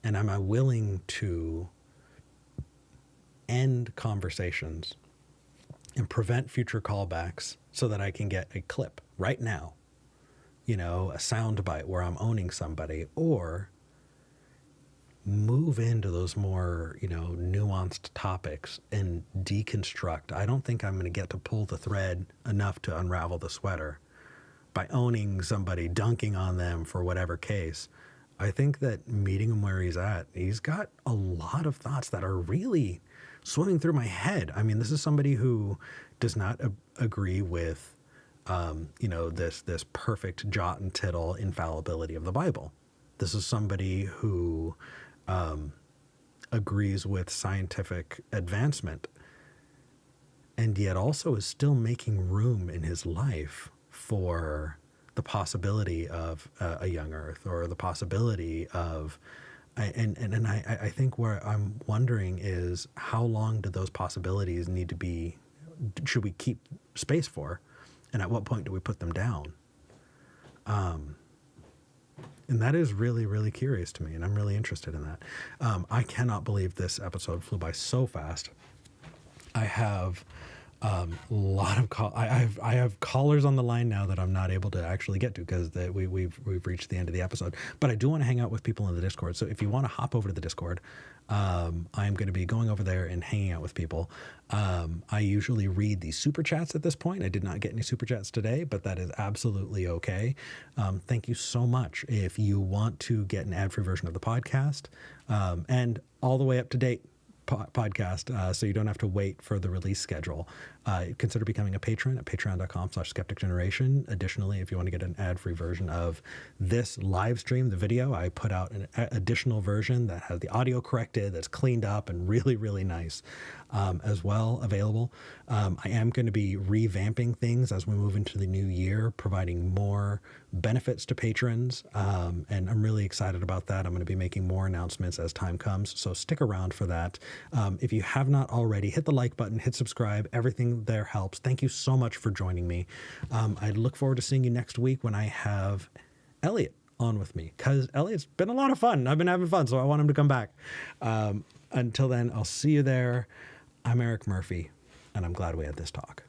And am I willing to end conversations and prevent future callbacks so that I can get a clip right now, you know, a sound bite where I'm owning somebody, or move into those more, you know, nuanced topics and deconstruct. I don't think I'm going to get to pull the thread enough to unravel the sweater by owning somebody, dunking on them for whatever case. I think that meeting him where he's at, he's got a lot of thoughts that are really swimming through my head. I mean, this is somebody who does not agree with, you know, this perfect jot and tittle infallibility of the Bible. This is somebody who agrees with scientific advancement, and yet also is still making room in his life for the possibility of a young Earth, or the possibility of, and I think where I'm wondering is, how long do those possibilities need to be, should we keep space for, and at what point do we put them down? And that is really, really curious to me, and I'm really interested in that. I cannot believe this episode flew by so fast. I have a lot of I have callers on the line now that I'm not able to actually get to because we've reached the end of the episode. But I do want to hang out with people in the Discord. So if you want to hop over to the Discord, I'm going to be going over there and hanging out with people. I usually read the super chats at this point. I did not get any super chats today, but that is absolutely okay. Thank you so much. If you want to get an ad-free version of the podcast, and all the way up to date podcast, so you don't have to wait for the release schedule, consider becoming a patron at patreon.com/skepticgeneration. Additionally, if you want to get an ad-free version of this live stream, the video, I put out an additional version that has the audio corrected, that's cleaned up and really, really nice, as well, available. I am going to be revamping things as we move into the new year, providing more benefits to patrons, and I'm really excited about that. I'm going to be making more announcements as time comes, so stick around for that. If you have not already, hit the like button, hit subscribe. Everything there helps. Thank you so much for joining me. I look forward to seeing you next week when I have Elliot on with me, because Elliot's been a lot of fun. I've been having fun, so I want him to come back. Until then, I'll see you there. I'm Eric Murphy, and I'm glad we had this talk.